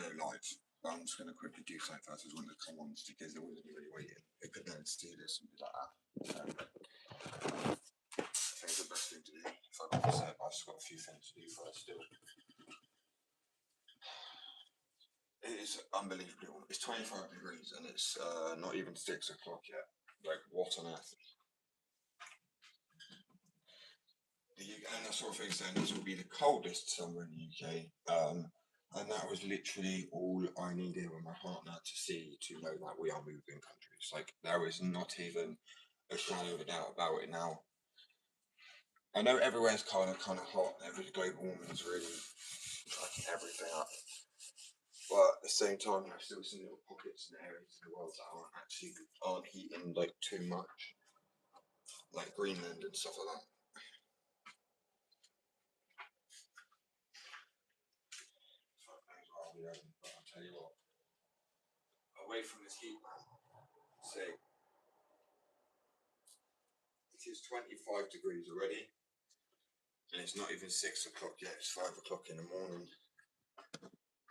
go live. But I'm just going to quickly do something first. I just wanted to come on because there wasn't really waiting. They could then do this and be like that. I think the best thing to do, if I got to say, I've just got a few things to do first still. It is unbelievable. It's 25 degrees and it's not even 6 o'clock yet. Like, what on earth? And that sort of thing saying this will be the coldest summer in the UK. And that was literally all I needed with my partner to see to know that we are moving countries. Like, there is not even a shadow of a doubt about it now. I know everywhere's kind of hot, and every global warming is really fucking everything up. But at the same time, there are still some little pockets and areas in the world that aren't heating like too much, like Greenland and stuff like that. But I'll tell you what, away from this heat, man. See, it is 25 degrees already, and it's not even 6 o'clock yet. It's 5 o'clock in the morning.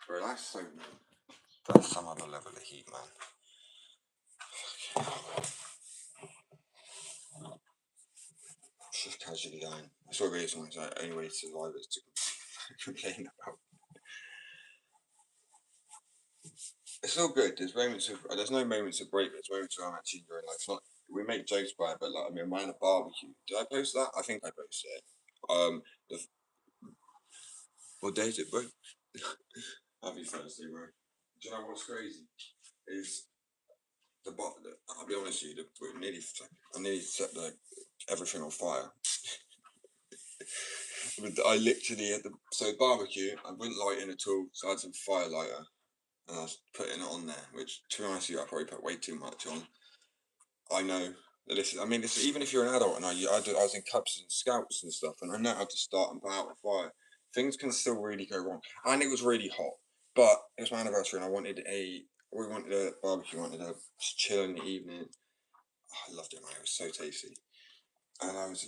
Bro, that's so mean. That's some other level of heat, man. It's just casually dying. That's what it is. The only way to survive is to complain about. It's all good. There's no moments of break. There's moments where I'm actually enjoying life. It's not. We make jokes by it, but like, I mean, man, a barbecue. Did I post that? I think I posted it. What day is it, bro? Happy Thursday, bro. Do you know what's crazy? Is I'll be honest with you. I nearly set everything on fire. I literally had barbecue. I wouldn't light in at all, so I had some fire lighter, and I was putting it on there. Which, to be honest with you, I probably put way too much on. I know that even if you're an adult, and I was in Cubs and Scouts and stuff, and I know how to start and put out a fire. Things can still really go wrong, and it was really hot. But it was my anniversary, and we wanted a barbecue, wanted to chill in the evening. Oh, I loved it, man. It was so tasty, and I was,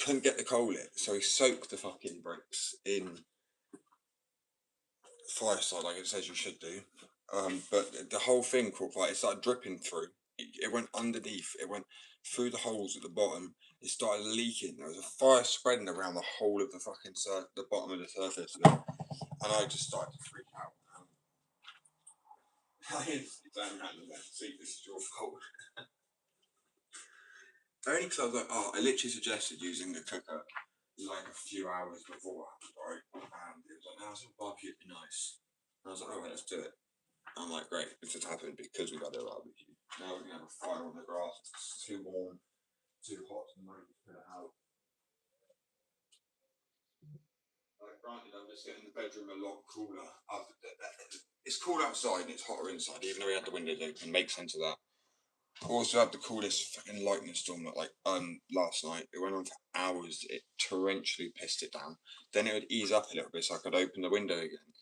couldn't get the coal lit, so we soaked the fucking bricks in fireside like it says you should do. But the whole thing caught fire. It started dripping through. It went underneath. It went through the holes at the bottom. It started leaking. There was a fire spreading around the whole of the fucking the bottom of the surface, and I just started to freak out. I instantly turned around and went, "See, this is your fault." Only because I was like, I literally suggested using the cooker like a few hours before, right? And it was like, "No, some barbecue would be nice." And I was like, "Alright, let's do it." I'm like, "Great, this has happened because we got a barbecue. Now we're gonna have a fire on the grass. It's too warm, too hot to put it out." Like, granted, I'm just getting the bedroom a lot cooler. It's cool outside and it's hotter inside, even though we had the windows open. Makes sense of that. Also had the coolest fucking lightning storm last night. It went on for hours. It torrentially pissed it down. Then it would ease up a little bit so I could open the window again.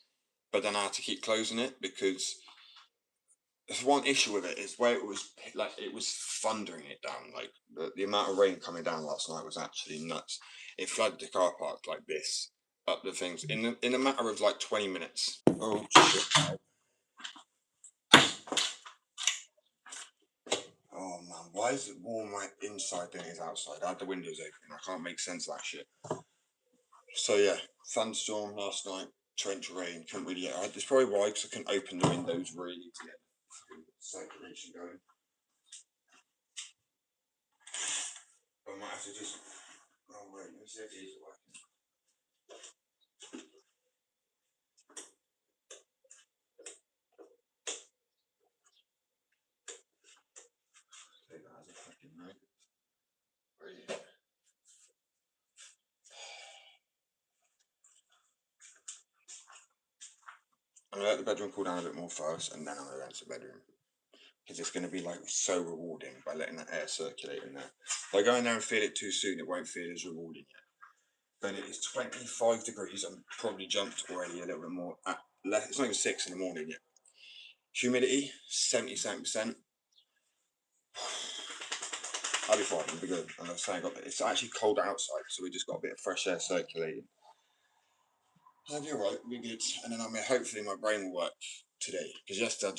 But then I had to keep closing it because there's one issue with it is where it was thundering it down. Like the amount of rain coming down last night was actually nuts. It flooded the car park like this up the things in a matter of like 20 minutes. Oh shit. Oh man, why is it warm right inside than it is outside? I had the windows open. I can't make sense of that shit. So yeah, thunderstorm last night, torrential rain. Couldn't really get. That's probably why, because I couldn't open the windows really to get circulation going. I might have to just. Oh wait, let's see if these are working. Take that as a fucking note. Brilliant. I'm gonna let the bedroom cool down a bit more first, and then I'm gonna enter the bedroom. Because it's going to be like so rewarding by letting that air circulate in there. By going there and feel it too soon, it won't feel as rewarding yet. But it is 25 degrees. I'm probably jumped already a little bit more. It's not even 6 in the morning yet. Humidity 77%. I'll be fine. I'll be good. And I was saying, it's actually cold outside, so we just got a bit of fresh air circulating. I'll be alright, we'll be good. And then I mean, hopefully my brain will work today. Because yesterday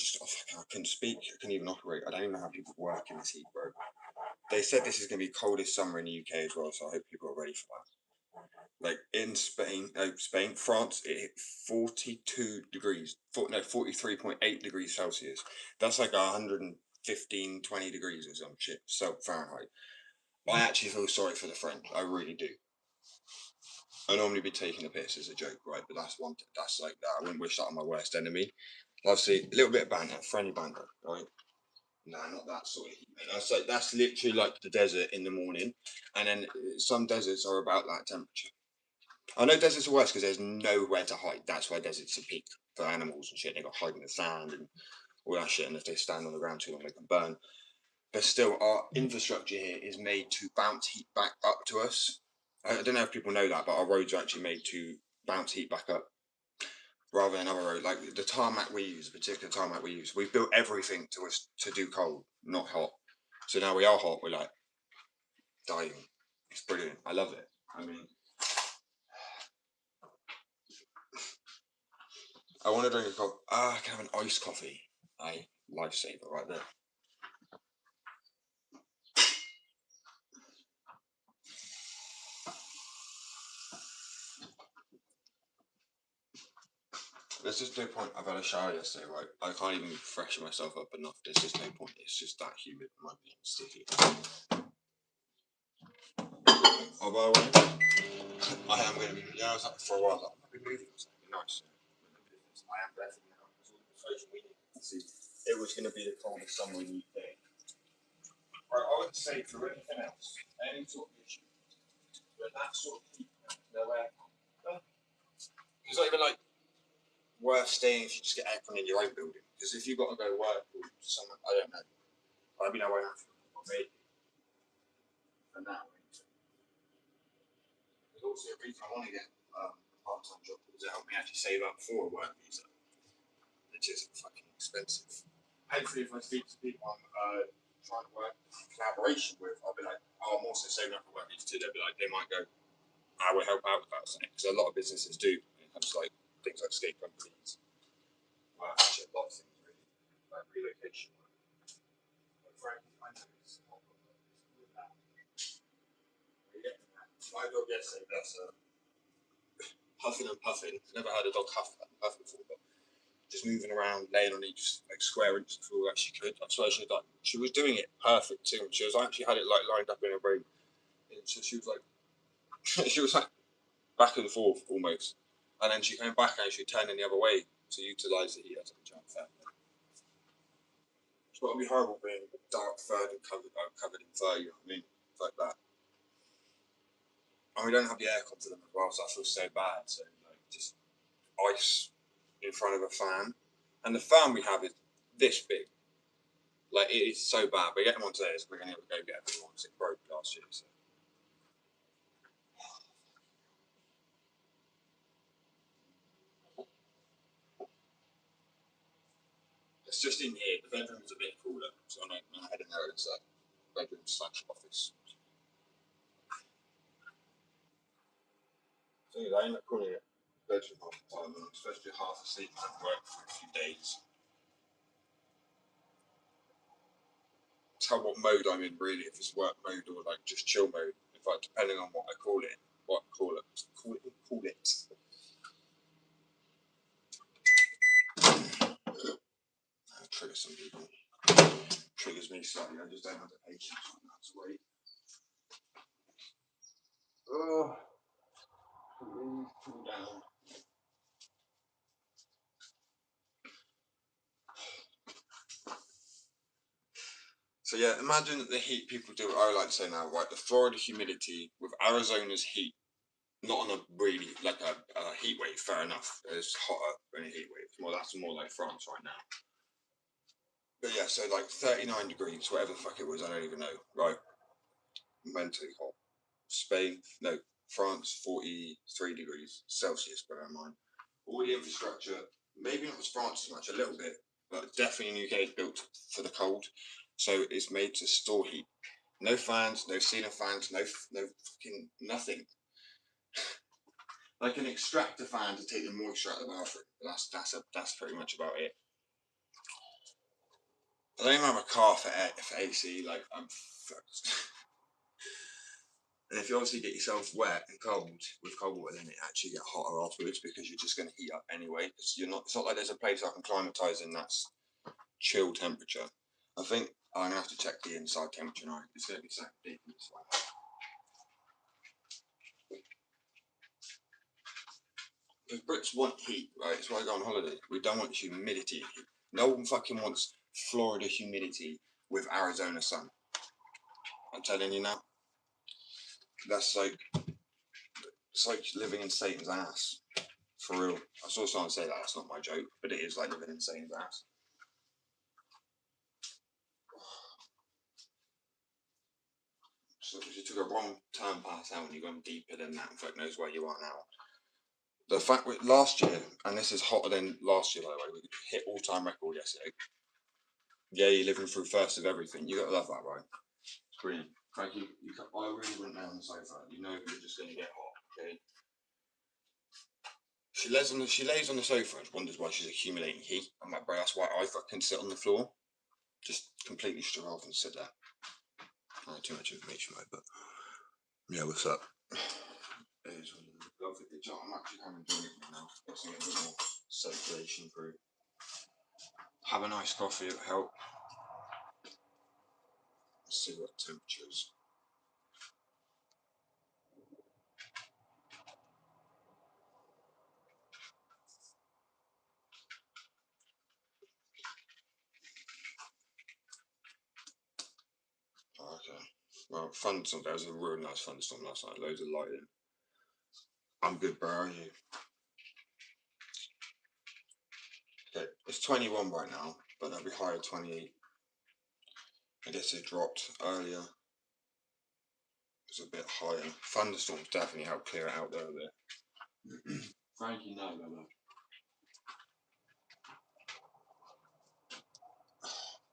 I couldn't speak, I couldn't even operate. I don't even know how people work in this heat, bro. They said this is going to be coldest summer in the UK as well, so I hope people are ready for that. Like in Spain, France, it hit 42 degrees, 43.8 degrees Celsius. That's like 115, 20 degrees or some shit, so Fahrenheit. I actually feel sorry for the French, I really do. I normally be taking the piss as a joke, right? But that's one. That's like that. I wouldn't wish that on my worst enemy. Obviously, a little bit of banter, friendly banter, right? No, not that sort of heat. That's like that's literally like the desert in the morning, and then some deserts are about that temperature. I know deserts are worse because there's nowhere to hide. That's why deserts are peak for animals and shit. They got to hide in the sand and all that shit. And if they stand on the ground too long, they can burn. But still, our infrastructure here is made to bounce heat back up to us. I don't know if people know that, but our roads are actually made to bounce heat back up rather than other roads. Like the tarmac we use, the particular tarmac we use, we've built everything to us to do cold, not hot. So now we are hot, we're like dying. It's brilliant. I love it. I mean, I want to drink a coffee. I can have an iced coffee. A lifesaver right there. There's just no point. I've had a shower yesterday, right? I can't even freshen myself up enough. There's just no point. It's just that humid. It might be sticky. Oh, by the way, I am going to be. Yeah, I was up for a while. I might be moving or something nice. I am definitely now because all the social media to see it was going to be the coldest summer in the UK. Right, I would say for anything else, any sort of issue, but that sort of heat, no aircon. It's not even like worth staying if you just get aircon in your own building. Because if you've got to go work or somewhere, I don't know. I mean, I won't have to. Maybe for now. There's also a reason I want to get a part-time job because it helped me actually save up for a work visa, which is fucking expensive. Hopefully, if I speak to people I'm trying to work in collaboration with, I'll be like, oh, I'm also saving up for work visa too. They'll be like, they might go, I will help out with that, because a lot of businesses do when it comes to like things like skate companies. Well, actually, a lot of things really, like relocation. But frankly, I know it's not with that. Yeah, my dog yesterday, that's huffing and puffing. Never had a dog huff and puff before, but just moving around, laying on each like square inch of floor that she could. I swear she done. She was doing it perfect too. She was actually had it like lined up in her brain. And so she was like, she was like back and forth almost, and then she came back and she turned in the other way to utilise the heat as a jump fair. It's got to be horrible being dark furred and covered in fur. You know what I mean? It's like that. And we don't have the aircon for them as well, so I feel so bad. So like just ice in front of a fan, and the fan we have is this big. Like it is so bad. We get them on today, so we're gonna go get everyone. It broke last year, so it's just in here. The bedroom's a bit cooler, so I'm heading there. It's like bedroom slash office. So yeah, I end up calling it bedroom half the time, and I'm supposed to be half asleep at work for a few days. Tell what mode I'm in really, if it's work mode or like just chill mode. In fact, depending on what I call it, call it. Trigger some people. Triggers me slightly. I just don't have the patience on that to wait. Oh, cool down. So yeah, imagine the heat people do. I like to say now, right? The Florida humidity with Arizona's heat, not on a really like a heat wave. Fair enough. It's hotter than a heat wave. Well, that's more like France right now. But yeah, so like 39 degrees, whatever the fuck it was, I don't even know. Right, mentally hot. Spain, no, France, 43 degrees Celsius. Bear in mind, all the infrastructure. Maybe not as France as much, a little bit, but definitely in the UK is built for the cold, so it's made to store heat. No fans, no ceiling fans, no fucking nothing. like an extractor fan to take the moisture out of the bathroom. But that's pretty much about it. I don't even have a car for AC. Like I'm fucked. And if you obviously get yourself wet and cold with cold water, then it actually get hotter afterwards because you're just going to heat up anyway. Because you're not. It's not like there's a place I can climatise in that's chill temperature. I think I'm gonna have to check the inside temperature now. It's going to be so ridiculous. Because Brits want heat, right? It's why I go on holiday. We don't want humidity. No one fucking wants Florida humidity with Arizona sun. I'm telling you now. That's like, it's like living in Satan's ass. For real. I saw someone say that. That's not my joke, but it is like living in Satan's ass. So if you took a wrong turn past out and you're going deeper than that, and fuck knows where you are now. The fact with last year, and this is hotter than last year by the way, we hit all-time record yesterday. Yeah, you're living through first of everything. You gotta love that, right? It's brilliant. Craig, I really wouldn't lay on the sofa. You know you're just gonna get hot, okay? She lays on the sofa and wonders why she's accumulating heat. I'm like, bro, that's why I fucking sit on the floor. Just completely straight off and sit there. Not too much information, mate, but yeah, what's up? It is what it is. I'm actually kind of enjoying it now. Getting a bit more circulation through. Have a nice coffee, it'll help. Let's see what temperatures. Okay. Well, thunderstorm. There was a real nice thunderstorm last night. Loads of lightning. I'm good, bro. How are you? Okay, it's 21 right now, but that'll be higher 28. I guess it dropped earlier. It was a bit higher. Thunderstorms definitely help clear it out there a bit. Frankie, no, no.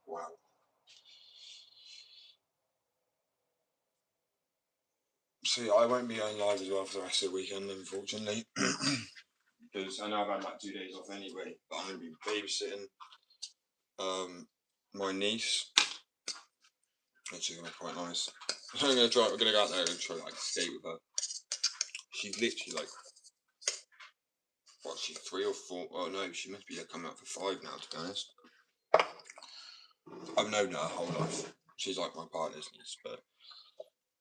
Wow. See, I won't be on live as well for the rest of the weekend, unfortunately. Because I know I've had like 2 days off anyway, but I'm going to be babysitting my niece, which is going to be quite nice. I'm going to try, we're going to go out there and try like skate with her. She's literally like, what, she's 3 or 4? Oh no, she must be coming up for 5 now, to be honest. I've known her whole life. She's like my partner's niece, but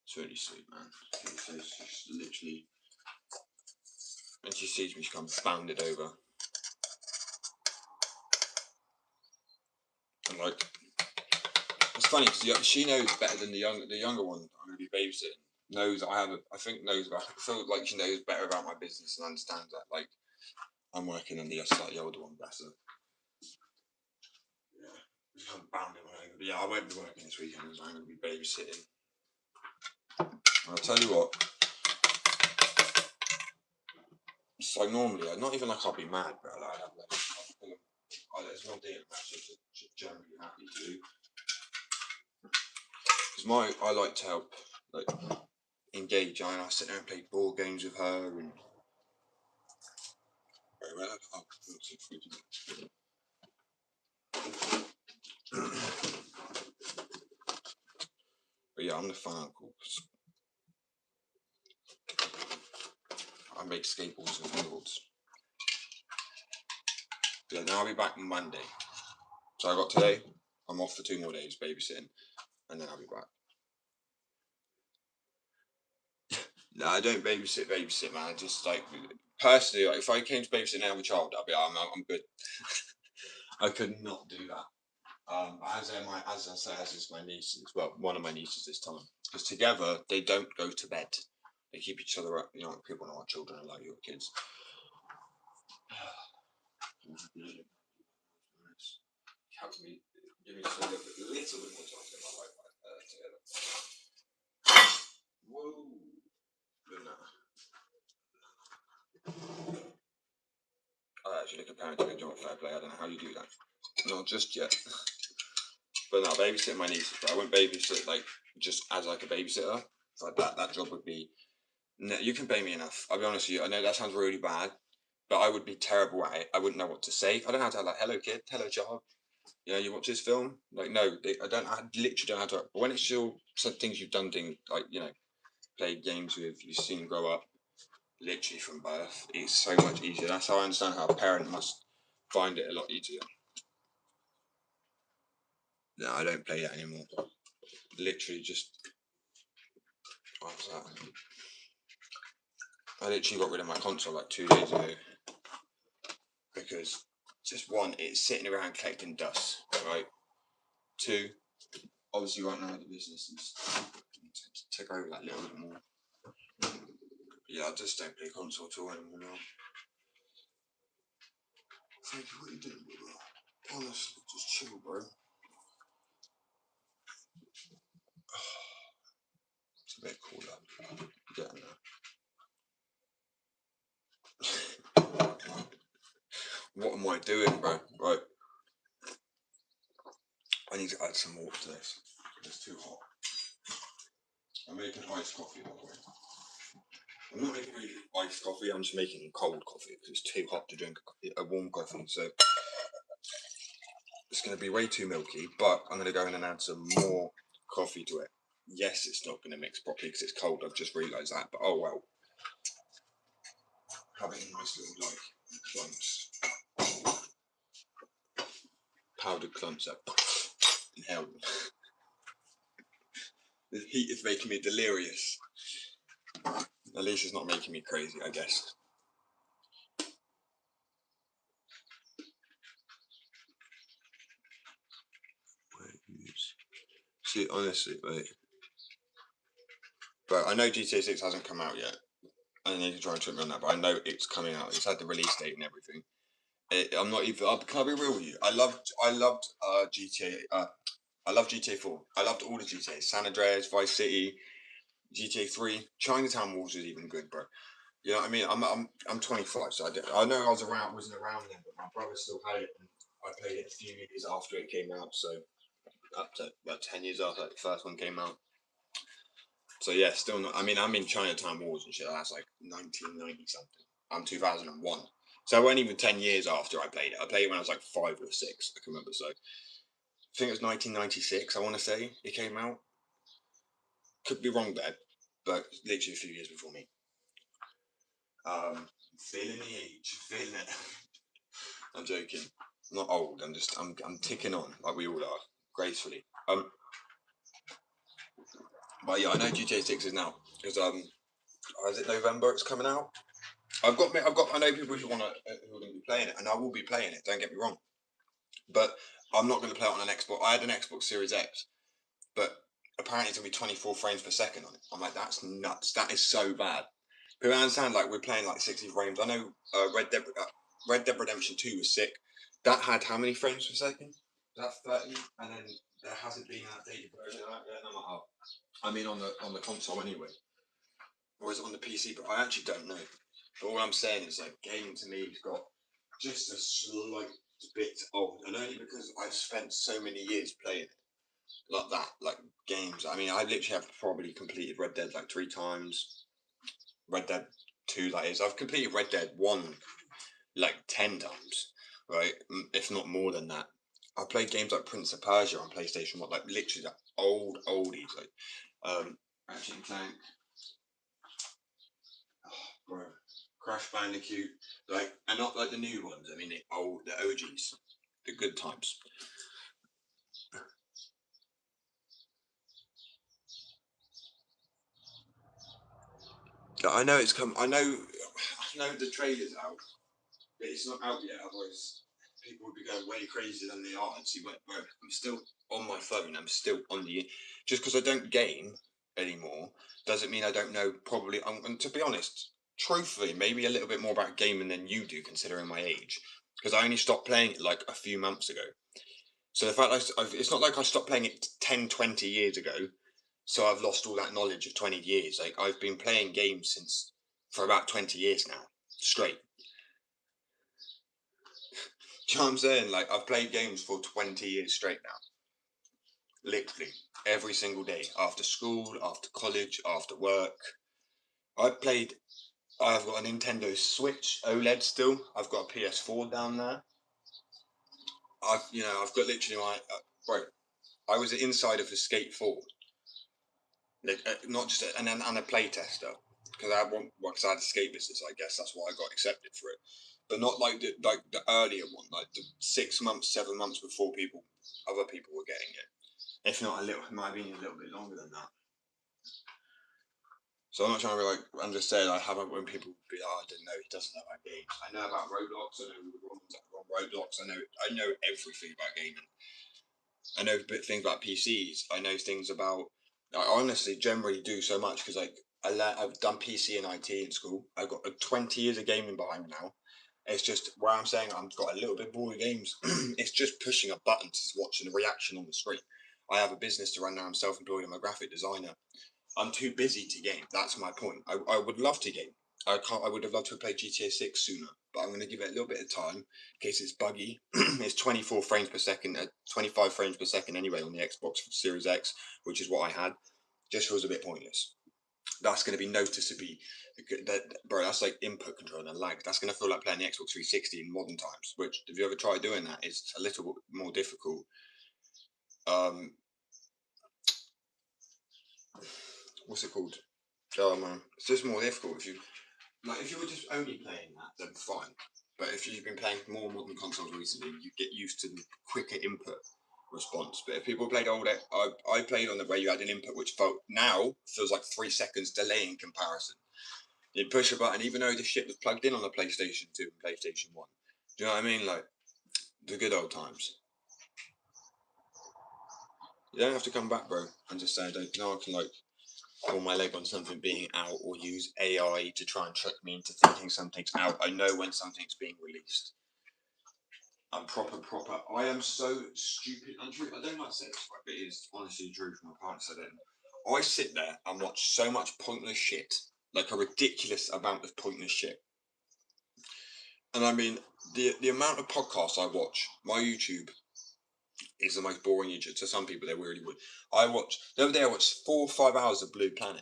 it's really sweet, man. She's literally, and she sees me, she comes bounded over. And like, it's funny because she knows better than the younger one I'm going to be babysitting. Knows I think knows about. I feel like she knows better about my business and understands that. Like, I'm working on the slightly older one better. Yeah, just kind of bounding over. But yeah, I won't be working this weekend because I'm going to be babysitting. And I'll tell you what. So normally, not even like I'll be mad, but I'd have like, there's one thing I'm actually generally happy to do. Because I like to help, like, engage. I sit there and play board games with her and. But yeah, I'm the fun uncle. I make skateboards and fingerboards. Yeah, now I'll be back Monday. So I got today. I'm off for 2 more days babysitting, and then I'll be back. No, I don't babysit, man. I just like personally, like if I came to babysit now with a child, I'm good. I could not do that. As is my nieces. Well, one of my nieces this time, because together they don't go to bed. They keep each other up. You know, people know what children are like. Your kids. Help me. Give me just a little bit more time to get my life together. Whoa. I actually look at parenting and joint fair play. I don't know how you do that. Not just yet. But no, babysitting my nieces. But I wouldn't babysit like just as like a babysitter. Like that job would be No, you can pay me enough. I'll be honest with you. I know that sounds really bad, but I would be terrible at it. I wouldn't know what to say. I don't know how to like, hello kid, hello child. You know, you watch this film? Like, no, I don't. I literally don't know how to. But when it's still some things you've done, things like played games with, you've seen grow up, literally from birth. It's so much easier. That's how I understand how a parent must find it a lot easier. No, I don't play that anymore. Literally, just what was that? I literally got rid of my console like 2 days ago because just one, it's sitting around collecting dust, right? Two, obviously right now the business is to take over that little bit more. Yeah, I just don't play console at all anymore now. Thank you, what are you doing, bro? Honestly, just chill, bro. It's a bit cooler. Getting there. What am I doing, bro? Right. I need to add some water to this. It's too hot. I'm making iced coffee, by the way. I'm not making really iced coffee, I'm just making cold coffee because it's too hot to drink a warm coffee. So it's going to be way too milky, but I'm going to go in and add some more coffee to it. Yes, it's not going to mix properly because it's cold. I've just realised that, but oh well. Have it in nice little like clumps, powdered clumps that inhale. The heat is making me delirious. At least it's not making me crazy, I guess. See, honestly, mate. But I know GTA 6 hasn't come out yet. I need to try and trick me on that, but I know it's coming out. It's had the release date and everything. I'm not even. Can I be real with you? I loved GTA. I love GTA 4. I loved all the GTA. San Andreas, Vice City, GTA 3. Chinatown Wars is even good, bro. You know what I mean? I'm 25, so I know I wasn't around then, but my brother still had it, and I played it a few years after it came out. So up to about 10 years after the first one came out. So yeah, still not. I mean, I'm in Chinatown Wars and shit. That's like 1990 something. I'm 2001. So I wasn't even 10 years after I played it. I played it when I was like 5 or 6. I can remember. So I think it was 1996. I want to say it came out. Could be wrong there, but literally a few years before me. Feeling the age, feeling it. I'm joking. I'm not old. I'm ticking on like we all are, gracefully. But yeah, I know GTA 6 is now because is it November? It's coming out. I know people who who are going to be playing it, and I will be playing it. Don't get me wrong, but I'm not going to play it on an Xbox. I had an Xbox Series X, but apparently it's going to be 24 frames per second on it. I'm like, that's nuts. That is so bad. People understand like we're playing like 60 frames. I know Red Dead Redemption 2 was sick. That had how many frames per second? That's 30, and then there hasn't been an updated version of that yet. And I'm like, oh. I mean, on the console anyway, or is it on the PC? But I actually don't know. But all I'm saying is like gaming to me has got just a slight bit old, and only because I've spent so many years playing it like that, like games. I mean, I literally have probably completed Red Dead like 3 times. Red Dead 2, that is. I've completed Red Dead 1 like 10 times, right? If not more than that. I played games like Prince of Persia on PlayStation 1, like literally that oldies, like Ratchet and Clank, bro, Crash Bandicoot, like, and not like the new ones. I mean, the OGs, the good times. I know it's come. I know the trailer's out, but it's not out yet. Otherwise, people would be going way crazier than they are. And see, where I'm still on my phone. I'm still on the. Just because I don't game anymore doesn't mean I don't know. Probably, and to be honest, truthfully, maybe a little bit more about gaming than you do, considering my age. Because I only stopped playing it like a few months ago. So the fact it's not like I stopped playing it 10, 20 years ago. So I've lost all that knowledge of 20 years. Like I've been playing games for about 20 years now, straight. Do you know what I'm saying? Like I've played games for 20 years straight now. Literally every single day, after school, after college, after work. I've got a Nintendo Switch OLED still. I've got a PS4 down there. I've got literally right. I was inside of Escape 4, like, not just and a play tester because because I had escape business. I guess that's why I got accepted for it, but not like the earlier one, like the 6 months, 7 months before other people were getting it. If not a little, it might have been a little bit longer than that. So I'm not trying to be like, I'm just saying I haven't, when people be like, oh, I didn't know, he doesn't know about games. I know about Roblox, I know the ones that are on Roblox, I know everything about gaming. I know things about PCs. I know things about. I honestly generally do so much because I've done PC and IT in school. I've got 20 years of gaming behind me now. It's just where I'm saying I've got a little bit bored of games. It's just pushing a button to watch a reaction on the screen. I have a business to run now. I'm self-employed. I'm a graphic designer. I'm too busy to game. That's my point. I would love to game. I would have loved to have played GTA 6 sooner, but I'm going to give it a little bit of time in case it's buggy. It's 24 frames per second, 25 frames per second anyway on the Xbox Series X, which is what I had. Just feels a bit pointless. That's going to be noticeably, bro. That's like input control and lag. That's going to feel like playing the Xbox 360 in modern times. Which, if you ever try doing that, it's a little more difficult. What's it called? Oh man, it's just more difficult if you were just only playing that, then fine. But if you've been playing more modern consoles recently, you get used to the quicker input response. But if people played older, I played on the way you had an input which feels like 3 seconds delay in comparison. You push a button, even though the shit was plugged in on the PlayStation 2 and PlayStation 1. Do you know what I mean? Like the good old times. You don't have to come back, bro, and just say I don't know. I can pull my leg on something being out or use AI to try and trick me into thinking something's out. I know when something's being released. I'm proper. I am so stupid. I don't like to say this, but it is honestly true from my partner said it. I sit there and watch so much pointless shit, like a ridiculous amount of pointless shit. And I mean, the amount of podcasts I watch, my YouTube is the most boring YouTube. To some people, they really would. The other day I watched 4 or 5 hours of Blue Planet.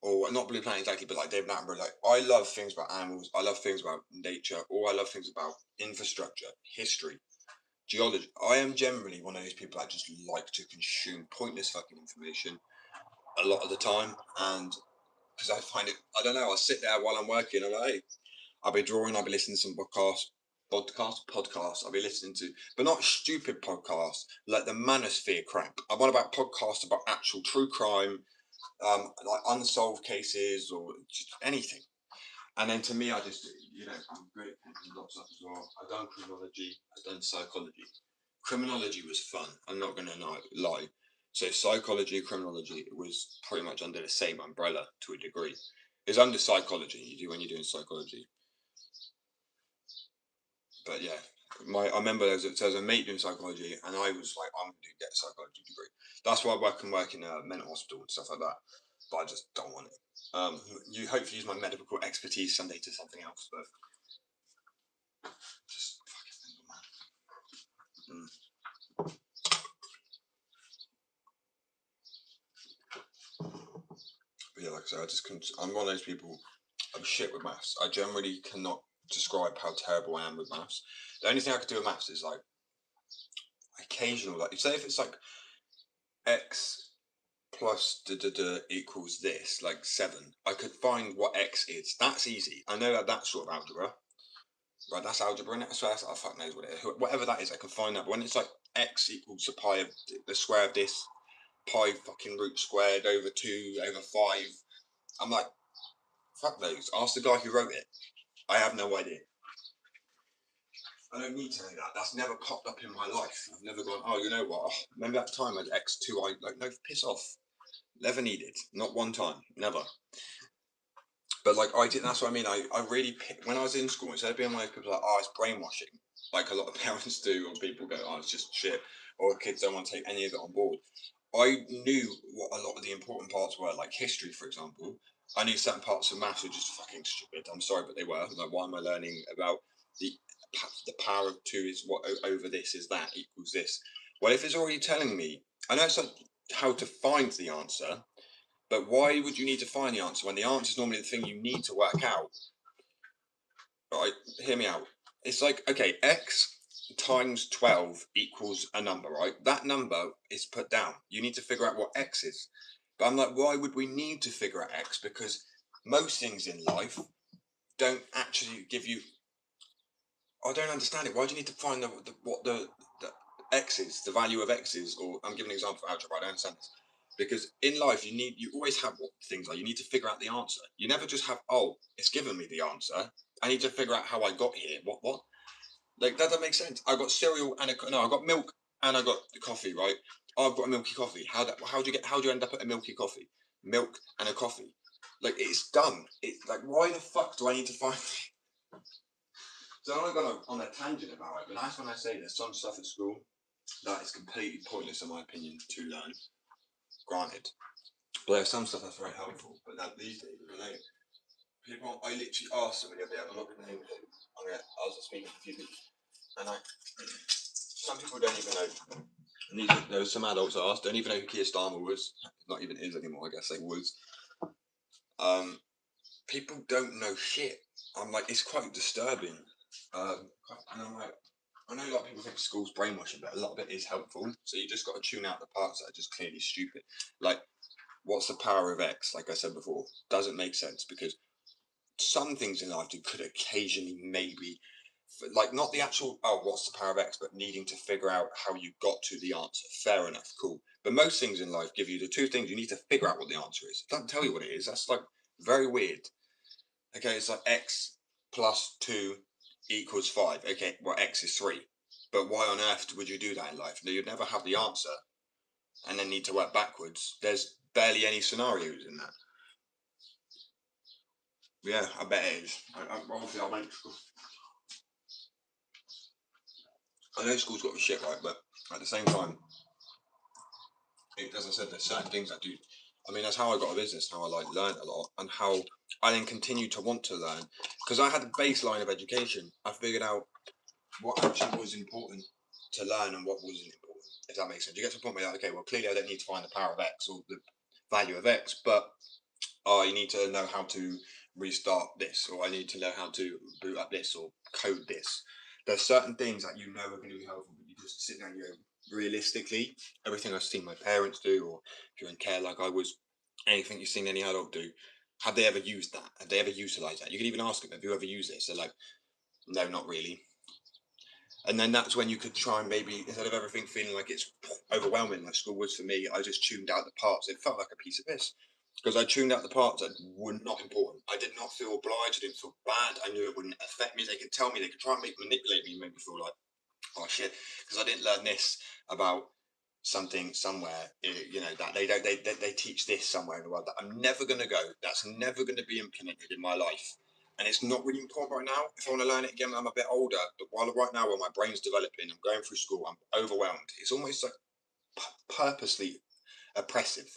Or not Blue Planet exactly, but like David Attenborough. Like I love things about animals. I love things about nature. Or I love things about infrastructure, history, geology. I am generally one of those people that just like to consume pointless fucking information a lot of the time, and because I find it, I don't know. I sit there while I'm working. I'm like, hey, I'll be drawing. I'll be listening to some podcasts. I'll be listening to, but not stupid podcasts like the Manosphere crap. I want about podcasts about actual true crime, like unsolved cases or just anything. And then to me, I'm great at picking lots up as well. I've done criminology, I've done psychology. Criminology was fun. I'm not going to lie. So psychology, criminology was pretty much under the same umbrella to a degree. It's under psychology you do when you're doing psychology. But yeah, I remember there was a mate doing psychology, and I was like, I'm going to get a psychology degree. That's why I can work in a mental hospital and stuff like that. But I just don't want it. You hopefully use my medical expertise someday to something else, but just fucking man. But yeah, like I said, I'm one of those people. I'm shit with maths. I generally cannot describe how terrible I am with maths. The only thing I could do with maths is like occasional, like say if it's like x plus equals this, like 7. I could find what x is. That's easy. I know that sort of algebra. Right, that's algebra, innit? So I fuck knows what it is. Whatever that is, I can find that. But when it's like x equals the square of this, pi fucking root squared over 2 over 5, I'm like, fuck those. Ask the guy who wrote it. I have no idea. I don't need to know that. That's never popped up in my life. I've never gone, oh, you know what? Remember that time at X2? No, piss off. Never needed. Not one time. Never. But like, I did, that's what I mean. I really, when I was in school, instead of being like, people like, oh, it's brainwashing, like a lot of parents do, or people go, oh, it's just shit, or kids don't want to take any of it on board. I knew what a lot of the important parts were, like history, for example. I knew certain parts of maths were just fucking stupid. I'm sorry, but they were. Like, why am I learning about the the power of 2 is what over this is that equals this? Well, if it's already telling me, I know it's like how to find the answer, But why would you need to find the answer when the answer is normally the thing you need to work out? Right, hear me out. It's like, okay, x times 12 equals a number, right? That number is put down. You need to figure out what x is. But I'm like, why would we need to figure out x? Because most things in life don't actually give you. I don't understand it. Why do you need to find what the x is, the value of x is? Or I'm giving an example for algebra. I don't understand this. Because in life, you always have what things are. You need to figure out the answer. You never just have, oh, it's given me the answer. I need to figure out how I got here. What? Like, that doesn't make sense. I got cereal and I got milk and I got the coffee, right? Oh, I've got a milky coffee. How do you end up at a milky coffee? Milk and a coffee. Like, it's done. It's like, why the fuck do I need to find? So I'm gone on a tangent about it, but that's when I say there's some stuff at school that is completely pointless, in my opinion, to learn. Granted, but there's some stuff that's very helpful. But that these days, people, I literally asked somebody the other day. I'm not going to name who. I was speaking to a few people, and some people don't even know. And there was some adults I asked, don't even know who Keir Starmer was. Not even is anymore. I guess they was. People don't know shit. I'm like, it's quite disturbing. And I'm like, I know a lot of people think school's brainwashing, but a lot of it is helpful. So you just got to tune out the parts that are just clearly stupid. Like, what's the power of X? Like I said before, doesn't make sense because some things in life you could occasionally maybe, like, not the actual, oh, what's the power of X, but needing to figure out how you got to the answer. Fair enough, cool. But most things in life give you the two things you need to figure out what the answer is. It doesn't tell you what it is. That's like very weird. Okay, it's like X plus 2 equals 5. Okay, well, X is 3. But why on earth would you do that in life? No, you'd never have the answer and then need to work backwards. There's barely any scenarios in that. Yeah, I bet it is. Obviously, I went to school. I know school's got the shit right, but at the same time, as I said, there's certain things that do. I mean, that's how I got a business, how I like learned a lot, and how I then continue to want to learn because I had a baseline of education. I figured out what actually was important to learn and what wasn't important. If that makes sense, you get to a point where you're like, okay, well, clearly I don't need to find the power of X or the value of X, but you need to know how to restart this, or I need to know how to boot up this or code this. There's certain things that you know are going to be helpful, but you just sit down and go, realistically, everything I've seen my parents do, or if you're in care like I was, anything you've seen any adult do, have they ever used that? Have they ever utilized that? You can even ask them, have you ever used this? They're like, no, not really. And then that's when you could try and maybe, instead of everything feeling like it's overwhelming, like school was for me, I just tuned out the parts. It felt like a piece of piss because I tuned out the parts that were not important. I did not feel obliged. I didn't feel bad. I knew it wouldn't affect me. They could tell me, they could try and manipulate me, and make me feel like, oh shit, because I didn't learn this about something somewhere. That they teach this somewhere in the world that I'm never going to go. That's never going to be implemented in my life. And it's not really important right now. If I want to learn it again when I'm a bit older, but while right now when my brain's developing, I'm going through school, I'm overwhelmed. It's almost like purposely oppressive.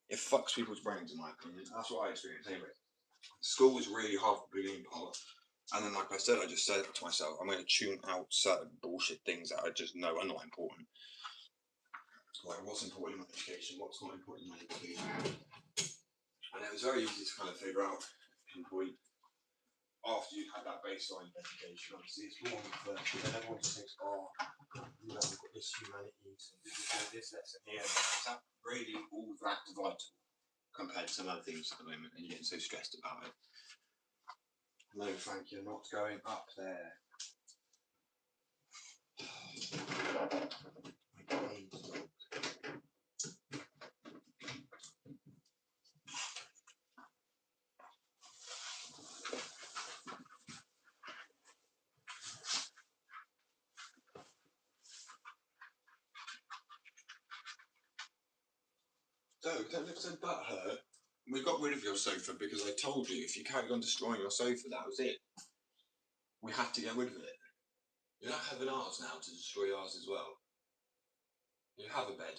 It fucks people's brains, in my opinion. That's what I experienced anyway. School was really half the beginning part. And then, like I said, I just said to myself, I'm going to tune out certain bullshit things that I just know are not important. Like, what's important in my education, what's not important in my education. And it was very easy to kind of figure out, pinpoint, after you had that baseline education. Obviously, it's more on the first, but then everyone just thinks, oh, we've got this humanities, and this lesson here. Is that really all that vital compared to some other things at the moment, and you're getting so stressed about it? No, Frank, you're not going up there. Don't look so butthurt. We got rid of your sofa because I told you if you carried on destroying your sofa, that was it. We had to get rid of it. You're not having ours now to destroy ours as well. You have a bed.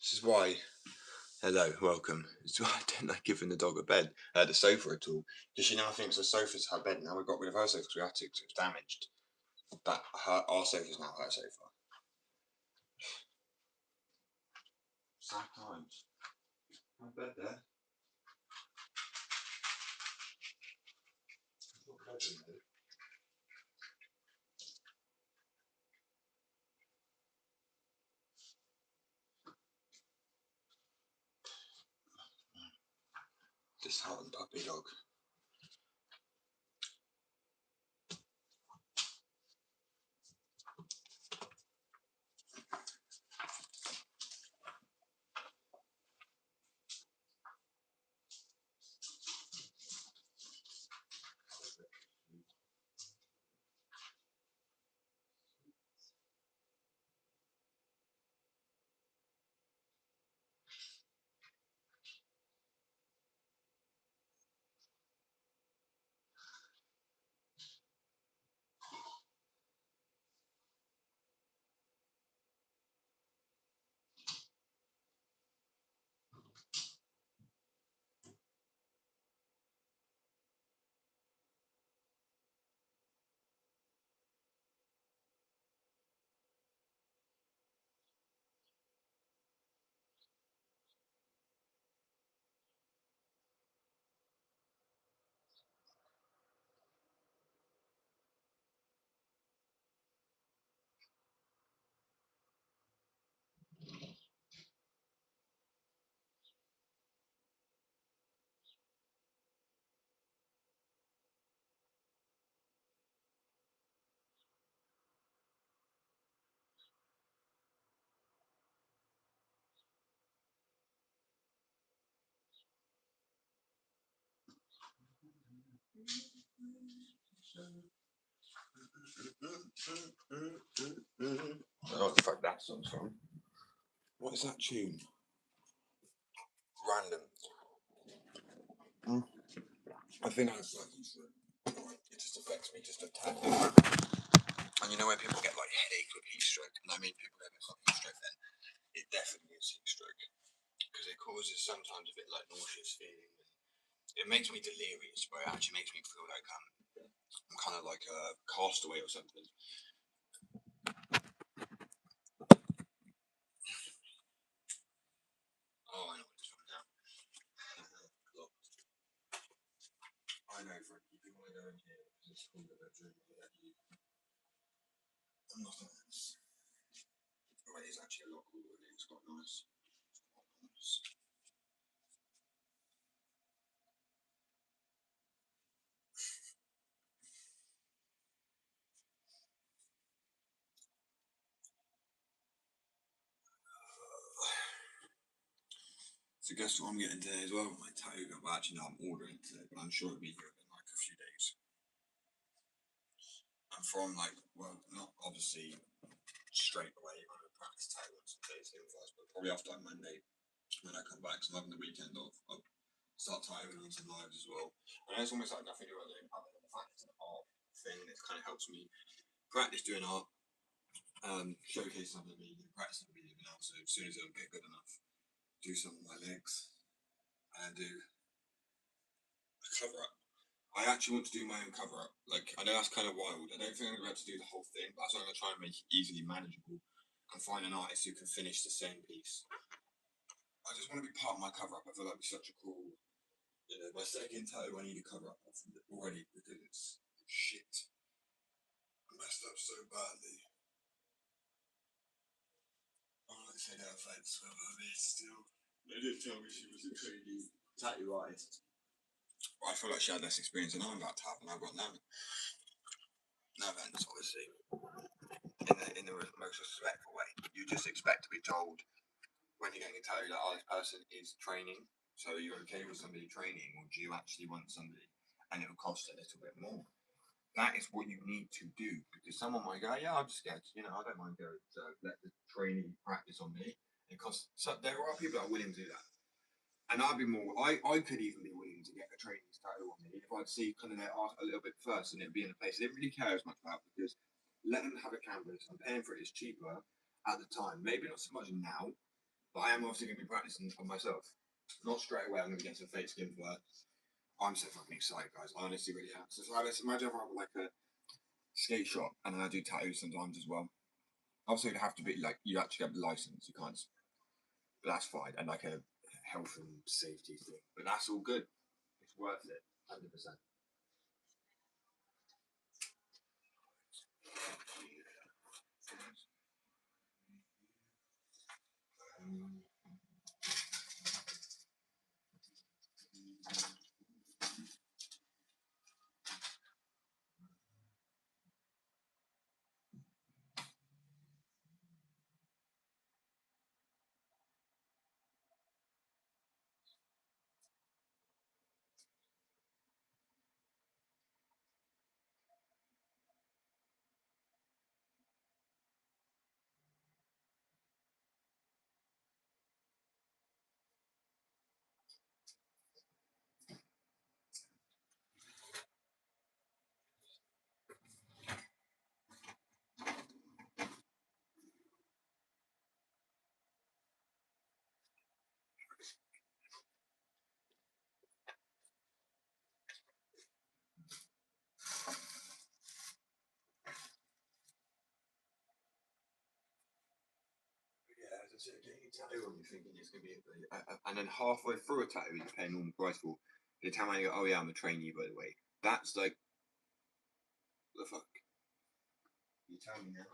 This is why. Hello, welcome. This is why I don't like giving the dog a bed, the sofa at all, because she now thinks the sofa's her bed. Now we got rid of her sofa because we had to, because it was damaged. But our sofa's now her sofa. Sad times. My bed there. Not bedroom though. Disheartened puppy dog. What the fuck that song's from? What is that tune? Random. I think that's like it just affects me just a tad. And you know when people get like headache with heat stroke, and I mean people have heat stroke, then it definitely is heat stroke because it causes sometimes a bit like nauseous feeling. It makes me delirious, but it actually makes me feel like I'm kind of like a castaway or something. Oh, I know what it's from now. I know, Frankie, if you want to go in here, because it's called the bedroom, I'll let you. Nothing else. Oh, it is actually a lot cooler. It's quite nice. So guess what I'm getting today as well? My tattoo gun. Well, actually, no, I'm ordering it today, but I'm sure it'll be here in like a few days. I'm from like, well, not obviously straight away. I'm gonna practice tattoo on some days here first, but probably after like Monday when I come back. So I'm having the weekend off. I'll start tattooing on some lives as well. And it's almost like nothing other than the fact it's an art thing. It kind of helps me practice doing art, showcase some of me, practice the medium now. So as soon as I get good enough, do some of my legs and do a cover up. I actually want to do my own cover up. Like, I know that's kind of wild. I don't think I'm going to be able to do the whole thing, but I'm going to try and make it easily manageable and find an artist who can finish the same piece. I just want to be part of my cover up. I feel like it'd be such a cool, you know, my second tattoo, I need a cover up already because it's shit. I messed up so badly. I like to say no offense, but still. They did tell me she was a trainee tattoo artist. Well, I feel like she had less experience than I'm about to have, and I've got none. No offense, obviously. In the most respectful way. You just expect to be told when you're getting a tattoo that this person is training. So are you okay with somebody training, or do you actually want somebody and it'll cost a little bit more? That is what you need to do, because someone might go, yeah, I'm just scared, you know, I don't mind going to let the trainee practice on me. So there are people that are willing to do that. And I'd be more, I could even be willing to get a trainee's tattoo on me if I'd see kind of their art a little bit first and it'd be in a place they didn't really care as much about, because let them have a canvas. I'm paying for it, it's cheaper at the time. Maybe not so much now, but I am obviously going to be practicing on myself. Not straight away, I'm going to get some fake skin for that. I'm so fucking excited, guys. I honestly really am. So imagine if I have like a skate shop and then I do tattoos sometimes as well. Obviously, it'd have to be like you actually have the license. You can't. That's fine, and like a health and safety thing. But that's all good. It's worth it, 100%. Yeah, as I said, getting a tattoo on you thinking it's going to be, and then halfway through a tattoo, you pay a normal price for. They tell me, oh yeah, I'm a trainee, by the way. That's like, the fuck? You tell me now.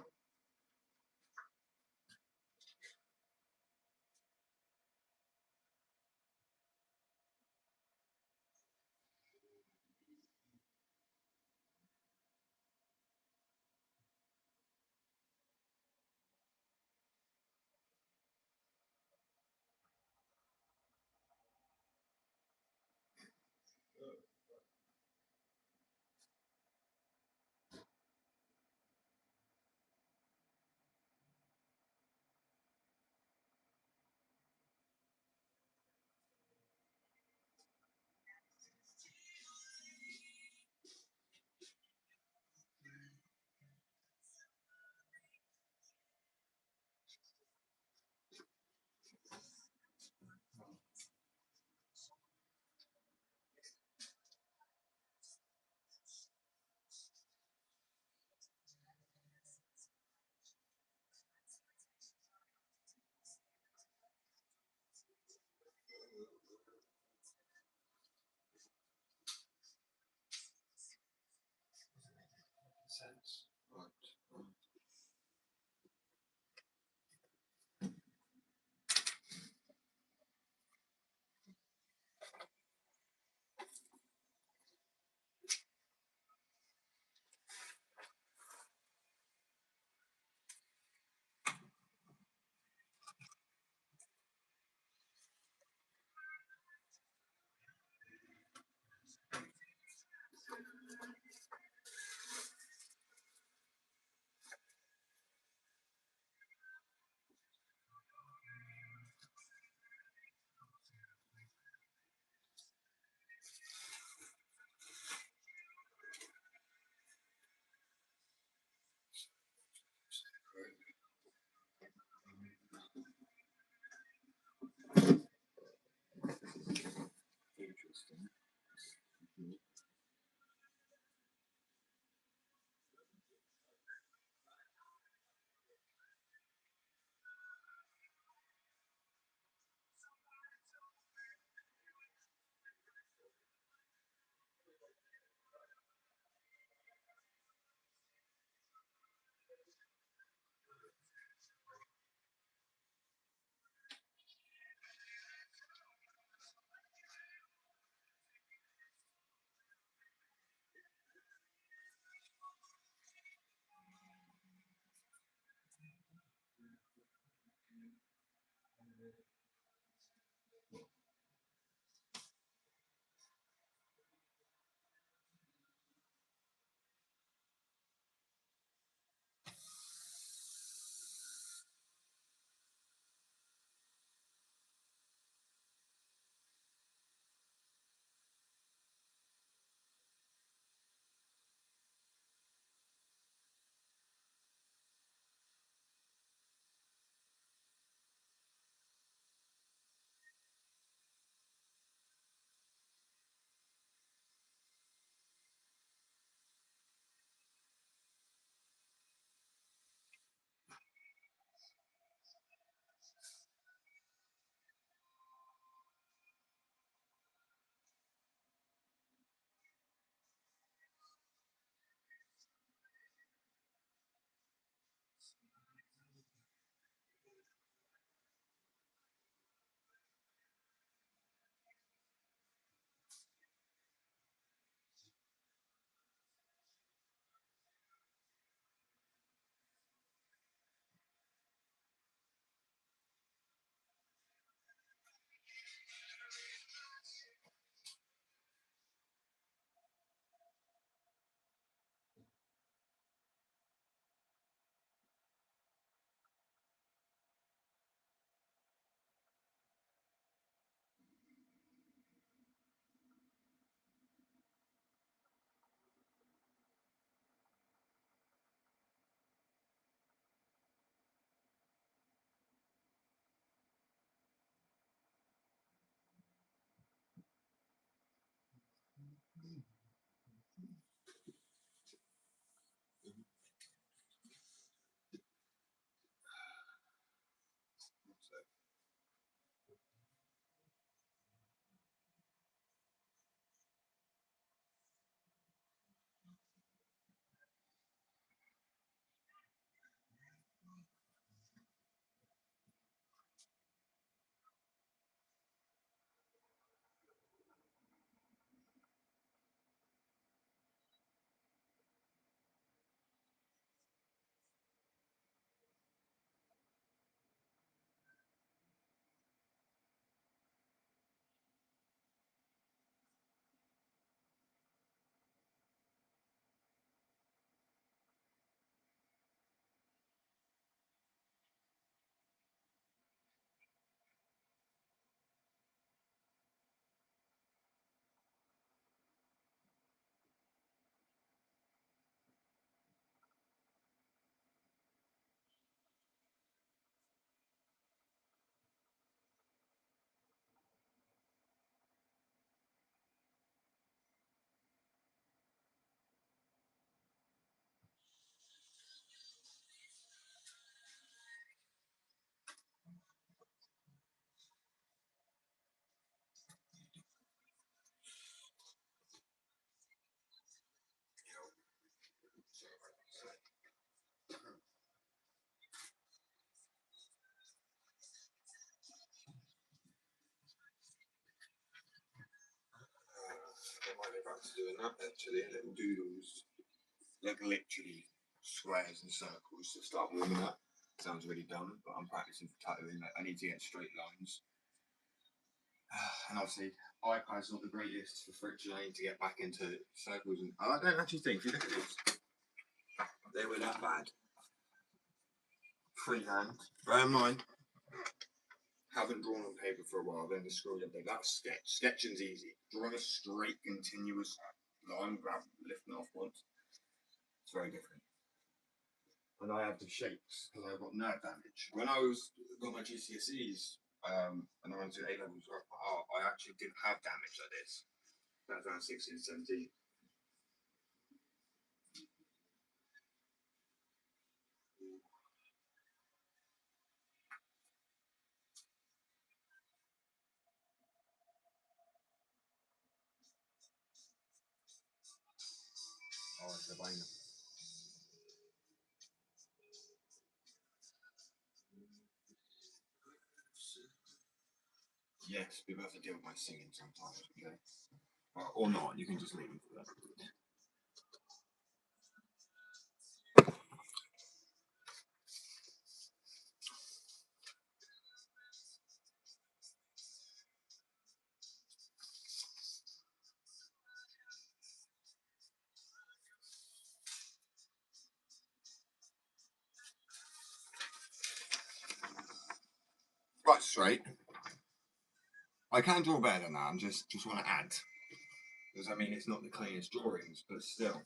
Sense. Right. Interesting. doing that actually, little doodles, like literally squares and circles to start warming up. Sounds really dumb, but I'm practicing for tattooing. Like, I need to get straight lines. And obviously, iPad's not the greatest for friction. I need to get back into circles. And I don't actually think, if you look at this, they were that bad. Freehand. Bear in mind, haven't drawn on paper for a while, then the scroll up there. That's sketch. Sketching's easy. Drawing a straight, continuous line without lifting off once, it's very different. And I have the shapes because I've got nerve damage. When I got my GCSEs and I went to A levels, I actually didn't have damage like this. That was around 16, 17. Oh, it's a banger. Yes, people have to deal with my singing sometimes, okay? Or not, you can just leave me for that. Right, straight. I can draw better than that. I'm just want to add. Because I mean, it's not the cleanest drawings, but still,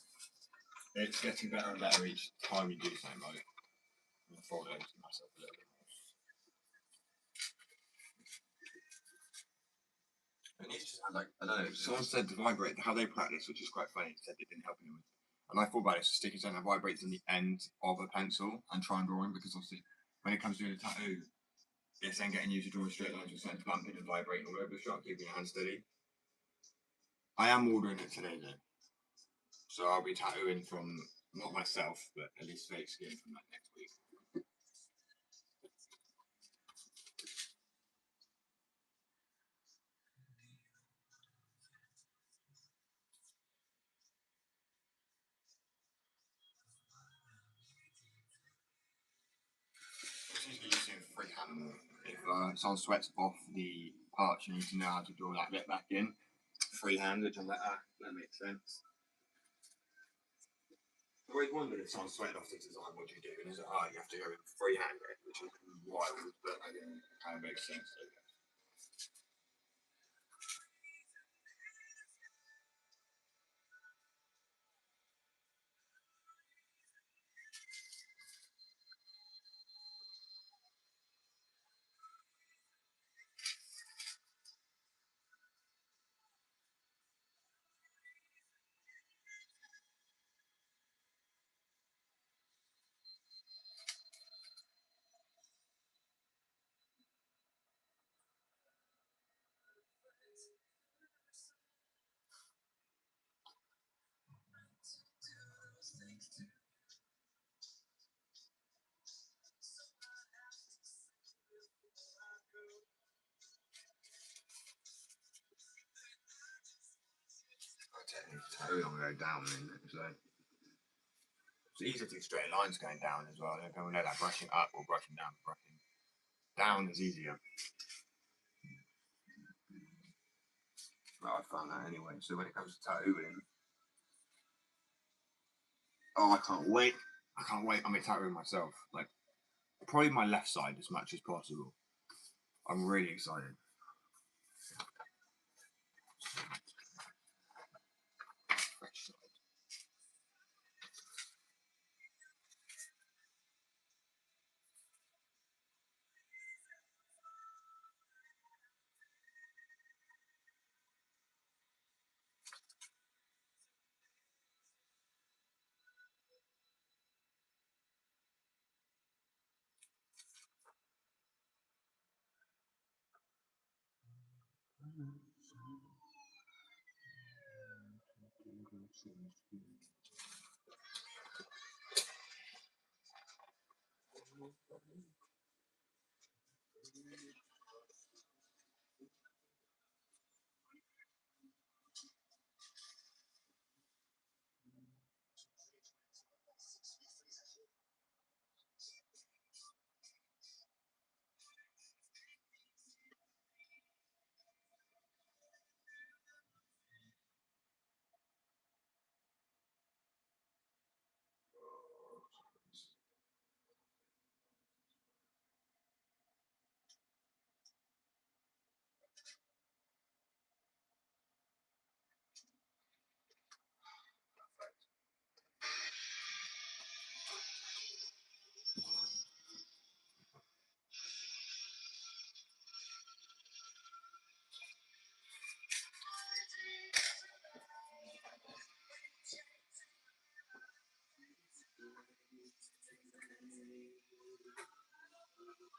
it's getting better and better each time you do something. Like, I'm gonna fold over to myself a little bit more. And it's just like, I don't know. Someone said to vibrate how they practice, which is quite funny. Said it didn't help anyone. And I thought about it. So stick your pen that vibrates in the end of a pencil and try and drawing, because obviously when it comes to doing a tattoo, it's then getting you to draw straight lines, you're starting to bump and vibrating all over the shot, keeping your hand steady. I am ordering it today though. So I'll be tattooing from, not myself, but at least fake skin from like next week. It's usually using freehand more. If someone sweats off the parts, you need to know how to draw that bit back in. Freehand, which I'm like, that makes sense. I always wondered if someone sweated off the design, what do you do? And is it, you have to go with freehand, which is wild, but again, kind of makes sense. Tattoo on go down, so it's easier to do straight lines going down as well. I don't know that brushing up or brushing down. Brushing down is easier. Well, I found that anyway. So when it comes to tattooing, I can't wait. I can't wait. I'm tattooing myself, like probably my left side as much as possible. I'm really excited.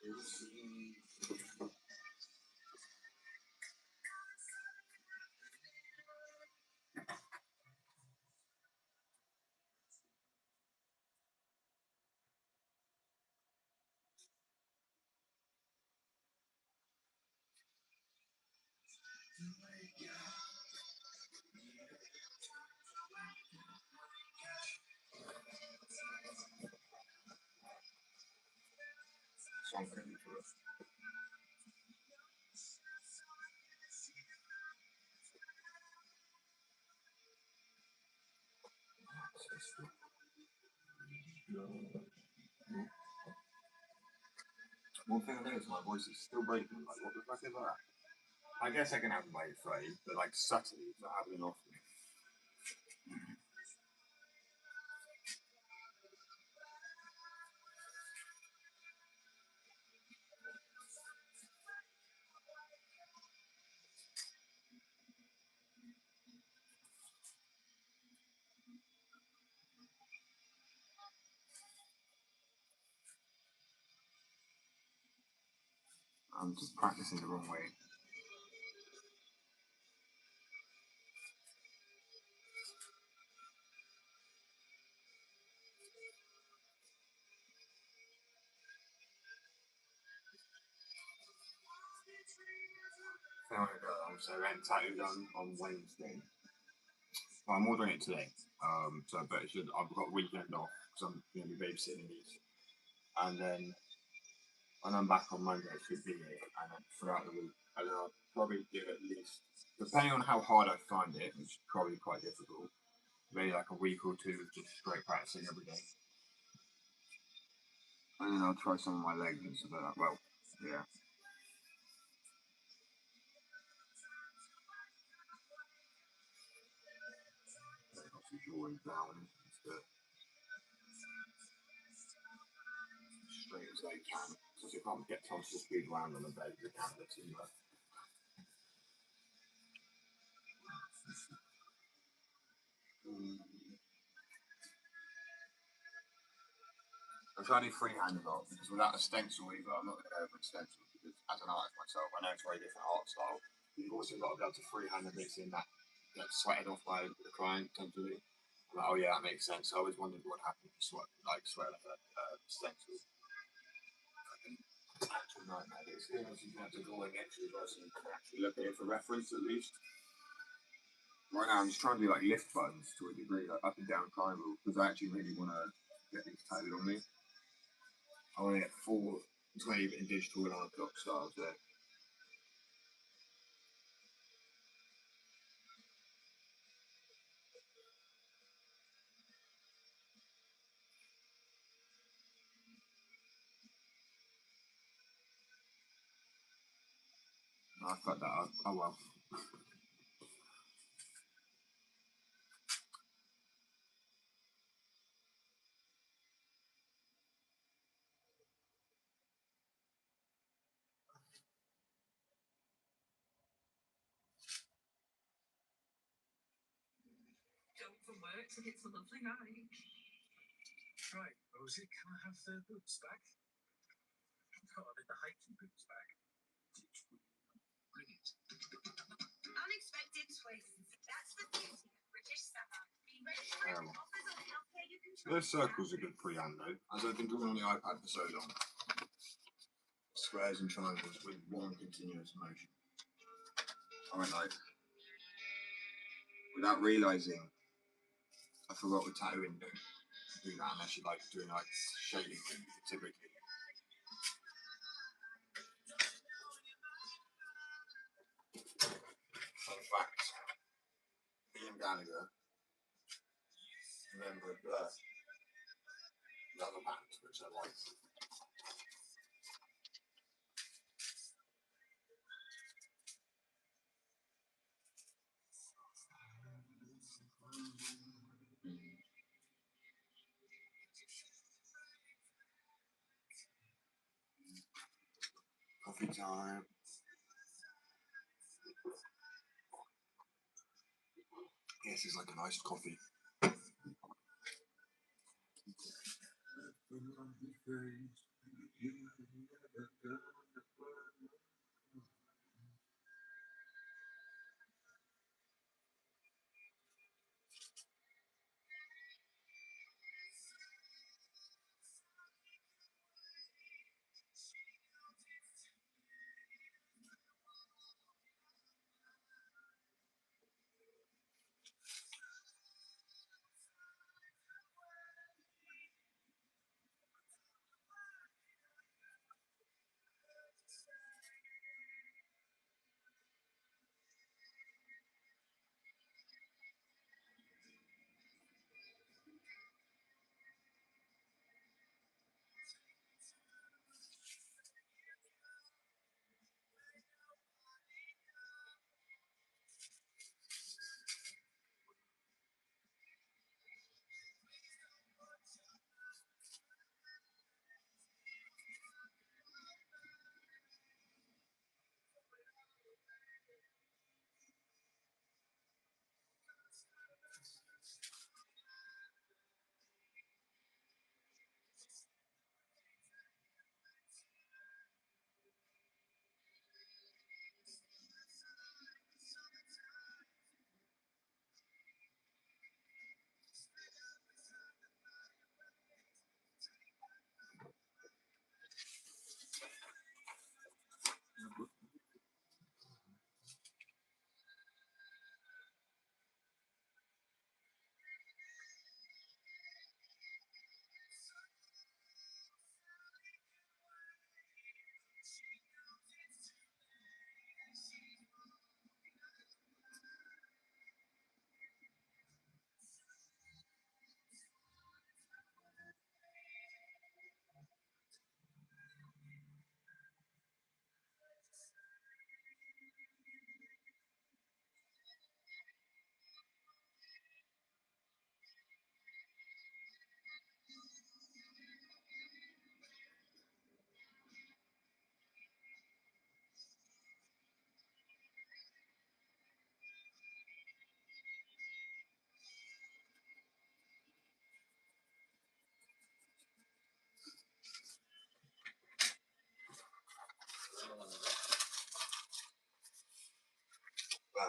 Something for it. One thing I noticed, my voice is still breaking. Like, what the fuck is that? I guess I can have my afraid, but like subtly, it's not happening often. I'm just practicing the wrong way. So I went tattoo done on Wednesday. Well, I'm ordering it today. But I've got weekend off because I'm going to be babysitting these. And then when I'm back on Monday, I should be here. And then throughout the week, and then I'll probably do at least, depending on how hard I find it, which is probably quite difficult, maybe like a week or two of just straight practicing every day. And then I'll try some of my legs and stuff like that. Well, yeah. Obviously, drawing down as straight as they can. So if you can't get Tom to speed around on the bed, you can let him go. I'm trying to do freehand a lot because without a stencil either, I'm not going to go for a stencil because as an artist myself, I know it's a very different art style. You've also got to be able to freehand a bit in that gets sweated off by the client potentially. I'm like, oh yeah, that makes sense. I always wondered what happened if you sweat like a stencil. Actual nightmare. It's almost you can have to go in extra so you can actually look at it for reference at least. Right now, I'm just trying to do like lift buttons to a degree, like up and down triangle, because I actually really want to get these tattooed on me. I want to get full 20-bit digital and clock styles there. I fucked that up. Oh well. Done for work, so it's a lovely night. Right, Rosie, can I have the boots back? Oh, I mean the hiking boots back. Brilliant. Unexpected twists. That's the beauty of British summer. Be ready for offers on healthcare you can Those circles are good freehand though, as I've been doing on the iPad for so long. Squares and triangles with one continuous motion. I went like, without realising, I forgot with tattooing do that unless you like doing like shading typically. Fun fact, Liam Gallagher, member of Blur, another band which I like. Coffee time. Yes, it's like an iced coffee.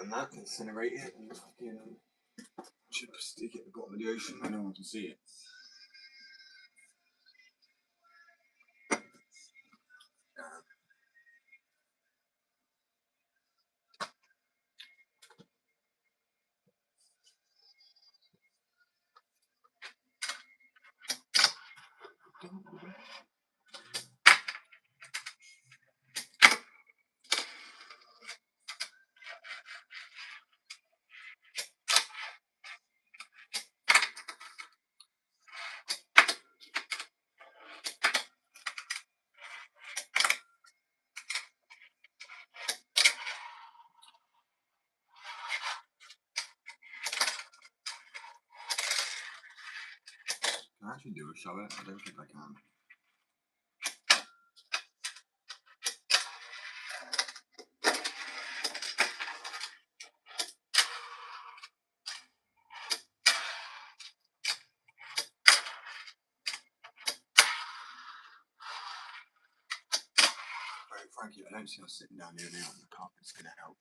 done that, incinerate it, and fucking stick it at the bottom of the ocean. I know one can see it. Can I actually do a shower? I don't think I can. Very frankly, I don't see us sitting down here now on the carpet's going to help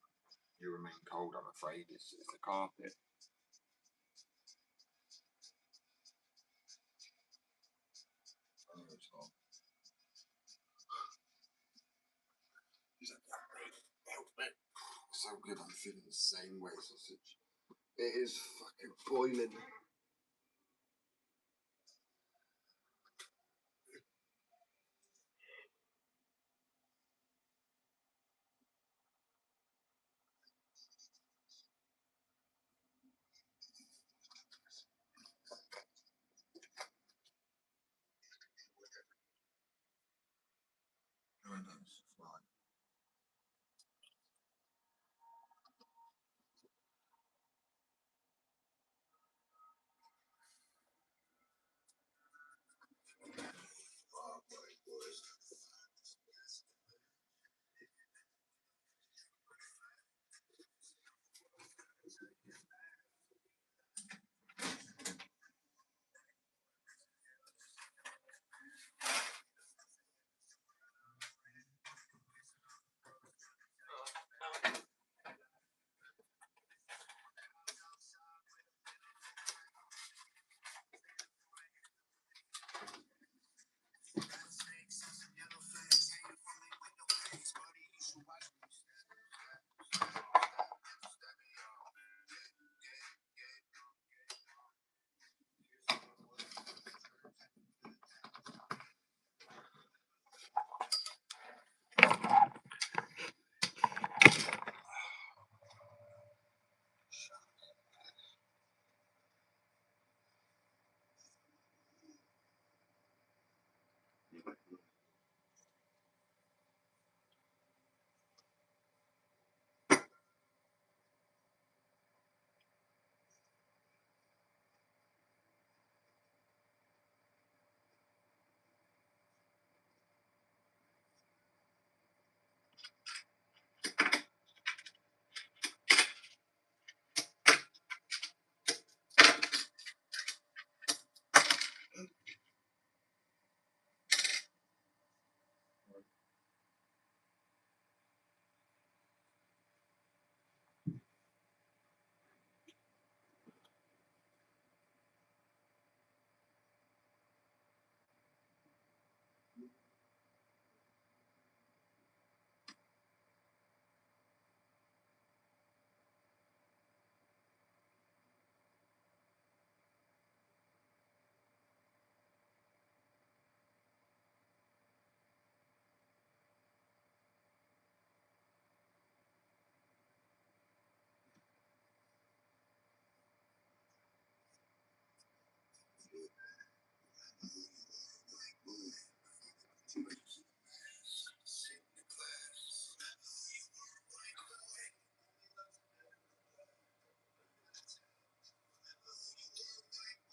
you remain cold, I'm afraid. It's the carpet. I know it's hot. Help me. So good, I'm feeling the same way, sausage. It is fucking boiling. No, no, it's fine.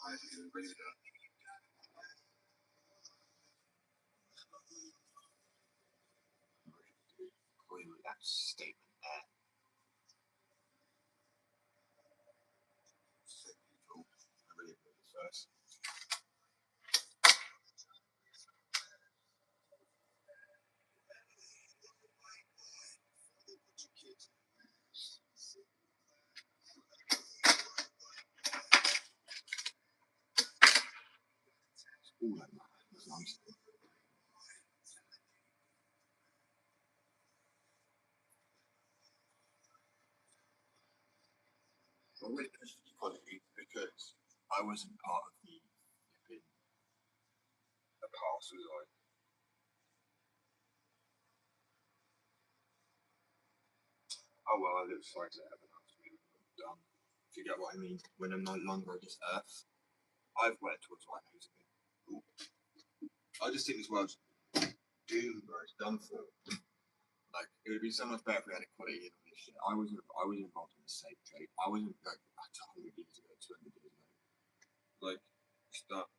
I feel really good. Boy, that statement there. So beautiful. I really love this verse. all that matters. That's what I'm saying. Well, really pushed equality because I wasn't part of the past, was I? Oh well, it looks like to heaven after me. Done. If you get what I mean. When I'm no longer on this earth, I've worked towards my nose a bit. I just think this world's doomed, bro. It's done for. Like it would be so much better if we had equality in all this shit. I was involved in the slave trade. I wasn't like back to 100 years ago, 200 years ago. Like stuff.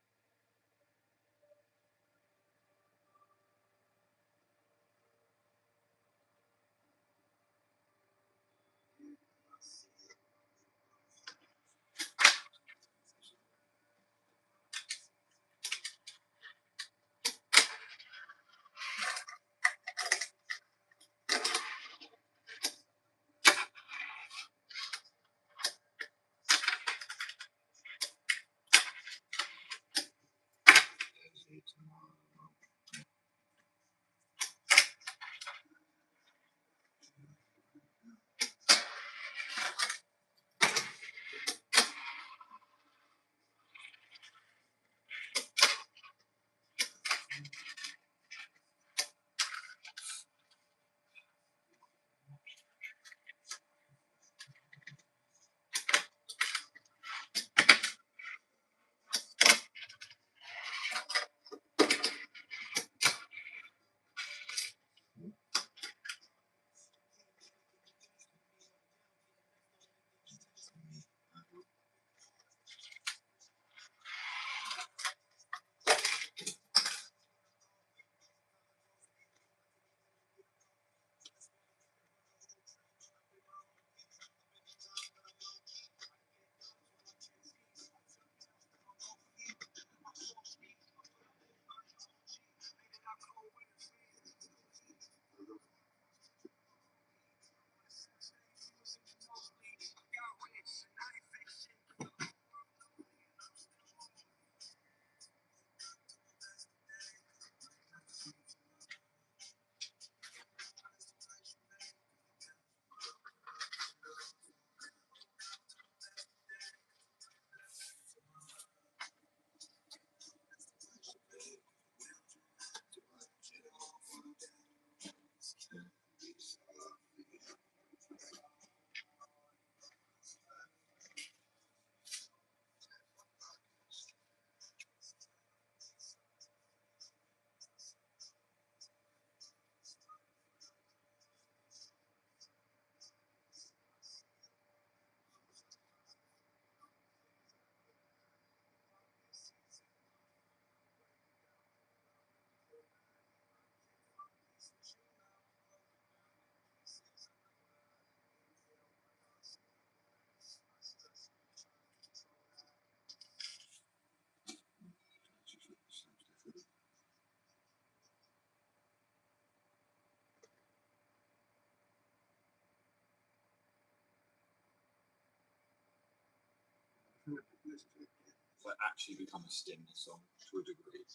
Like actually become a sting song to a degree.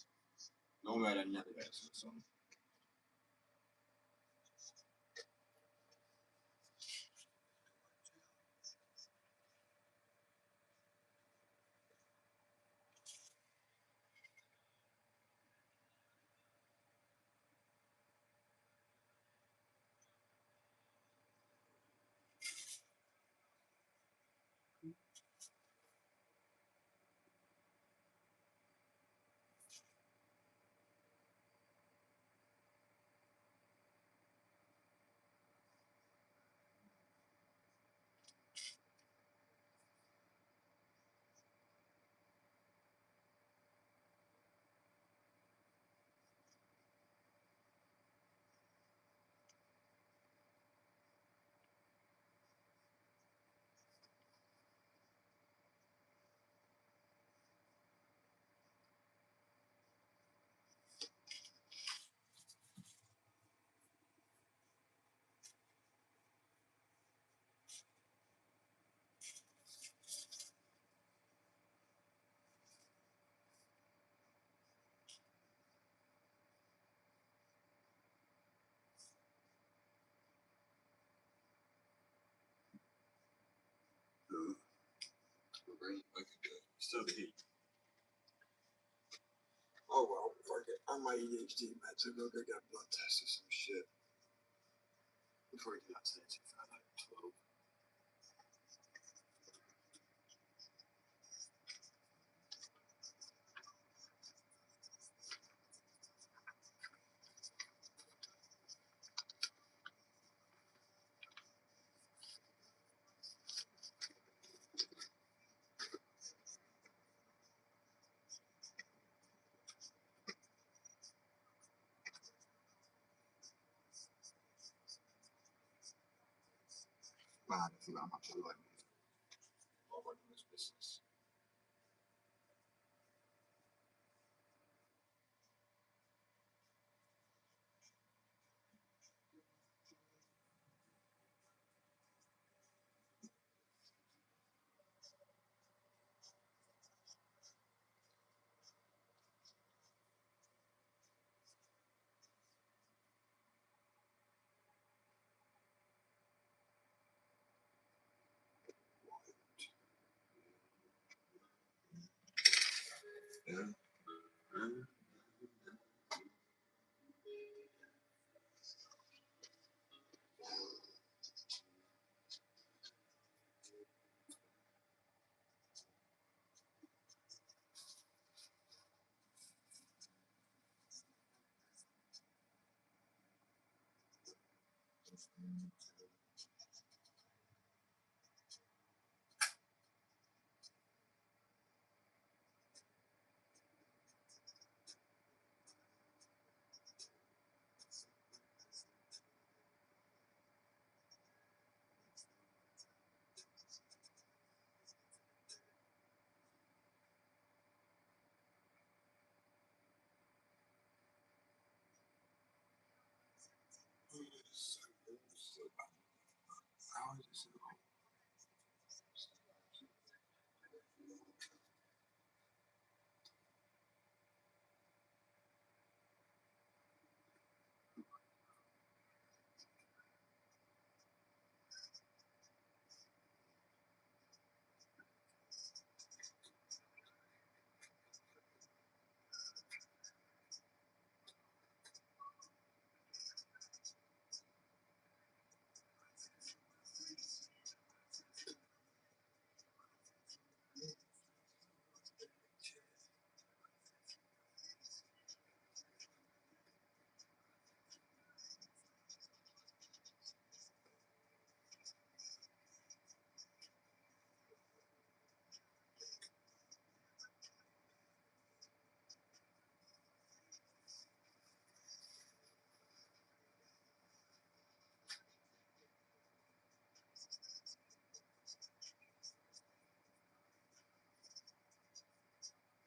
Normally I don't never get to a song. I could do it. Still the heat. Oh well, fuck it. I'm my ADHD meds. I'm gonna go get a blood test or some shit. Before we do that today, to find out 12. Man, I feel how much I like me. I'm running this business. Yeah. How is it so hot?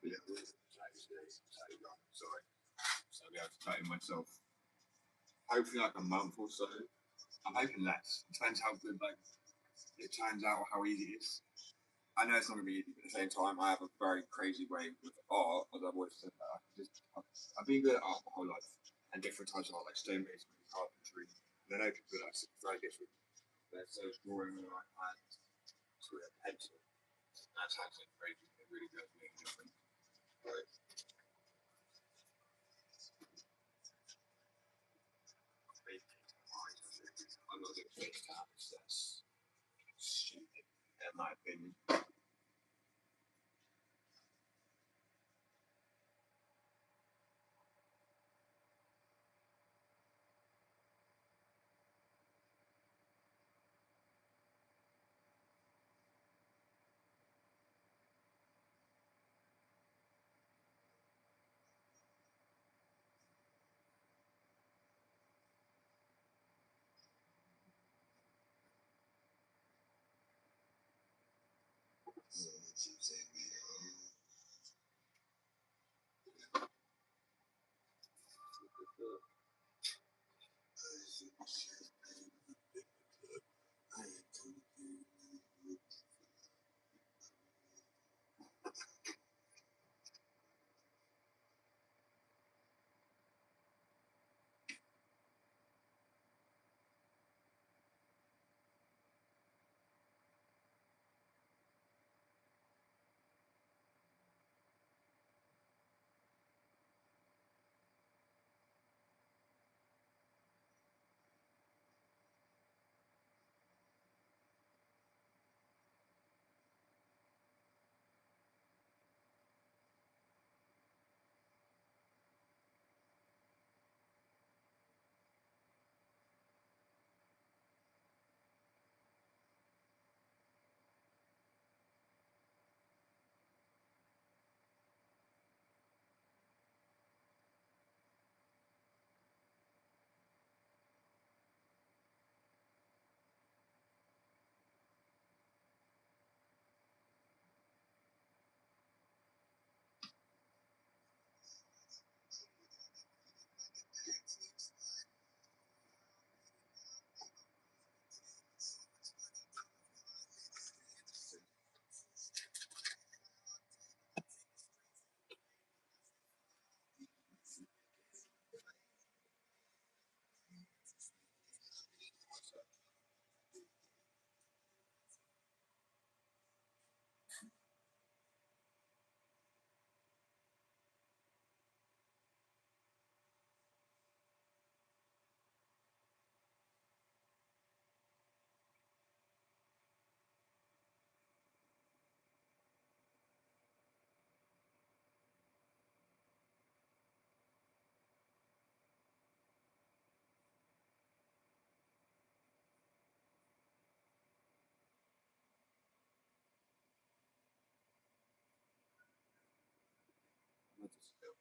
Yeah, sorry. So I'll be able to cut it myself. Hopefully like a month or so. I'm hoping less. It depends how good like it turns out or how easy it is. I know it's not gonna be easy, but at the same time I have a very crazy way with art, as I've always said that. I've been good at art my whole life. And different types of art like stonemasonry, carpentry. And I know people that's very different. They're so drawing with the right hand to a pencil. That's actually crazy. It really does make a difference. Right. I'm not doing fake tabs, that's stupid, in my opinion.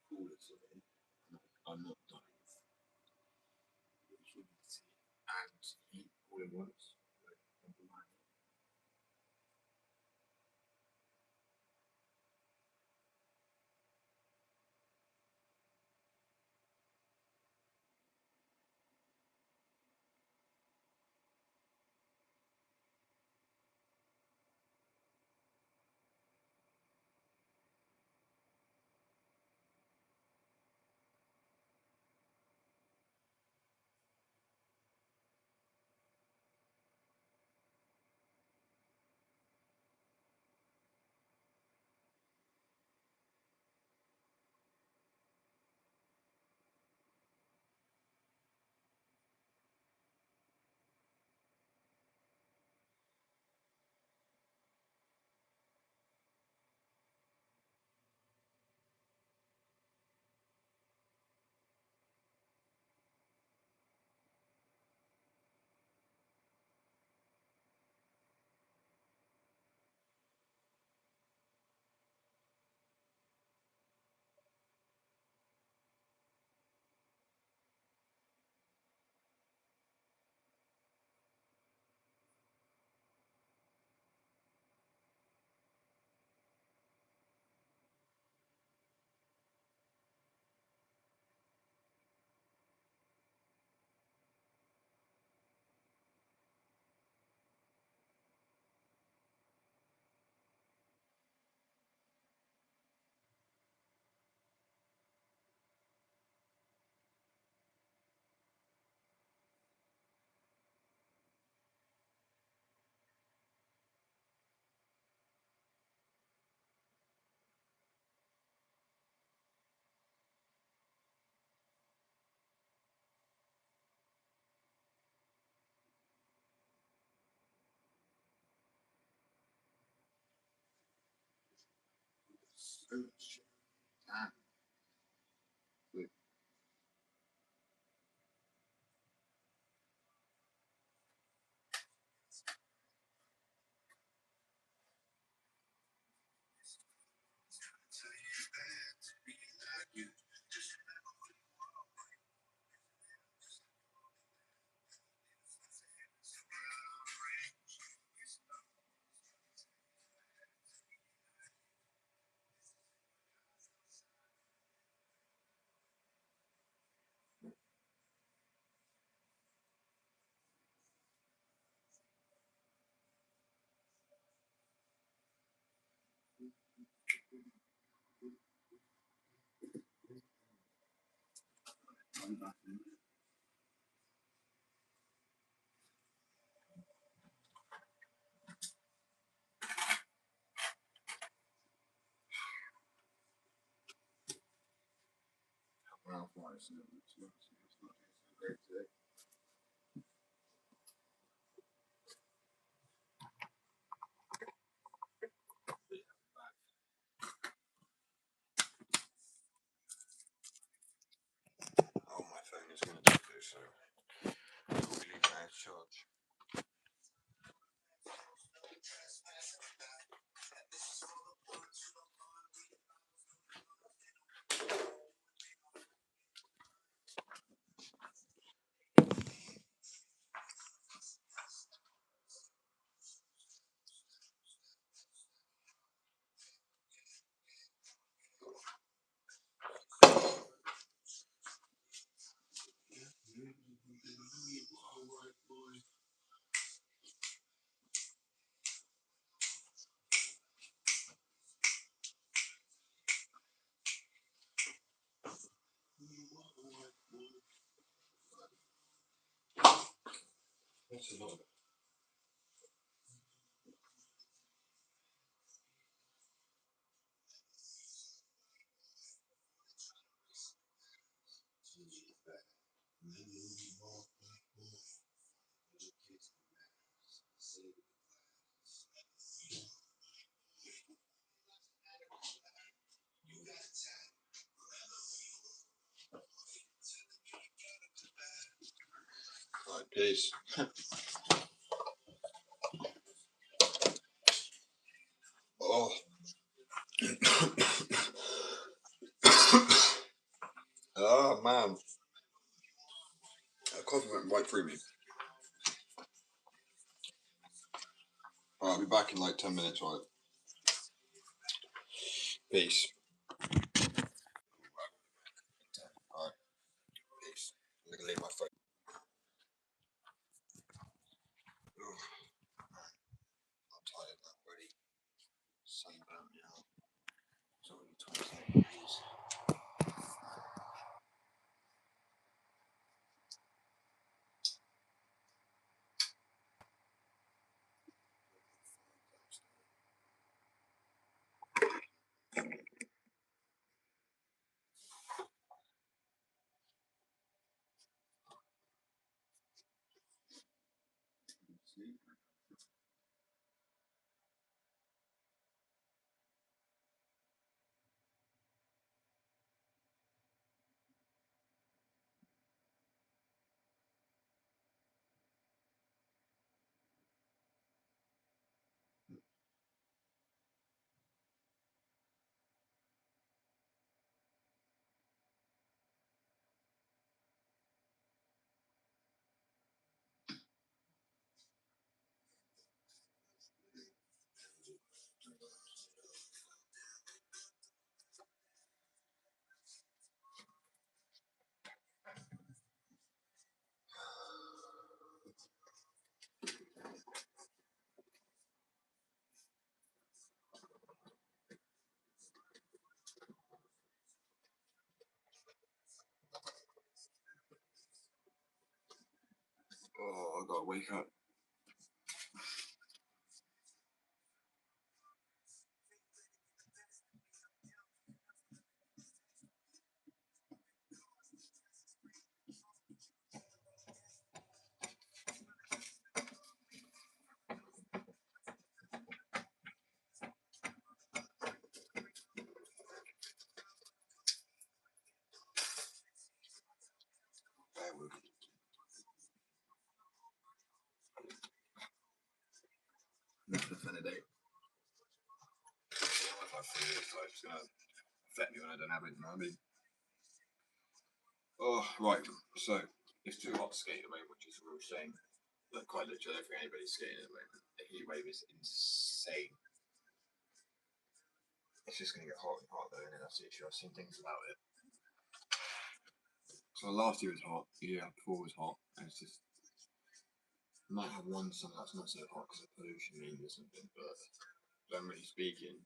cooler to it. I'm not dying. Humidity and heat all in once. So much. Damn. Well, it's not great today. Oh, my phone is going to take this, so I'll leave it out of charge. That's a lot. Right, peace. Oh. Oh man. That coffee went right through me. Alright, I'll be back in like 10 minutes, right? Peace. Alright. Peace. I'm gonna leave my phone. Ugh. I'm tired, I'm ready. Sunburnt now. It's already 27 degrees. Oh, I gotta wake up. Bear with me. Enough for the fun day. If I feel it, so it's gonna affect me when I don't have it, you know what I mean? Oh, right. So, it's too hot to skate at the moment, which is a real shame. Like, quite literally, I think anybody's skating at the moment. The heat wave is insane. It's just gonna get hot and hot though, and that's the issue. I've seen things about it. So last year was hot, the year before was hot, and it's just I might have one summer that's not so hot because of pollution maybe or something, but generally speaking,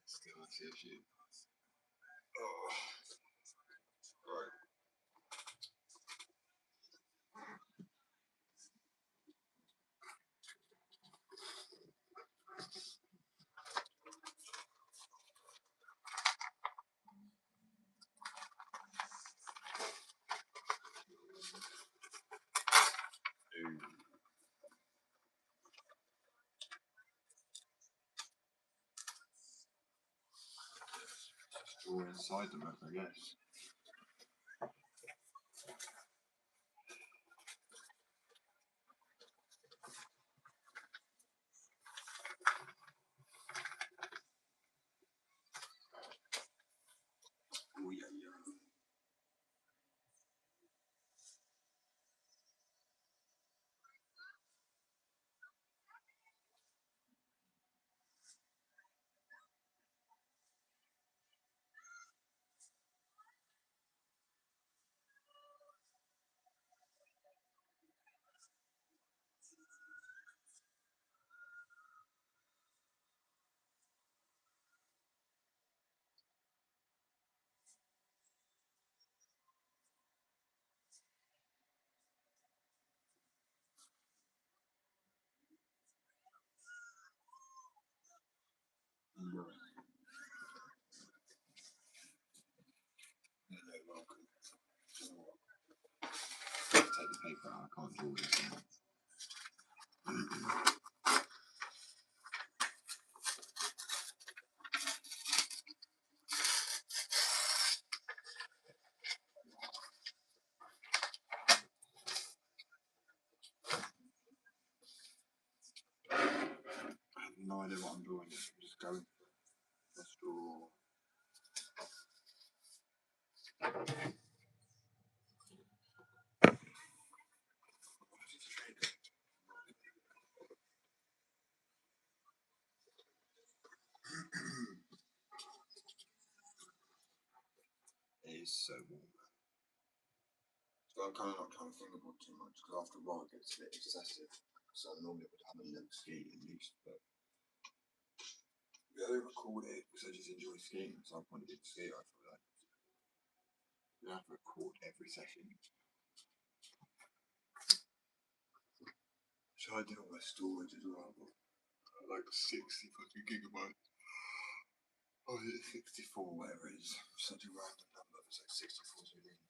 it's still a issue. Oh, right. Draw inside the map, I guess. Oh yeah, yeah. I can't do this. I have no idea what I'm drawing. I'm just going. Let's draw. It is so warm. So I'm kind of not trying to think about too much because after a while it gets a bit excessive. So I normally would have a little skate at least, but yeah, I don't record it because I just enjoy skating. So I want to do the skate. I feel like you have to record every session. So I do all my storage as well. Like 60 fucking gigabytes. Oh, is it 64, whatever it is. Such a random number. It's like 64 million.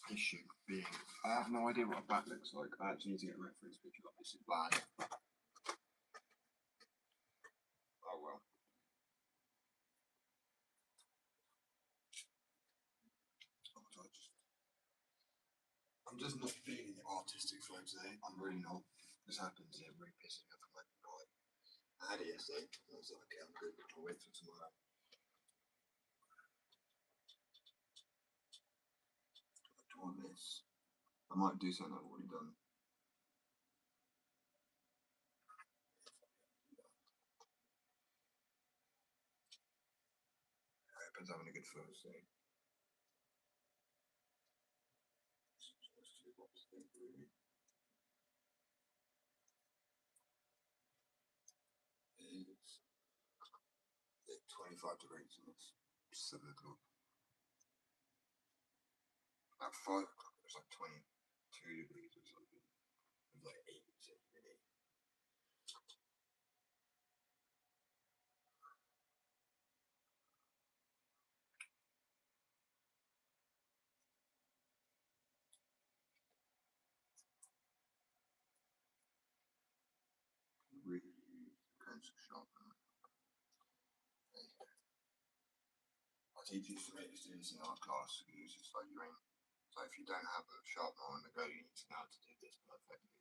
Issue being, I have no idea what a bat looks like. I actually need to get a reference picture of this. Is bad. Oh well. I'm just not feeling the artistic flow today. I'm really not. This happens. It really pisses me off. I'm like, right. I had it yesterday. I was like, okay, I'm good. I'll wait for tomorrow. I draw this. I might do something I've already done. Depends having a good first day. It's 25 degrees and it's 7 o'clock. At 5 o'clock it was like 22 degrees or something. It was like 8 degrees. tools for sharpening. There you go. I teach you to make this do this in art class because it's like you ain't. So if you don't have a sharpener on the go, you need to know how to do this perfectly.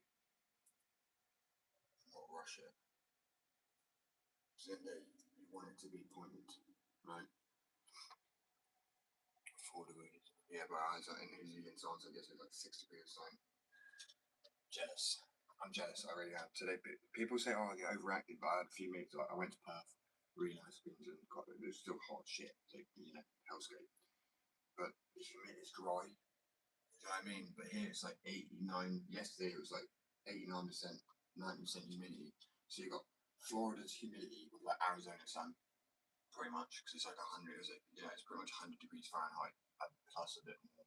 Not rush it. So in there, you want it to be pointed, right? 4 degrees. Yeah, but I was in New Zealand, so I guess it's like 6 degrees or something. Jealous. I'm jealous. I really am. Today, people say, "Oh, you're overactive," but I had a few minutes. Like, I went to Perth, really nice winds, and it was still hot shit, like hellscape. But the humidity is dry. You know what I mean? But here it's like 89. Yesterday it was like 89%, 90% humidity. So you got Florida's humidity with like Arizona sun, pretty much, because it's like 100. It's pretty much 100 degrees Fahrenheit plus a bit more.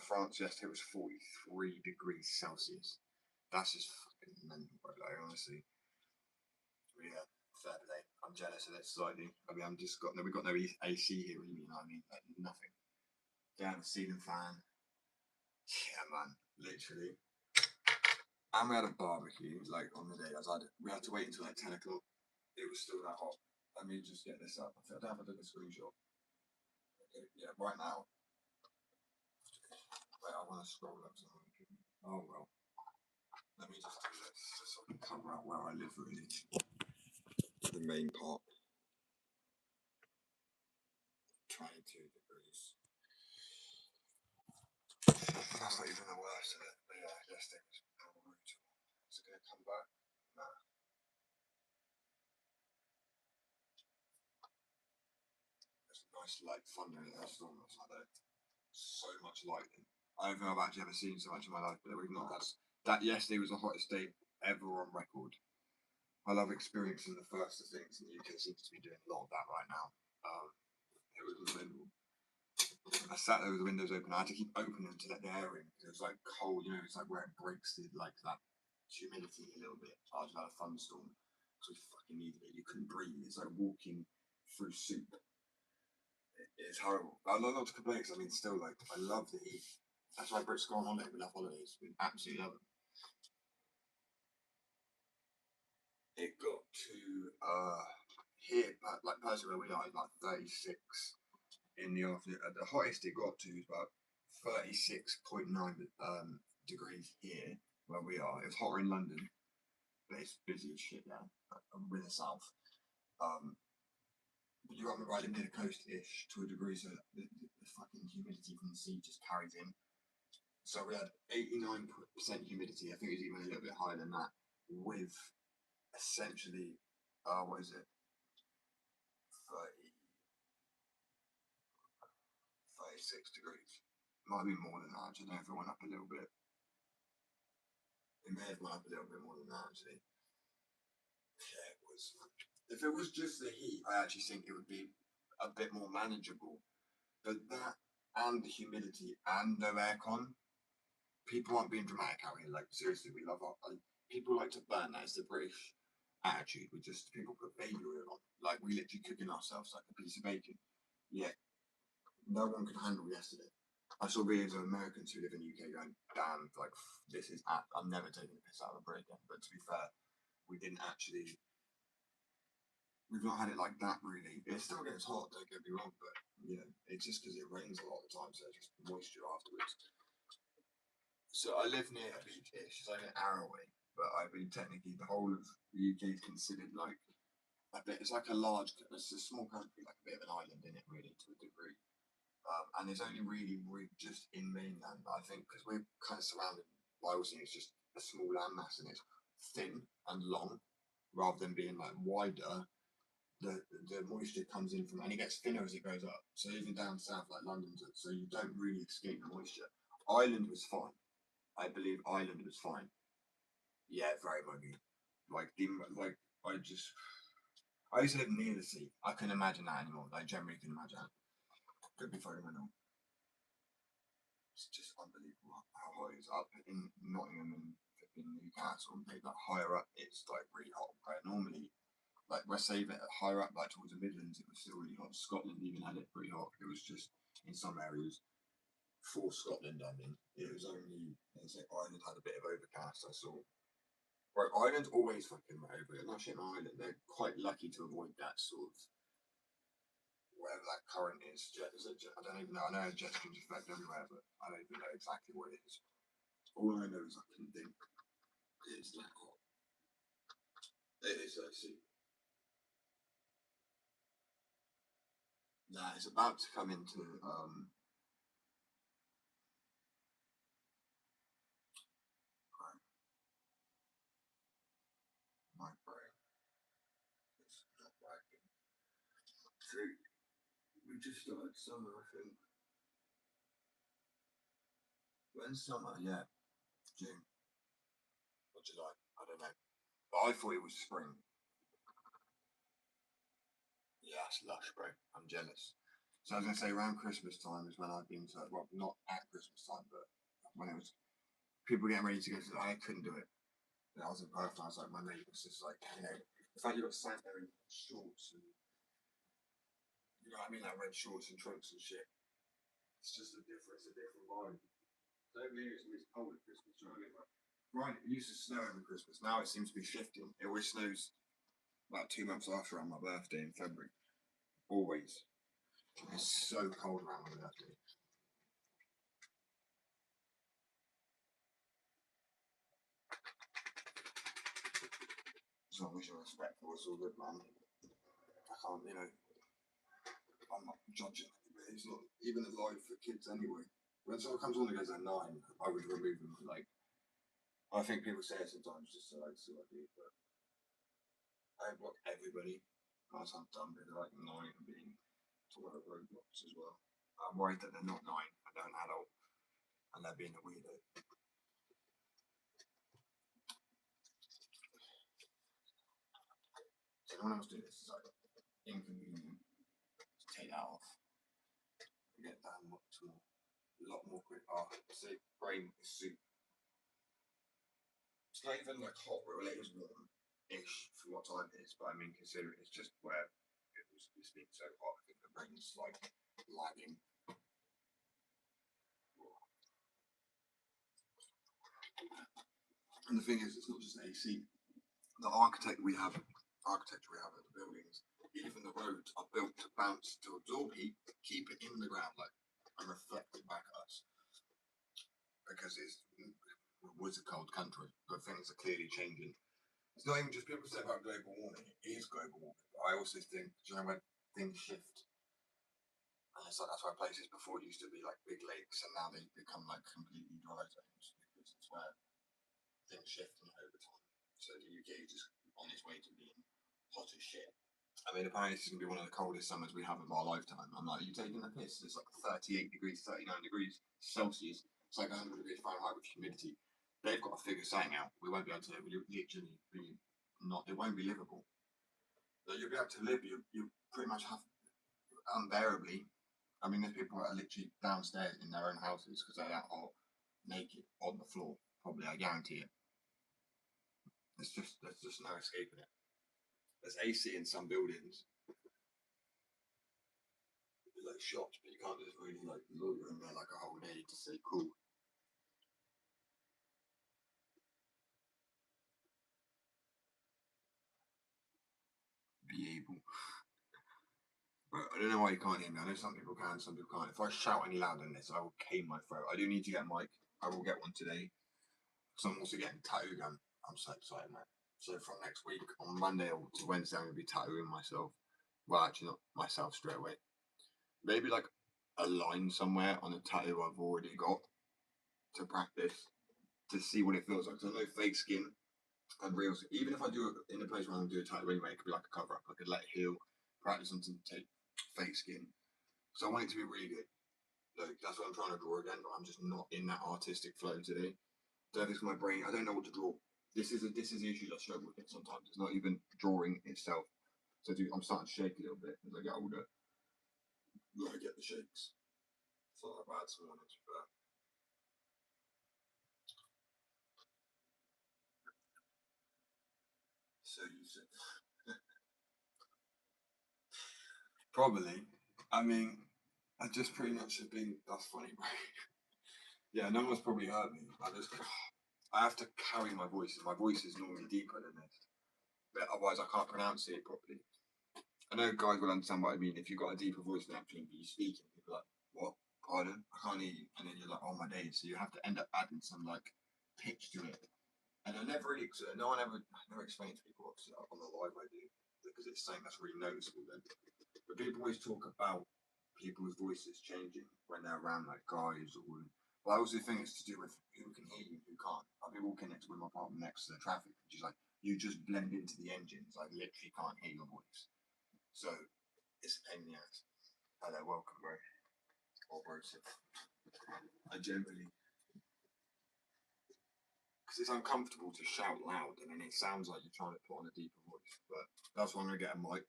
France yesterday was 43 degrees Celsius. That's just fucking mental, bro. Like, honestly. But yeah, fair play. I'm jealous of it slightly. I mean, we've got no AC here, you know what I mean? Like, nothing. Down the ceiling fan. Yeah, man, literally. And we had a barbecue, like, on the day. We had to wait until like 10 o'clock. It was still that hot. Let me just get this up. I don't have a screenshot. Okay, yeah, right now. Wait, I want to scroll up something. Oh, well. Let me just do this just so I can cover out where I live, really. The main part. 22 degrees. That's not even the worst of it. But yeah, yesterday was brutal. Is it going to come back? Nah. There's a nice light thunder in that storm last night. So much lightning. I don't think I've actually ever seen so much in my life, but we've not had. That yesterday was the hottest day ever on record. I love experiencing the first of things, and the UK seems to be doing a lot of that right now. It was unbelievable. I sat there with the windows open. I had to keep opening them to let the air in because it was like cold, it's like where it breaks like that humidity a little bit. I just had a thunderstorm because we fucking needed it. You couldn't breathe. It's like walking through soup. It's horrible. I'm not to complain because still, like, I love the heat. That's why Brits go on holiday. We love holidays. We absolutely love them. It got to here, like personally where we are, like 36 in the afternoon. The hottest it got to is about 36.9 degrees here where we are. It was hotter in London, but it's busy as shit now. With the south. But you got me right near the coast-ish to a degree, so the fucking humidity from the sea just carries in. So we had 89% humidity. I think it was even a little bit higher than that, with essentially, what is it? 36 degrees. Might be more than that, actually. I don't know if it went up a little bit. It may have went up a little bit more than that, actually. Yeah, it was. If it was just the heat, I actually think it would be a bit more manageable. But that and the humidity and no aircon, people aren't being dramatic out here. Like, seriously, we love people like to burn. That is the British attitude. People put baby oil on. Like, we literally cooking ourselves like a piece of bacon. Yeah, no one could handle yesterday. I saw videos of Americans who live in the UK going, "Damn, like, I'm never taking the piss out of a Brit again." But to be fair, we've not had it like that really. It still gets hot, don't get me wrong, but it's just because it rains a lot of the time, so there's just moisture afterwards. So I live near a beach-ish, it's like an hour away, but technically the whole of the UK is considered like it's like it's a small country, like a bit of an island in it really to a degree. And it's only really just in mainland, I think, because we're kind of surrounded by all things, just a small landmass and it's thin and long, rather than being like wider. The moisture comes in from, and it gets thinner as it goes up. So even down south, like London's, so you don't really escape the moisture. Ireland was fine. I believe Ireland was fine. Yeah, very muggy. I used to live near the sea. I couldn't imagine that anymore. I generally couldn't imagine that. Could be phenomenal. It's just unbelievable how hot it is up in Nottingham and in Newcastle and like higher up. It's like really hot. Right? Normally, like let's say that higher up, like towards the Midlands, it was still really hot. Scotland even had it pretty hot. It was just in some areas. For Scotland, it was only, Ireland had a bit of overcast, I saw. Right, Ireland's always fucking right over it. Not shit on Ireland. They're quite lucky to avoid that sort of whatever that current is. I don't even know. I know jet streams affect everywhere, but I don't even know exactly what it is. All I know is I can think it's that hot. It is actually. Nah, it's about to come into my brain. It's not working. So we just started summer, I think. When's summer? Yeah, June or July. I don't know. But I thought it was spring. Yeah, it's lush, bro. I'm jealous. So I was gonna say around Christmas time is when I've been to, well, not at Christmas time, but when it was people getting ready to go to, I couldn't do it. And I was in Perth, and I was like, my mate was just like, the fact you got sat there in shorts and, you know what I mean, like red shorts and trunks and shit. It's just a different vibe. Over here it's always cold at Christmas, you know what I mean? Like, right, it used to snow over Christmas. Now it seems to be shifting. It always snows about 2 months after on my birthday in February. Always. It's so cold around my birthday. As long as you're respectful, it's all good, man. I can't, you know, I'm not judging anybody. It's not even alive for kids anyway. When someone comes on and goes at 9, I would remove them. Like, I think people say it sometimes just so I see what I do, but I block everybody. As I'm done with like 9 being taught at roadblocks as well. I'm worried that they're not 9 and they're an adult and they're being a weirdo. So anyone else do this is like inconvenient to take that off. Get that much more, a lot more quick. Oh, see, brain is soup. It's not even like hot, but it is warm-ish for what time it is. But I mean, consider it's just where it's been so hot. I think the brain's like lagging. And the thing is, it's not just AC. The architecture we have at the buildings, even the roads are built to bounce to absorb heat, keep it in the ground, like and reflect it back at us. Because it was a cold country, but things are clearly changing. It's not even just people say about global warming, it is global warming. But I also think, do you know when things shift? And it's like that's why places before used to be like big lakes and now they become like completely dry zones because it's where things shift over time. So the UK is just on its way to being hot as shit. I mean, apparently this is going to be one of the coldest summers we have of our lifetime. I'm like, are you taking the piss? It's like 38 degrees, 39 degrees Celsius. It's like 100 degrees Fahrenheit with humidity. They've got to figure something out. We won't be able to live. We'll literally be not, it won't be livable. But you'll be able to live, you pretty much have unbearably. I mean, there's people that are literally downstairs in their own houses because they're that hot, naked on the floor. Probably, I guarantee it. There's just no escaping it. There's AC in some buildings. Like shops, but you can't just really like loiter in there like a whole day to say cool. Be able. But I don't know why you can't hear me. I know some people can, some people can't. If I shout any louder than this, I will cane my throat. I do need to get a mic. I will get one today. Because I'm also getting tattooed. I'm so excited, man. So from next week, on Monday or to Wednesday, I'm going to be tattooing myself. Well, actually, not myself straight away. Maybe like a line somewhere on a tattoo I've already got to practice to see what it feels like. Because I know fake skin and real skin, even if I do it in a place where I'm going to do a tattoo anyway, it could be like a cover up. I could let it heal, practice until take fake skin. So I want it to be really good. Like that's what I'm trying to draw again, but I'm just not in that artistic flow today. So if it's my brain, I don't know what to draw. This is the issues I struggle with it sometimes. It's not even drawing itself. So I'm starting to shake a little bit as I get older. I get the shakes. It's not that bad this morning, but so you said probably. I mean, I just pretty much have been. That's funny, bro. Yeah, no one's probably heard me. I just I have to carry my voice. My voice is normally deeper than this, but otherwise I can't pronounce it properly. I know guys will understand what I mean. If you've got a deeper voice than actually you speaking, people are like, what? Pardon? I can't hear you. And then you're like, oh my days. So you have to end up adding some like pitch to it. And I never really, no one ever, I never explained to people obviously on the live I do, because it's something that's really noticeable then. But people always talk about people's voices changing when they're around like guys or women. But I also think it's to do with who can hear you and who can't. I'll be walking next with my partner next to the traffic, and she's like, you just blend into the engines. I literally can't hear your voice. So it's a pain in the ass. Hello, welcome, bro. Or bro, I generally, because it's uncomfortable to shout loud, and then it sounds like you're trying to put on a deeper voice. But that's why I'm gonna get a mic.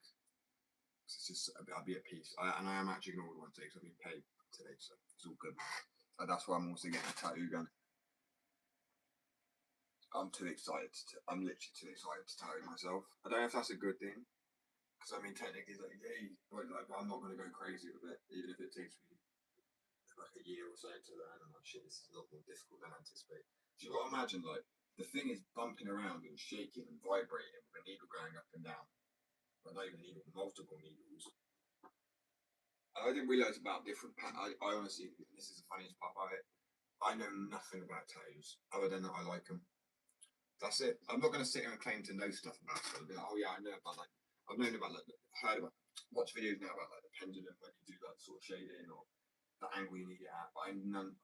It's just I'll be at peace. And I am actually gonna order one today, because I've been paid today, so it's all good. And that's why I'm also getting a tattoo gun. I'm too excited. I'm literally too excited to tattoo myself. I don't know if that's a good thing, because I mean technically, like, yay, but like, I'm not gonna go crazy with it, even if it takes me like a year or so to learn. I'm like, shit, this is a lot more difficult than I anticipated. So you gotta imagine, like, the thing is bumping around and shaking and vibrating with a needle going up and down. But not even a needle, multiple needles. I didn't realise about different I honestly, this is the funniest part about it. I know nothing about tattoos other than that I like them. That's it. I'm not going to sit here and claim to know stuff about it. I'll be like, oh yeah, I know about like, I've known about like, heard about, watch videos now about like the pendulum when you do that sort of shading or the angle you need it at. But I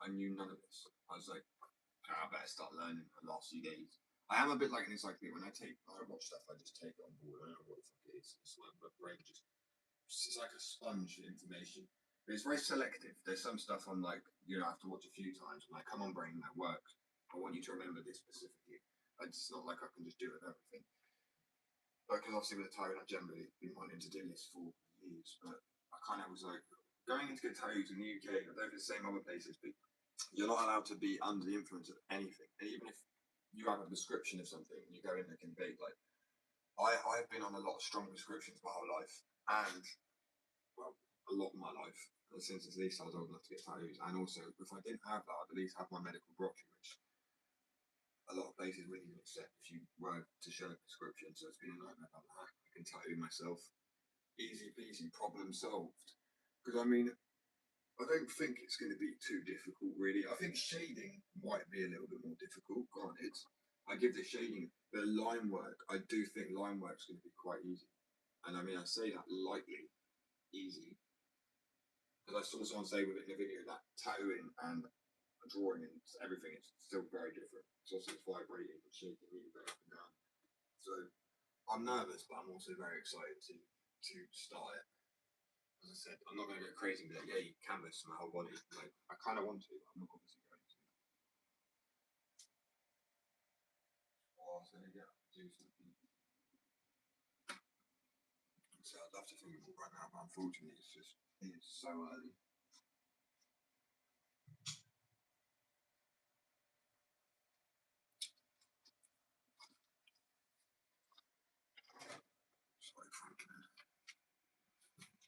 knew none of this. I was like, I better start learning the last few days. I am a bit like an encyclopedia. When I watch stuff, I just take it on board. I don't know what the fuck it is. It's like my brain just, it's like a sponge for information. But it's very selective. There's some stuff on like, you know, I have to watch a few times. I'm like, come on, brain, that works. I want you to remember this specifically. It's not like I can just do it with everything. Because obviously with the tattoo, I've generally been wanting to do this for years. But I kind of was like, going into get tattoos in the UK, I don't know if it's the same other places, but you're not allowed to be under the influence of anything. And even if you have a prescription of something and you go in there and vape, like I've been on a lot of strong prescriptions my whole life, and well, a lot of my life since at least I was old enough to get tattoos. And also, if I didn't have that, I'd at least have my medical brochure, which a lot of places wouldn't even accept if you were to show a prescription. So it's been a nightmare about that. I can tattoo myself, easy peasy, problem solved. Because I mean, I don't think it's going to be too difficult, really. I think shading might be a little bit more difficult. Granted, I give the shading, the line work. I do think line work's going to be quite easy, and I mean I say that lightly, easy, because I saw someone say with it in the video that tattooing and drawing and everything is still very different. It's also vibrating and shaking, really going up and down. So I'm nervous, but I'm also very excited to start it. As I said, I'm not going to go crazy and be like, yeah, you canvas my whole body. Like, I kind of want to, but I'm not obviously going to. Oh, so yeah, do something. So I'd love to think of it right now, but unfortunately, it's so early. Sorry, Franklin.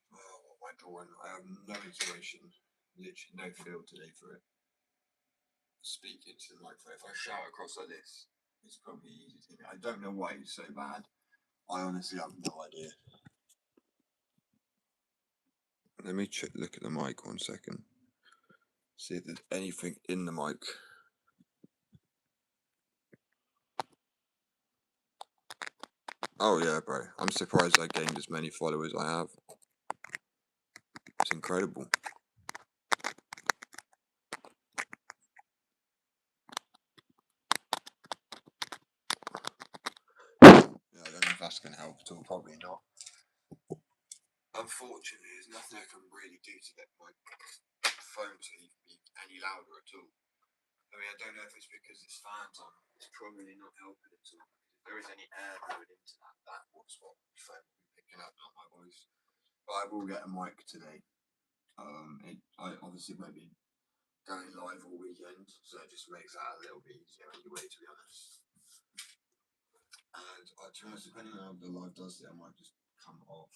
Oh, what am I drawing? I have no inspiration, literally no feel today for it. Speaking to the microphone, if I shout across like this, it's probably easy to hear. I don't know why it's so bad. I honestly have no idea. Let me look at the mic 1 second. See if there's anything in the mic. Oh yeah, bro. I'm surprised I gained as many followers I have. It's incredible. Yeah, I don't know if that's going to help at all. Probably not. Unfortunately, there's nothing I can really do to get my phone to even be any louder at all. I mean, I don't know if it's because this fan's on. It's probably not helping at all. If there is any air going into that what's what the phone will be picking up, not my voice. But I will get a mic today. I obviously won't be going live all weekend, so it just makes that a little bit easier anyway, to be honest. And to be honest, depending on how the live does it, I might just come off,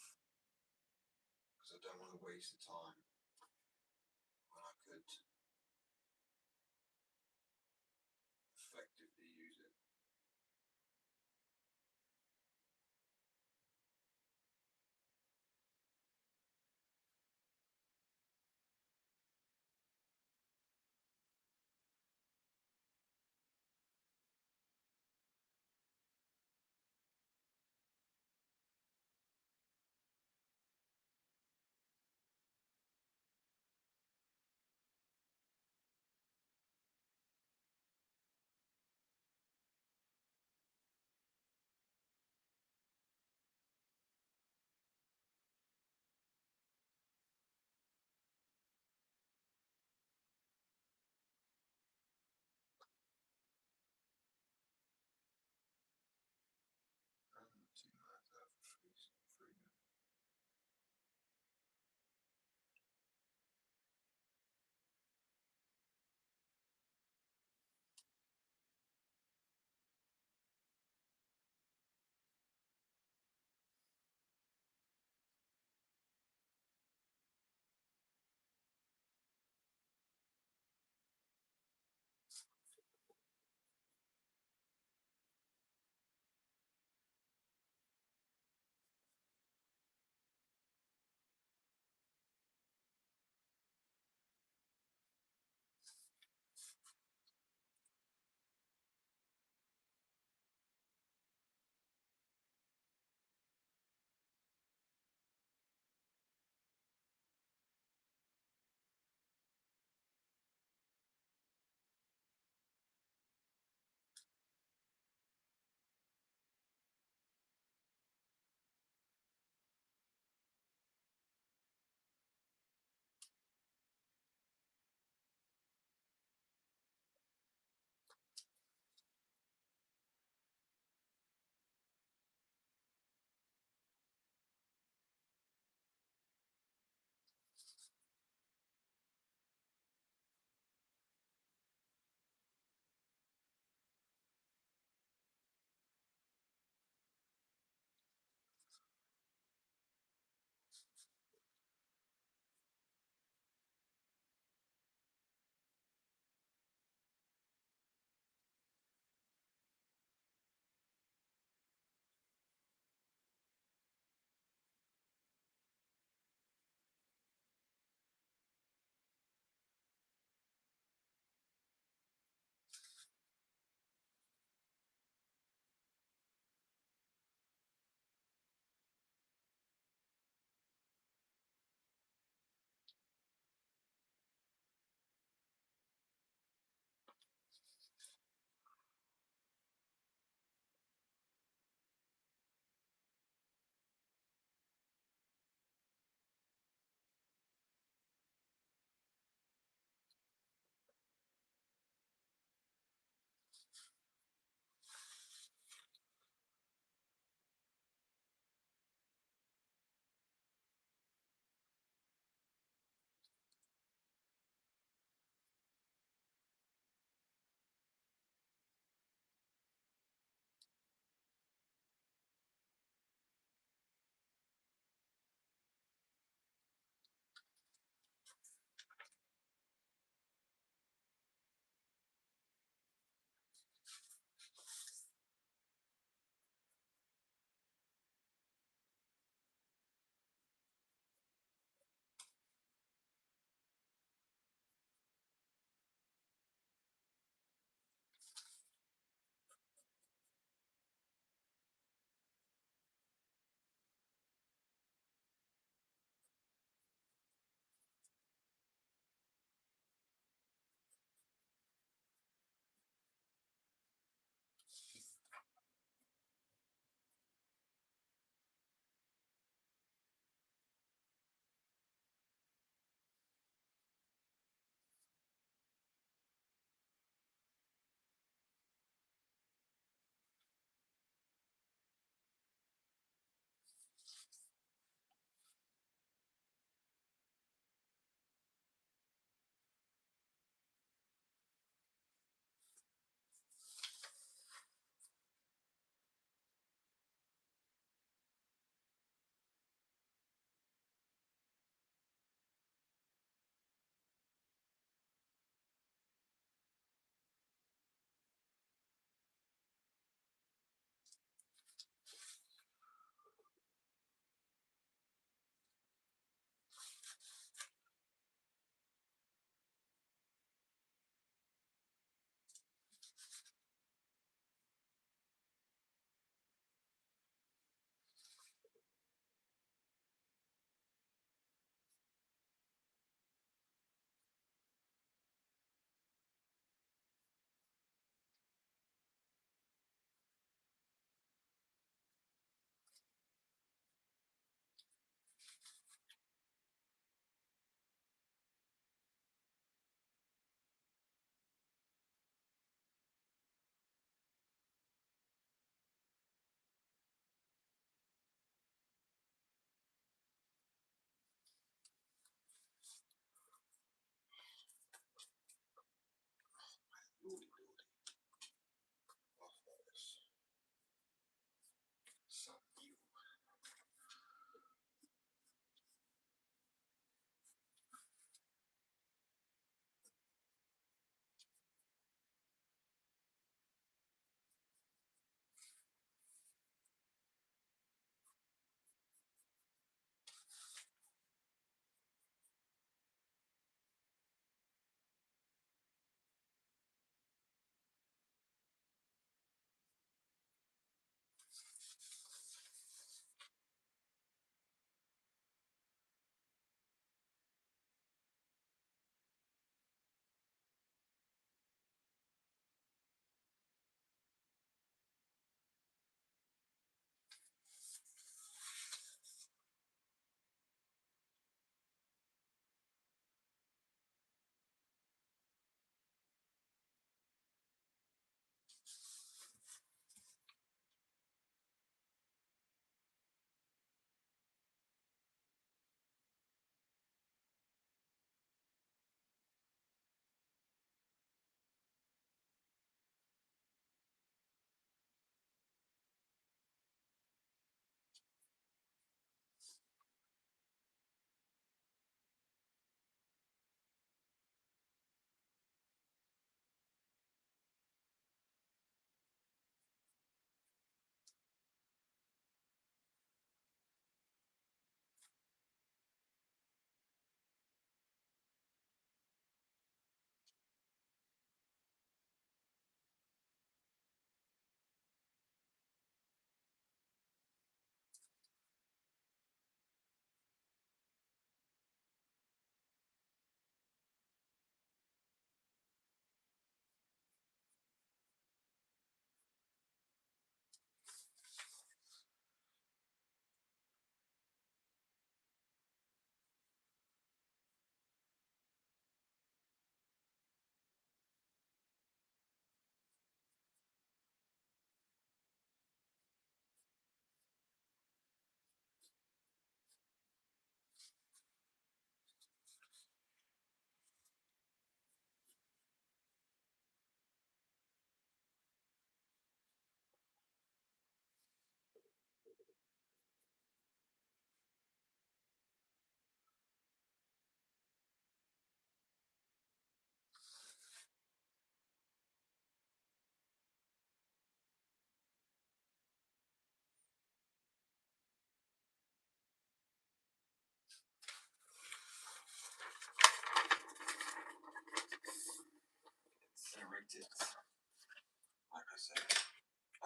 because I don't want to waste the time when I could effectively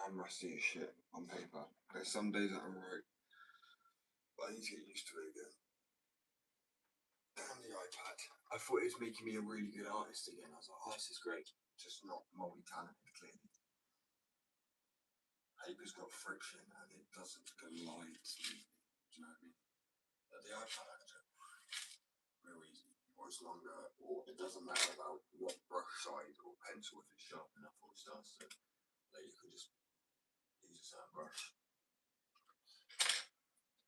I'm rusty as shit on paper. There's some days that I'm right, but I need to get used to it again. Damn the iPad. I thought it was making me a really good artist again. I was like, oh, this is great. Just not multi-talented, clearly. Paper's got friction and it doesn't glide smoothly. Do you know what I mean? But the iPad actually real easy. Or it's longer, or it doesn't matter about what brush size or pencil if it's sharp enough or it starts to like you can just use a certain brush.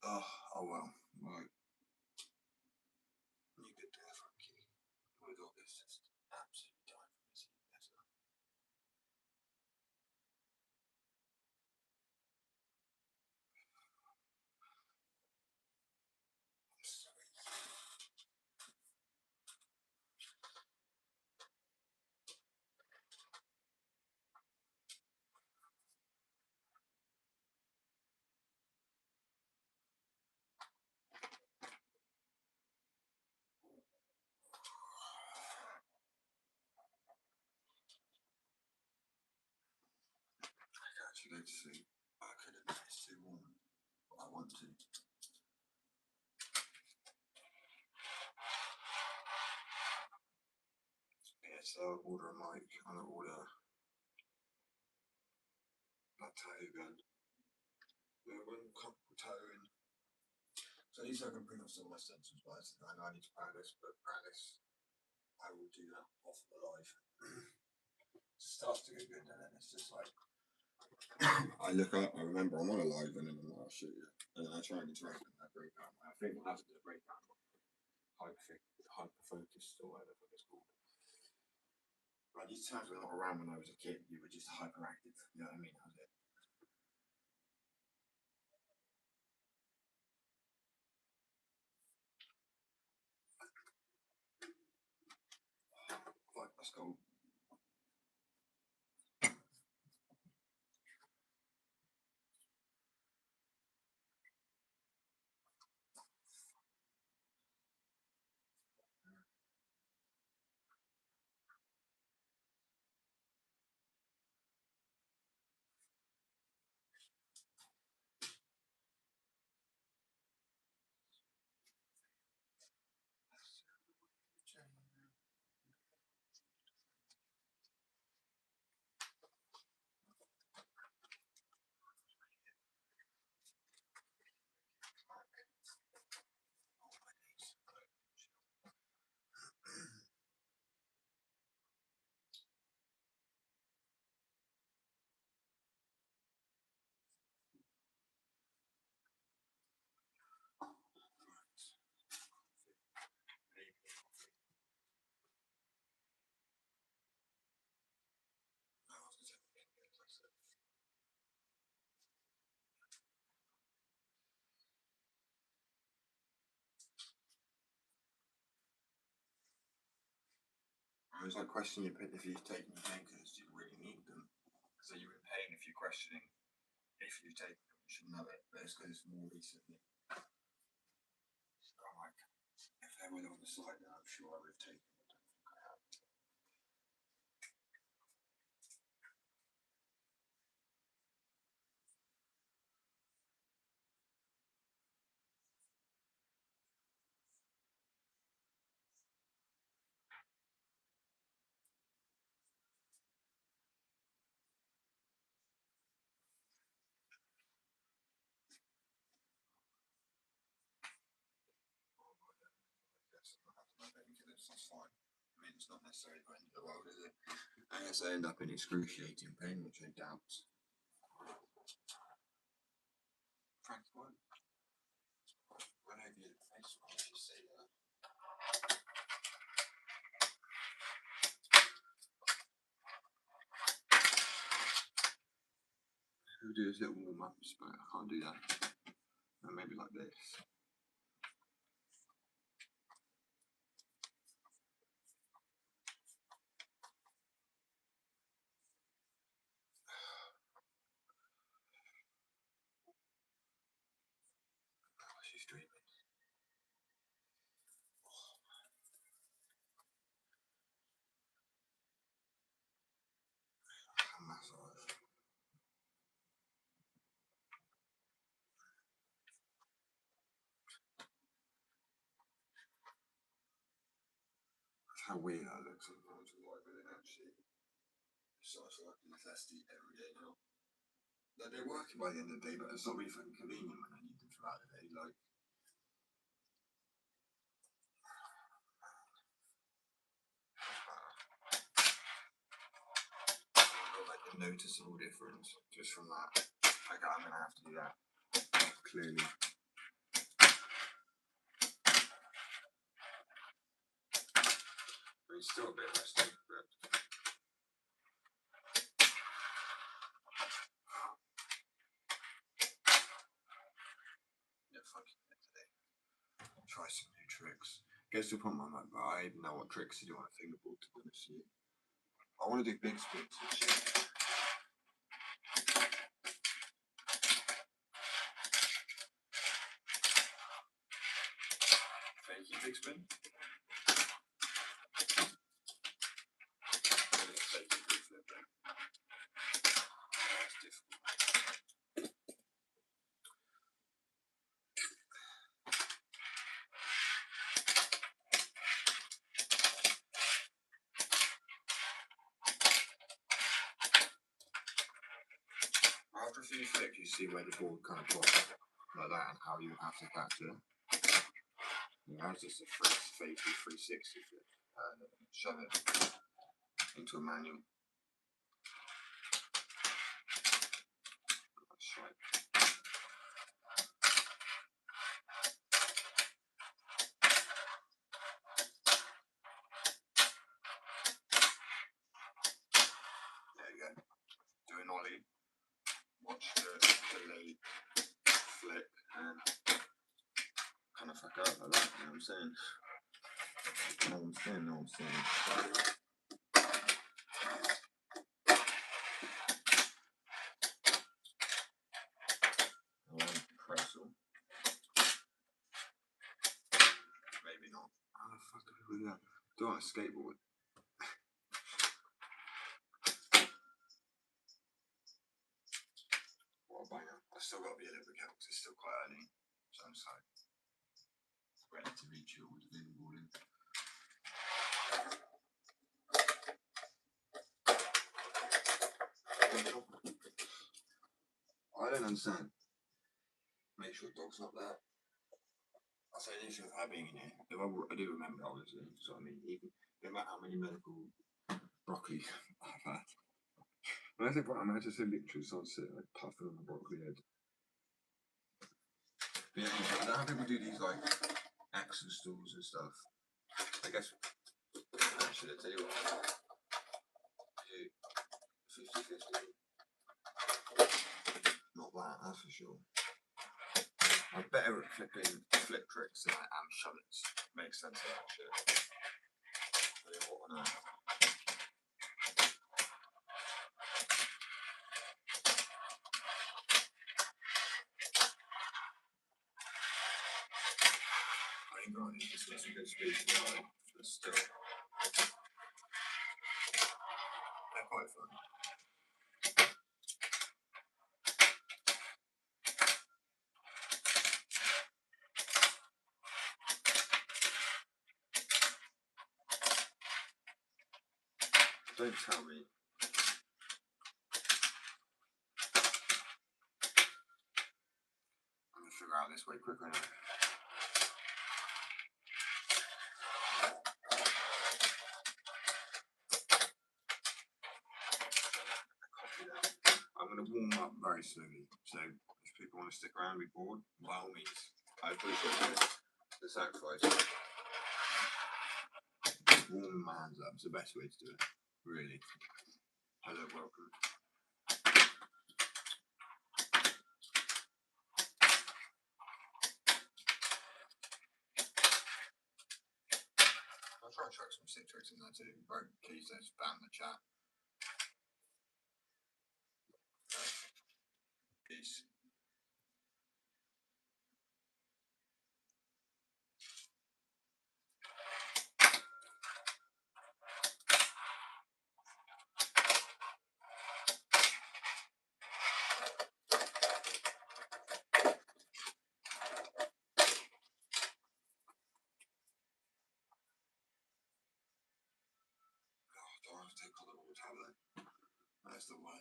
Oh well. Right. You could do it, Frankie. My God, it's just absolutely time for me to see better. I'm sorry. I could actually go to sleep. I could have it's too warm. But I want to. Yeah, so I'll order a mic and I'll order that tattoo gun. One comfortable tattoo in. So at least I can print off some of my stencils, but I know I need to practice, but practice I will do that off the live. Starts to get good and then it's just like I look up, I remember I'm on a live and then I'm like, oh shit, yeah. And then I try and interact with that breakdown. I think we'll have to do a breakdown hyper focused or whatever it's called. But these times were not around when I was a kid, you were just hyperactive, you know what I mean? That was it. Like, let's go. I was like questioning if you've taken your painkillers, do you really need them? So you're in pain if you're questioning if you've taken them, you should know it, but it's because it's more recently. So I'm like, if they were on the side now, I'm sure I would have taken them. I don't think I have. Yes, I have my painkillers, that's fine. I mean, it's not necessarily the end of the world, is it? Unless I end up in excruciating pain, which I doubt. Frank, what? Run over your face, why don't you say that? We'll do this little warm ups, but I can't do that. And maybe like this. Oh, she's dreaming. Massage. how weird I look sometimes with like with it actually. So I feel like a necessity every day now. Like they're working by the end of the day, but it's not really fucking convenient when I need them throughout the day. Like, I've got like a noticeable difference just from that. Like I'm gonna have to do that clearly. But he's still a bit rusty, but yeah, fucking it today. Try some new tricks. Gets to the point where I'm like, I even know what tricks to do on a fingerboard to be honest with you. I want to do big spins and shit. Fakey big spin. Fakey big flip then. That's difficult. After a few flips, you see where the board kind of drops like that and how you have to catch it. That's just a fakey 360 flip. Shove it into a manual. That's right. There you go. Do an ollie. Watch the delay flip and kind of fuck up like that. You know what I'm saying? Know what I'm saying? Know what I'm saying? Pretzel. Maybe not. How the fuck do we do that? Do it on a skateboard. What a banger. I've still got to be a little bit careful because it's still quite early. So I'm just like relatively chill with fingerboarding. I don't understand. Make sure the dog's not there. I'll say this without being in here. If I do remember, obviously. So I mean, even no matter how many medical broccoli I've had. When I say broccoli, I just say literally someone sitting like puffing on a broccoli head. But yeah, I don't know how people do these like axle stools and stuff. I guess actually, I'll tell you what. 50-50. Not that, that's for sure. I'm better at flipping flip tricks than I am shove-its. Makes sense of that shit. Tell you what, I know. I ain't got any discussing good speed tonight, but still. They're quite fun. Don't tell me. I'm gonna figure out this way quicker now. I'm gonna warm up very slowly, so if people want to stick around and be bored, by all means, I appreciate the sacrifice. Warming my hands up is the best way to do it, really. Hello, welcome. I'll try and chuck some sick tricks in there too. Right, please don't spam the chat. Peace.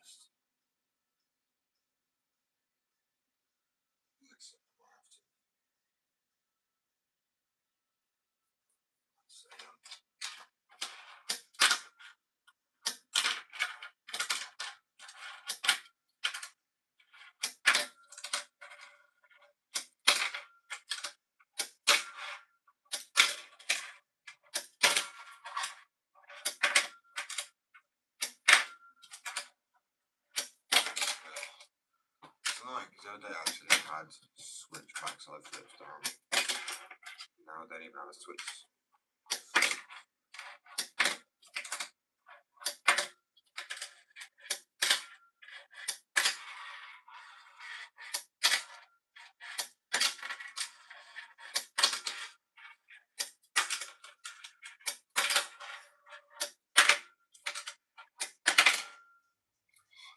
first. Let's have to. So, Tonight, because the other day I actually had switch backside flips down. Now I don't even have a switch.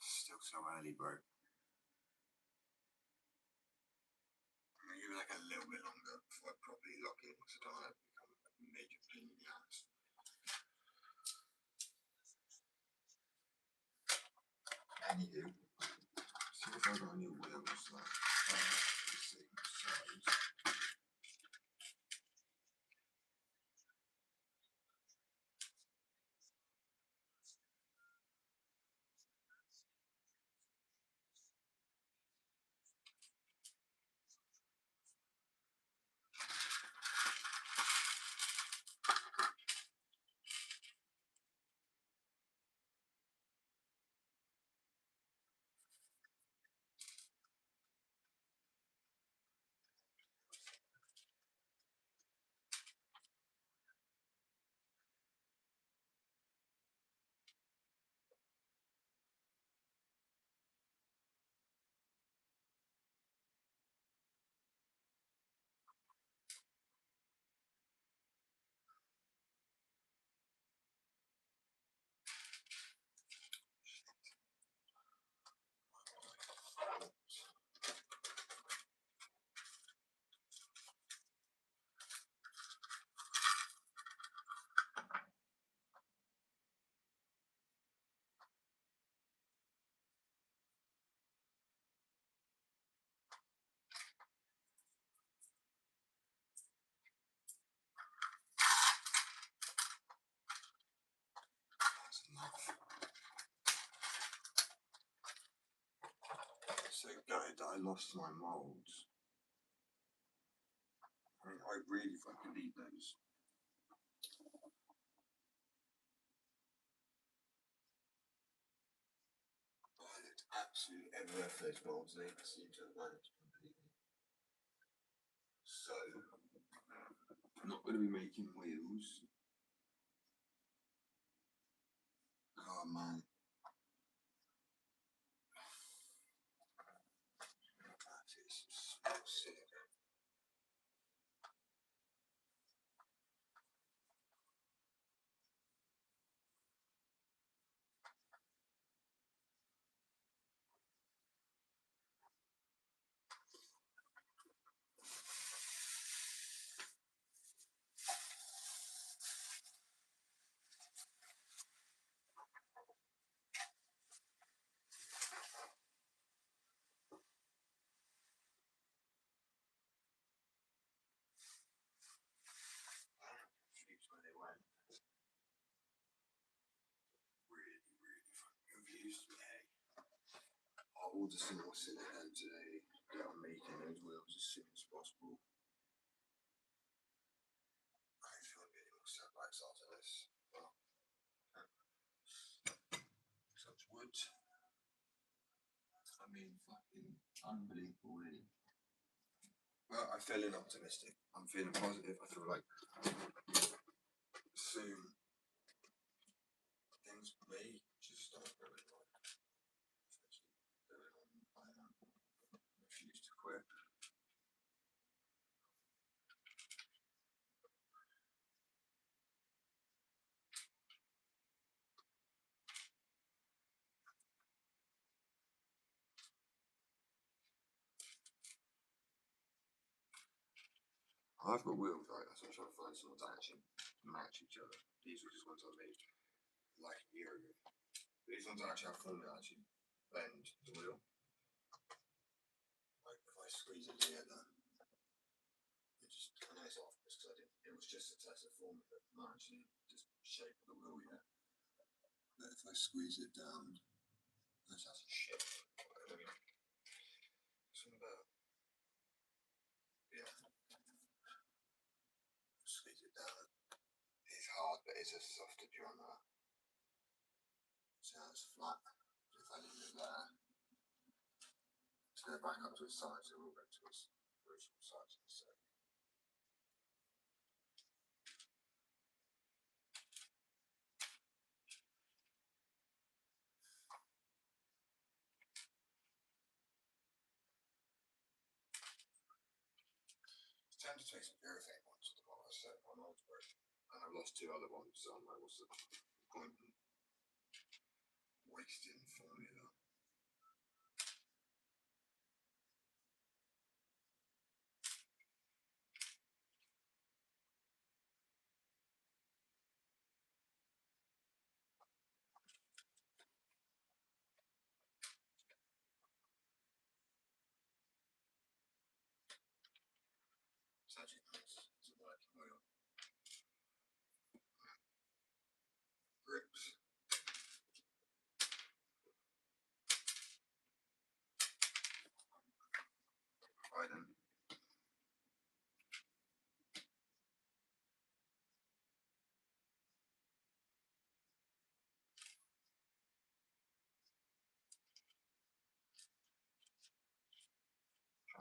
Still so early, bro. I'm gonna give it like a little bit longer before I properly lock in, because I don't want to become a major pain in the ass. Anywho, see if I got any wheels like the same size. That's enough. So gutted that I lost my molds. I really fucking need those. I looked absolutely everywhere for those molds, and they seem to have vanished completely. So, I'm not going to be making wheels. Oh man. That is so sick. Confused where they went. Really, really fucking confused. But hey, I'll order some more silicone today. Get on making those wheels as soon as possible. I don't feel like getting more setbacks after this. Well, such wood. I mean, fucking unbelievable, really. Well, I'm feeling optimistic. I'm feeling positive. I feel like soon things may just start going right. I refuse to quit. I've got wheels, right? That's what I'm trying to find someone to actually match each other. These were just ones I made like a year ago. These ones I actually have formula actually bend the wheel. Like if I squeeze it here, then it just I know it's off because I didn't. It was just a test of form, but not actually just shape of the wheel yet. But if I squeeze it down, this has a shape. Something about yeah. Squeeze it down. It's hard, but it's a softer on that. So now it's flat. So if I leave it there, let's go back up to its sides. So we'll go to its original size in a sec. It's tempted to make some urethane ones at the moment. I said on old version, and I've lost 2 other ones. So I'm like, what's the point in wasting formula? It's actually nice. It's a working wheel. Grips. Right then.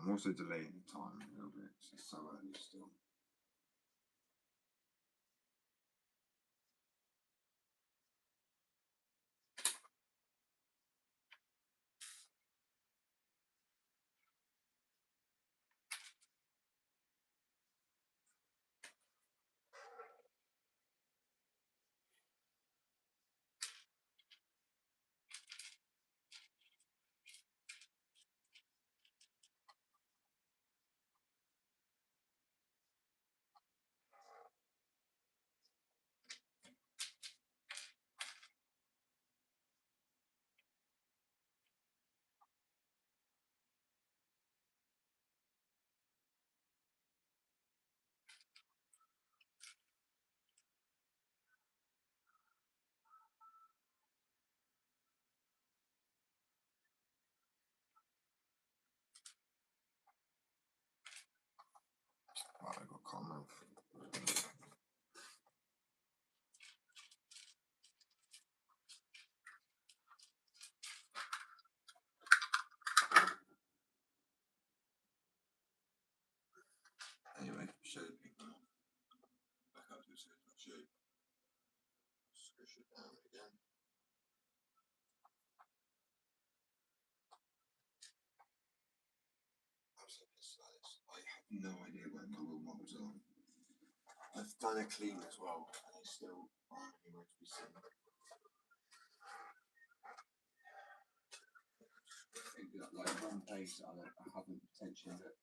I'm also delaying the time a little bit because it's so early still. Right, I got comment. Anyway, show the people back up to its original shape. Squish it down again. I have no idea where my wheel models are. I've done a clean as well, and they still aren't anywhere to be seen. I think that like one place I haven't potentially looked.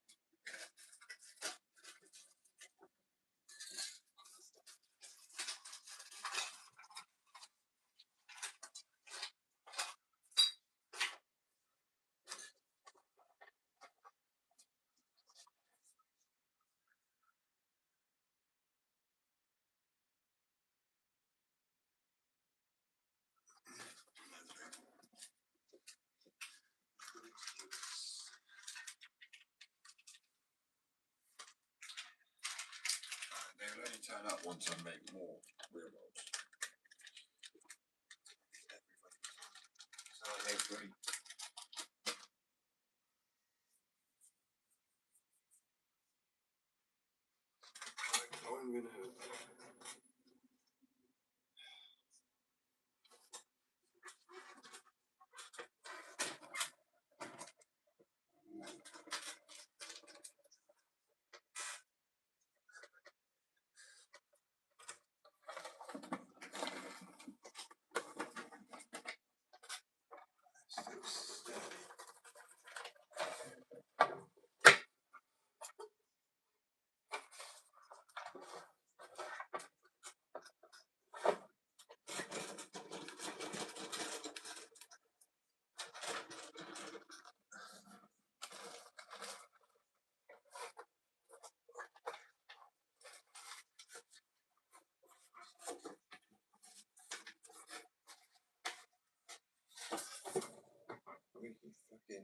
They will only turn up once I make more wheel rolls. So I made 3. I'm gonna. Still steady.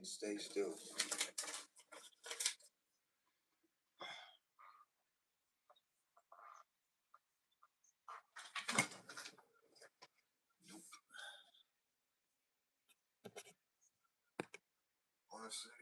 stay still. Honestly.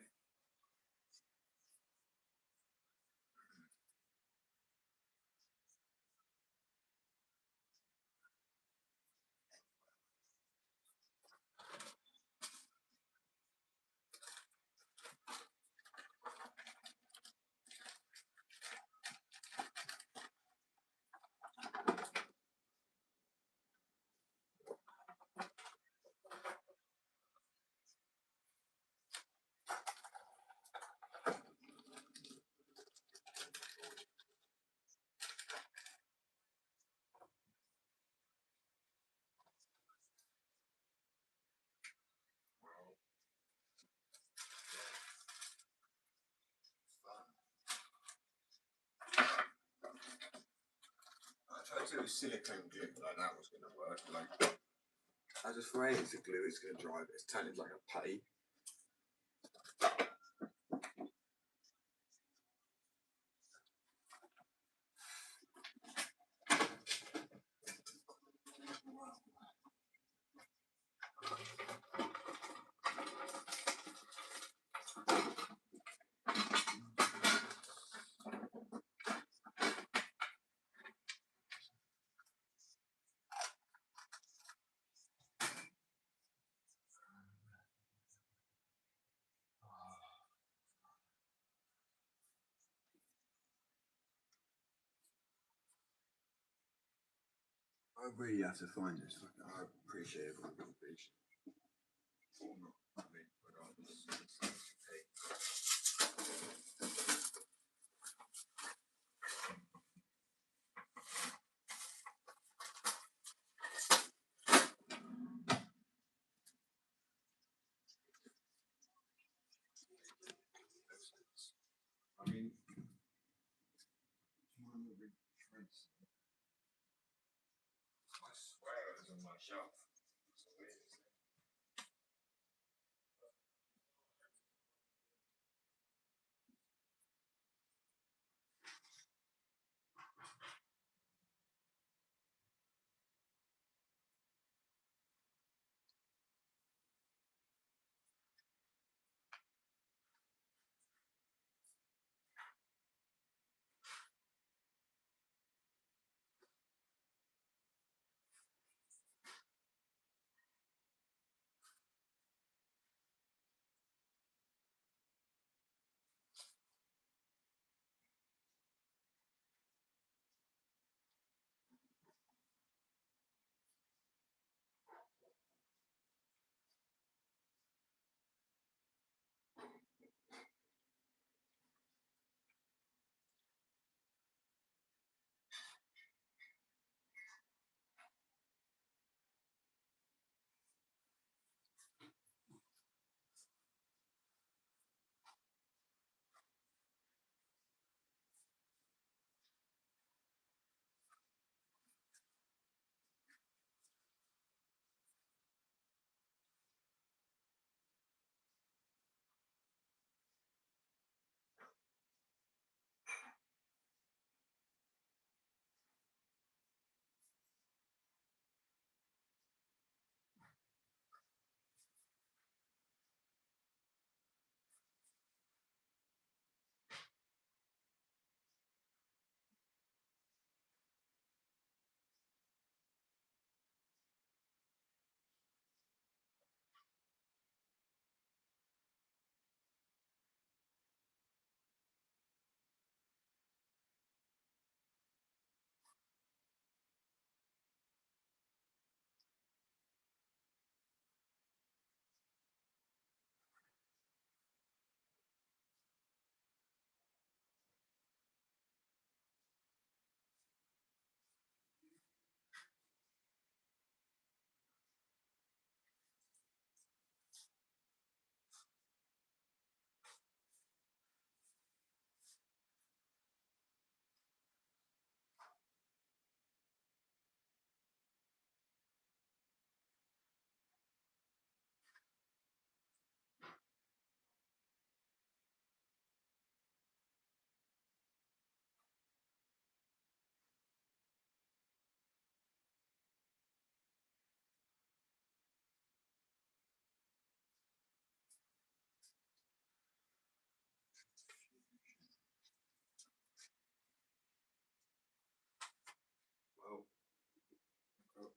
I tried to do silicone glue, like that was gonna work. Like, I just afraid it's a glue, it's gonna dry, but it's turning like a putty. I really have to find this. I appreciate everyone's patience. Or not, I mean, regardless. Hey. I mean, one of the big threads. I swear it was on my shelf. It's weird, isn't it?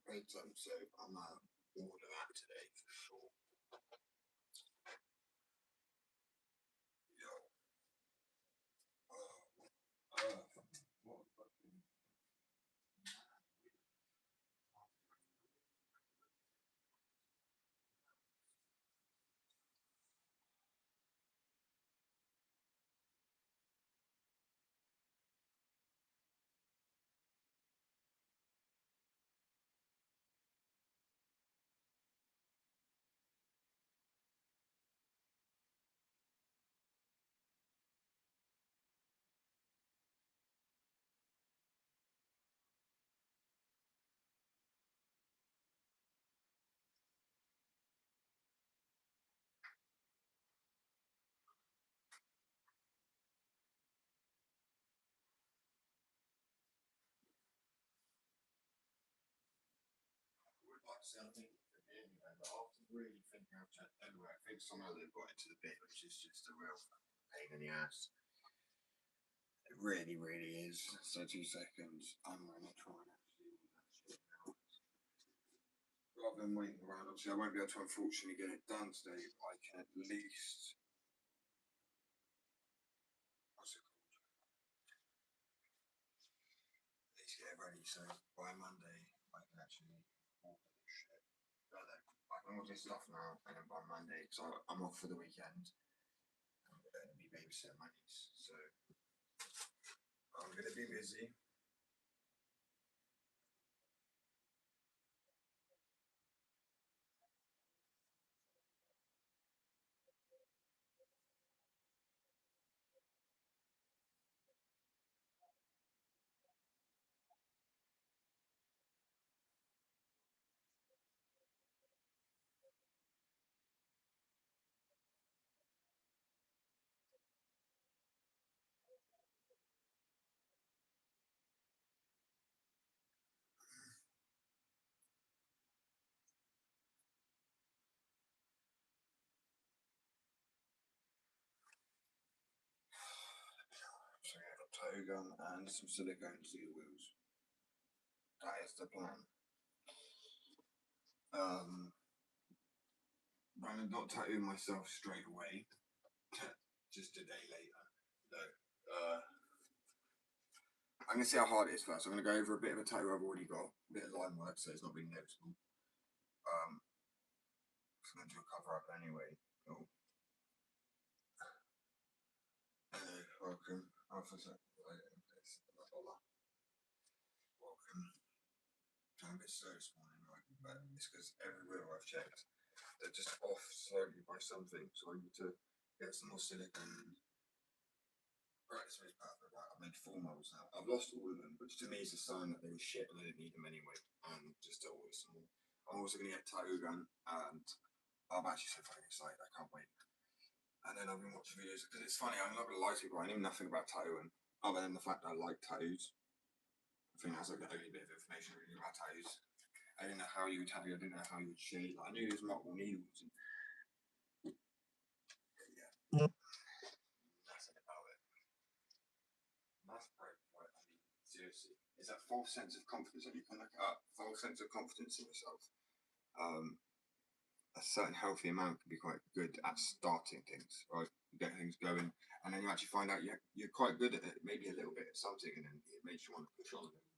bedtime, so I'm order that today for sure. Yo, what fucking would like to say I think for me anyway, but after really thinking I've checked everywhere, I think somehow they've got into the bit which is just a real pain in the ass. It really, really is. So 2 seconds, I'm gonna try and actually do that shit now. Rather than waiting around, obviously I won't be able to unfortunately get it done today, but I can at least what's it called? At least get it ready so by Monday I can actually order this shit. But then I can order this stuff now and then by Monday, so I'm off for the weekend. I'm gonna be babysitting my niece, so I'm gonna be busy. So I have a tow gun and some silicone to the wheels. That is the plan. I'm not tattooing myself straight away. Just a day later. No. I'm gonna see how hard it is first. I'm gonna go over a bit of a tattoo I've already got, a bit of line work, so it's not really noticeable. I'm gonna do a cover up anyway. Oh. Hello, welcome. Officer. Welcome. I'm a bit slow this morning, right? But it's because every wheel I've checked, they're just off slowly by something, so I need to get some more silicone. Right, this is perfect. Right, I've made 4 models now. I've lost all of them, which to me is a sign that they were shit and I didn't need them anyway. And just to order some more. I'm also going to get a tattoo gun, and I'm actually so fucking excited. I can't wait. And then I've been watching videos because it's funny. I'm not going to lie to you, but I knew nothing about tattooing other than the fact that I like tattoos. I think that's like the only bit of information I really knew about tattoos. I didn't know how you would tattoo. I didn't know how you would shade. Like, I knew there was multiple needles and yeah, nothing about it. That's great. Right? I mean, seriously, it's that false sense of confidence that you can look up. False sense of confidence in yourself. A certain healthy amount can be quite good at starting things, right? You get things going, and then you actually find out you're quite good at it, maybe a little bit at something, and then it makes you want to push on a bit more.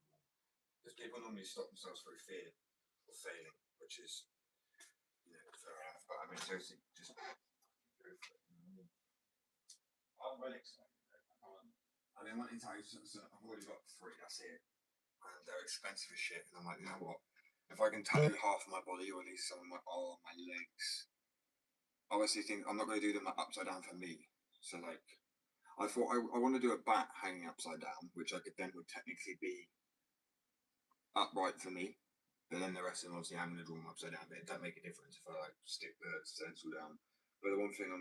Because people normally stop themselves through fear or failing, which is, fair enough. But I mean, seriously, just go for it. I'm well excited. I've been wanting to tell you, so I've already got 3. That's it, and they're expensive as shit. And I'm like, you know what? If I can tattoo half of my body, or at least some of my arm, my legs, obviously think I'm not going to do them upside down for me. So like, I thought I want to do a bat hanging upside down, which I could then would technically be upright for me. But then the rest of them, obviously, I'm going to draw them upside down. But it doesn't make a difference if I like stick the stencil down. But the one thing I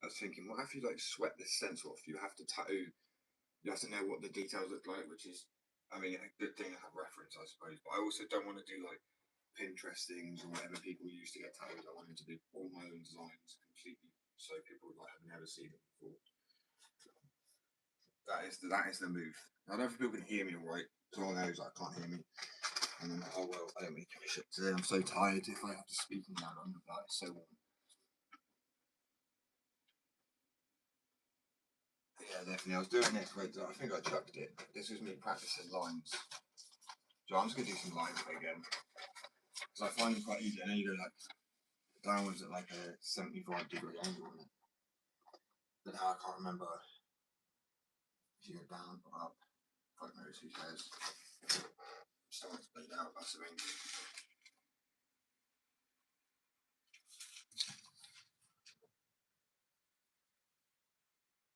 was thinking, what if you like sweat the stencil off? You have to tattoo. You have to know what the details look like, which is, I mean, a good thing to have reference, I suppose. But I also don't want to do like Pinterest things or whatever people use to get tattooed. I wanted to do all my own designs completely, so people would like have never seen them before. That is the move. I don't know if people can hear me all right. Someone knows I can't hear me. and I'm like, oh well, I don't really give a shit today. I'm so tired. If I have to speak in down under that, it's so warm. Yeah, definitely. I was doing this, but I think I chucked it. This was me practicing lines. So I'm just gonna do some lines again because I find it quite easy. And then you go like downwards at like a 75-degree angle on it. But now I can't remember if you go down or up. Fuck knows, who cares? I'm starting to bleed out. That's the main thing.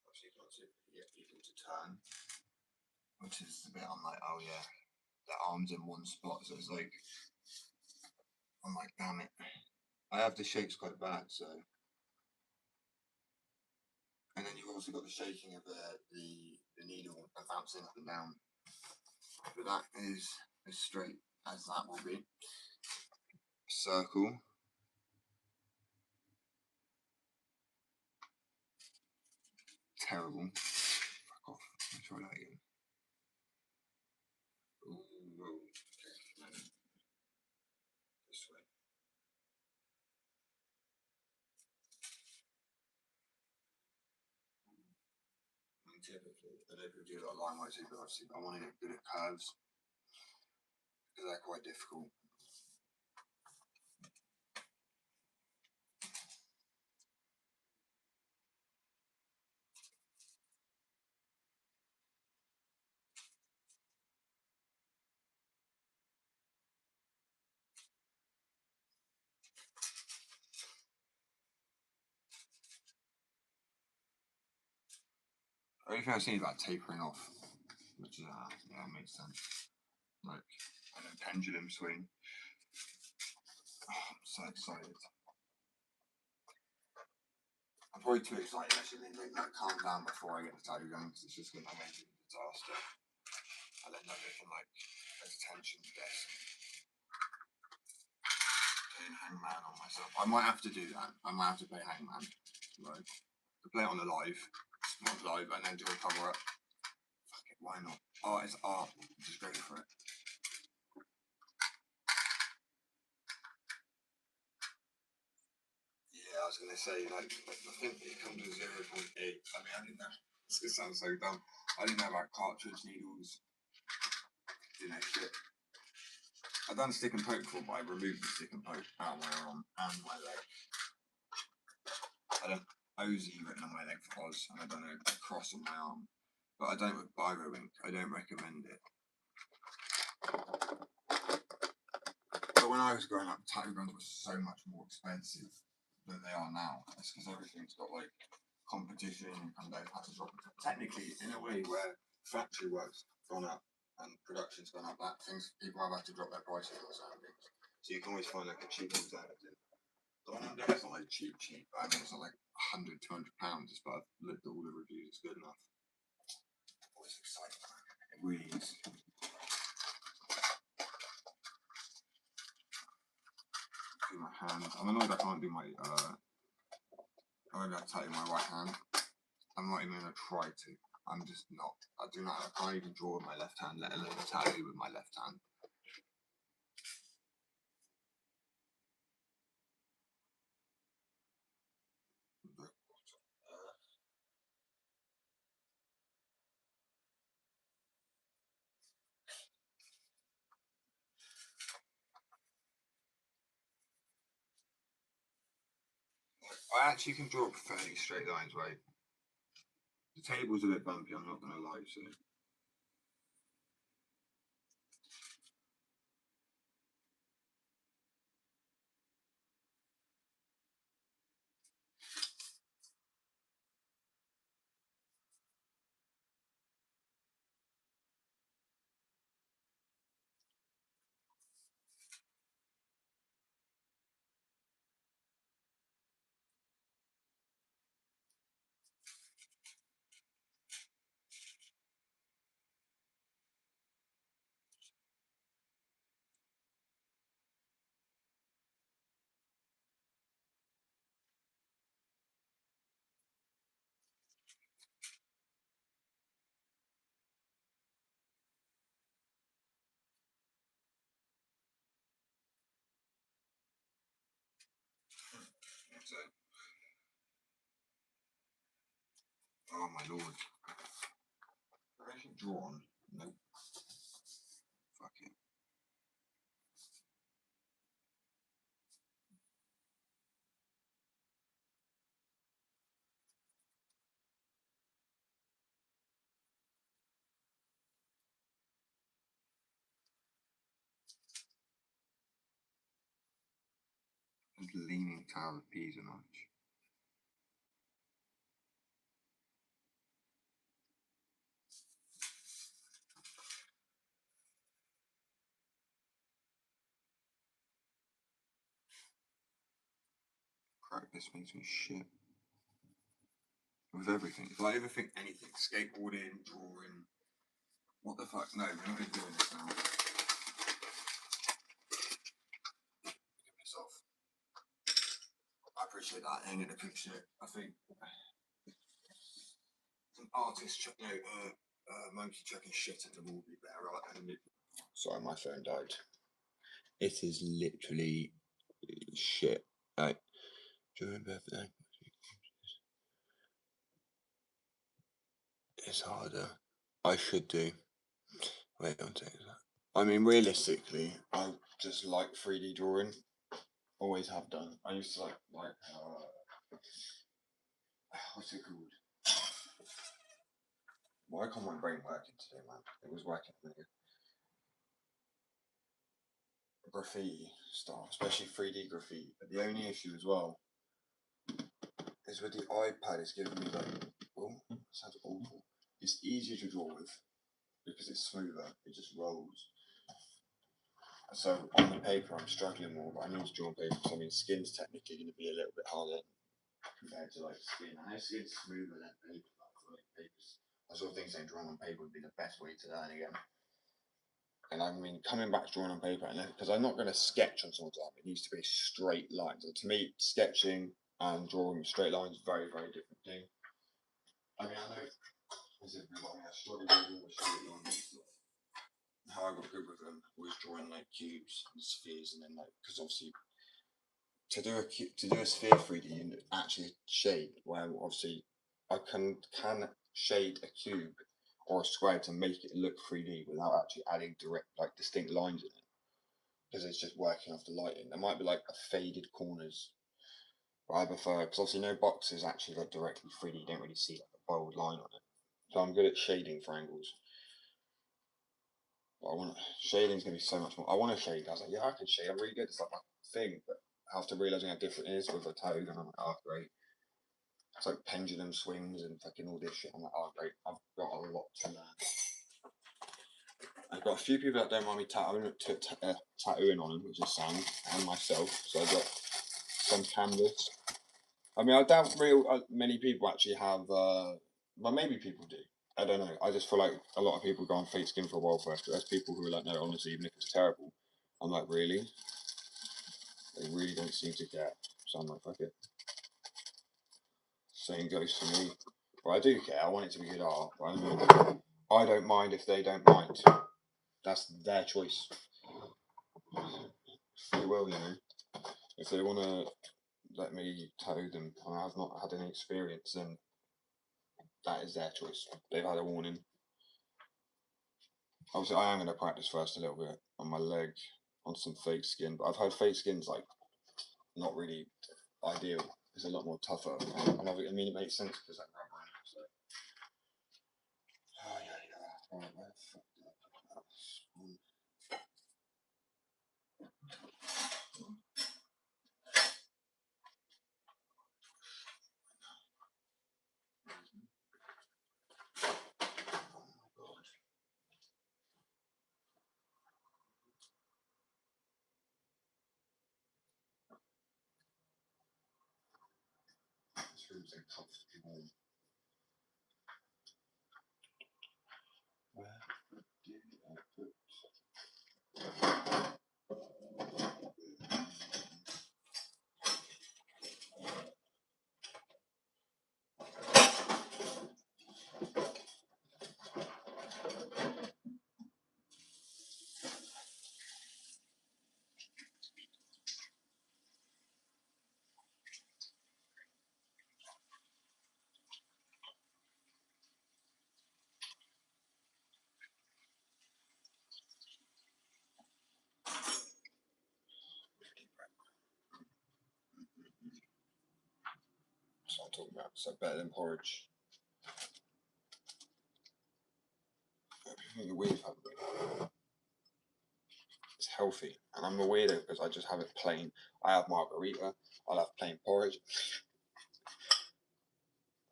Obviously, not to get people to turn, which is the bit I'm like, oh yeah, the arm's in one spot, so it's like, I'm like, damn it. I have the shakes quite bad, so. And then you've also got the shaking of the needle bouncing up and down. But that is as straight as that will be. Circle. Terrible. Fuck off. Let me try that again. Ooh, whoa. Okay. This way. And typically, I don't do a lot of line work too, but obviously I want to get good at curves because they're quite difficult. The only thing I've seen is about tapering off, which is, yeah, makes sense. Like, I know pendulum swing. Oh, I'm so excited. I'm probably too excited actually. Like, calm down before I get the tattoo going because it's just going to make it a disaster. I'll end up looking like a detention desk. Playing hangman on myself. I might have to do that. I might have to play hangman. Right. Play it on the live. Not live and then do a cover up. Fuck it, why not? Art is art. Just go for it. Yeah, I was gonna say, like, I think it comes with 0.8. I mean, I didn't know. This sounds so dumb. I didn't know about cartridge needles. You know, shit. I've done stick and poke before, but I removed the stick and poke out of my arm and my leg. I done OZ written on my leg for Oz, and I've done a cross on my arm. But I don't with Biro ink. I don't recommend it. But when I was growing up, tattoo guns were so much more expensive than they are now. That's because everything's got like competition and they've had to drop. Technically, in a way where factory work's gone up and production's gone up, that things people have had to drop their prices on certain things. So you can always find like a cheap alternative. The one I'm doing is not like cheap, but I mean it's not like £100, £200. But I've looked at all the reviews, it's good enough. Always exciting, man. It really is. Do my hand. I'm annoyed I can't do my I won't be able to tattoo my right hand. I'm not even gonna try to. I'm just not. I can't even draw with my left hand, let alone tattoo with my left hand. I actually can draw fairly straight lines, right? The table's a bit bumpy, I'm not gonna lie, so. So, oh my lord. Anything drawn? Nope. Fuck it. Leaning Tower of Pisa notch. Crap, this makes me shit. With everything. If I ever think anything, skateboarding, drawing, what the fuck? No, we're not even doing this now. Get this off. I appreciate that. I ain't gonna cook shit. I think an artist, monkey chucking shit at the wall would be better, right? Sorry, my phone died. It is literally shit. Like, during birthday, it's harder. I should do. Wait, don't take that. I mean, realistically, I just like 3D drawing. Always have done. I used to like what's it called? Why can't my brain working today, man? It was working a minute. Graffiti stuff, especially 3D graffiti. But the only issue as well is with the iPad, it's giving me like, oh, it sounds awful. It's easier to draw with because it's smoother. It just rolls. So on the paper, I'm struggling more, but I need to draw on paper. So I mean, skin's technically going to be a little bit harder compared to like skin. I know skin's smoother than paper, but I feel like paper's. I sort of think saying drawing on paper would be the best way to learn again. And I mean, coming back to drawing on paper, because I'm not going to sketch on someone's arm, it needs to be straight lines. And to me, sketching and drawing straight lines, very, very different thing. I mean, I know, as everybody, I struggle with straight lines. How I got good with them was drawing like cubes and spheres, and then like, because obviously to do a sphere 3D, you actually shade. Where obviously I can shade a cube or a square to make it look 3D without actually adding direct, like distinct lines in it, because it's just working off the lighting. There might be like a faded corners, but I prefer, because obviously no box is actually like directly 3D. You don't really see like a bold line on it. So I'm good at shading for angles. But I want shading's gonna be so much more. I want to shade. I was like, yeah, I can shade. I'm really good. It's like my thing. But after realizing how different it is with a toad, and I'm like, oh great. It's like pendulum swings and fucking all this shit. I'm like, oh great. I've got a lot to learn. I've got a few people that don't mind me tattooing on them, which is Sam and myself. So I've got some canvas. I mean, I doubt many people actually have. Well, maybe people do. I don't know. I just feel like a lot of people go on fake skin for a while first, but there's people who are like, no, honestly, even if it's terrible, I'm like, really? They really don't seem to care. So I'm like, fuck it. Same goes for me. But I do care. I want it to be good art. But I mean, I don't mind if they don't mind. That's their choice. They will, you know. If they want to let me tattoo them and I have not had any experience, then that is their choice. They've had a warning. Obviously, I am going to practice first a little bit on my leg on some fake skin, but I've heard fake skin's like not really ideal. It's a lot more tougher. And I mean, it makes sense because that rubber. So. Oh, yeah. Right, where the fuck did I put that? This room's so comfortably warm. Where did I put? what I'm talking about. So better than porridge. The weird fact, it's healthy, and I'm a weirdo because I just have it plain. I have margarita. I'll have plain porridge.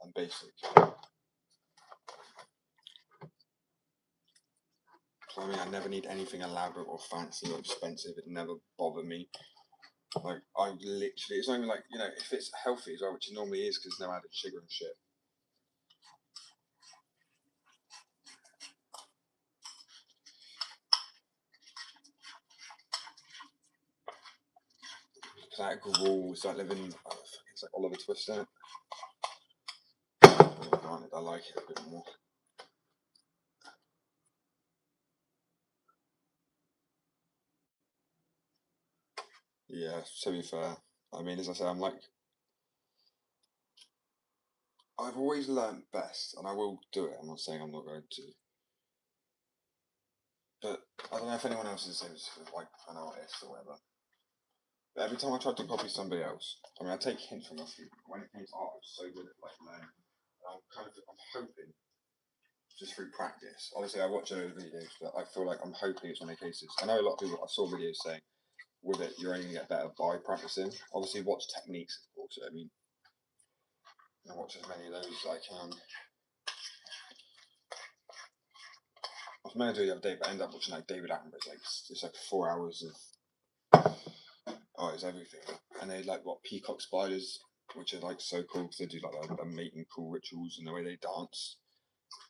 And basic. So, I mean, I never need anything elaborate or fancy or expensive. It never bothered me. Like, I literally, it's not even like, you know, if it's healthy as well, which it normally is because there's no added sugar and shit. It's like gruel, it's like living, it's like Oliver Twist in it. Granted, I like it a bit more. Yeah, to be fair, I mean, as I say, I'm like, I've always learned best, and I will do it. I'm not saying I'm not going to. But I don't know if anyone else is the same as like an artist or whatever. But every time I try to copy somebody else, I mean, I take hints from a few. But when it came to art, I was so good at like learning. I'm hoping, just through practice. Obviously, I watch a load of videos, but I feel like I'm hoping it's one of the cases. I know a lot of people. I saw videos saying with it, you're only gonna get better by practicing. Obviously, watch techniques, of course. I mean, I watch as many of those as I can. I was meant to do the other day, but I ended up watching like David Attenborough's. Like it's like 4 hours of it's everything, and they like what peacock spiders, which are like so cool because they do like they're making cool rituals and the way they dance.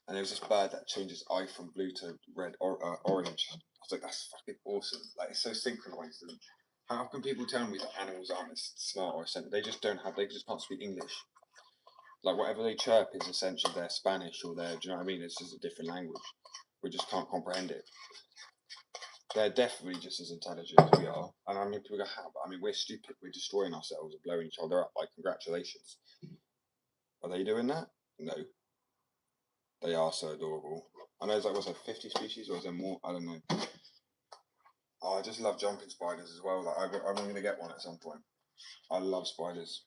And there was this bird that changes eye from blue to red or orange. I was like, that's fucking awesome. Like it's so synchronized. And how can people tell me that animals aren't as smart or something? They just don't have. They just can't speak English. Like whatever they chirp is essentially their Spanish or their. Do you know what I mean? It's just a different language. We just can't comprehend it. They're definitely just as intelligent as we are. And I mean, people go, how? I mean, we're stupid. We're destroying ourselves and blowing each other up. Like, congratulations. Are they doing that? No. They are so adorable. I know there's like, what's there, 50 species or is there more? I don't know. Oh, I just love jumping spiders as well. Like, I'm going to get one at some point. I love spiders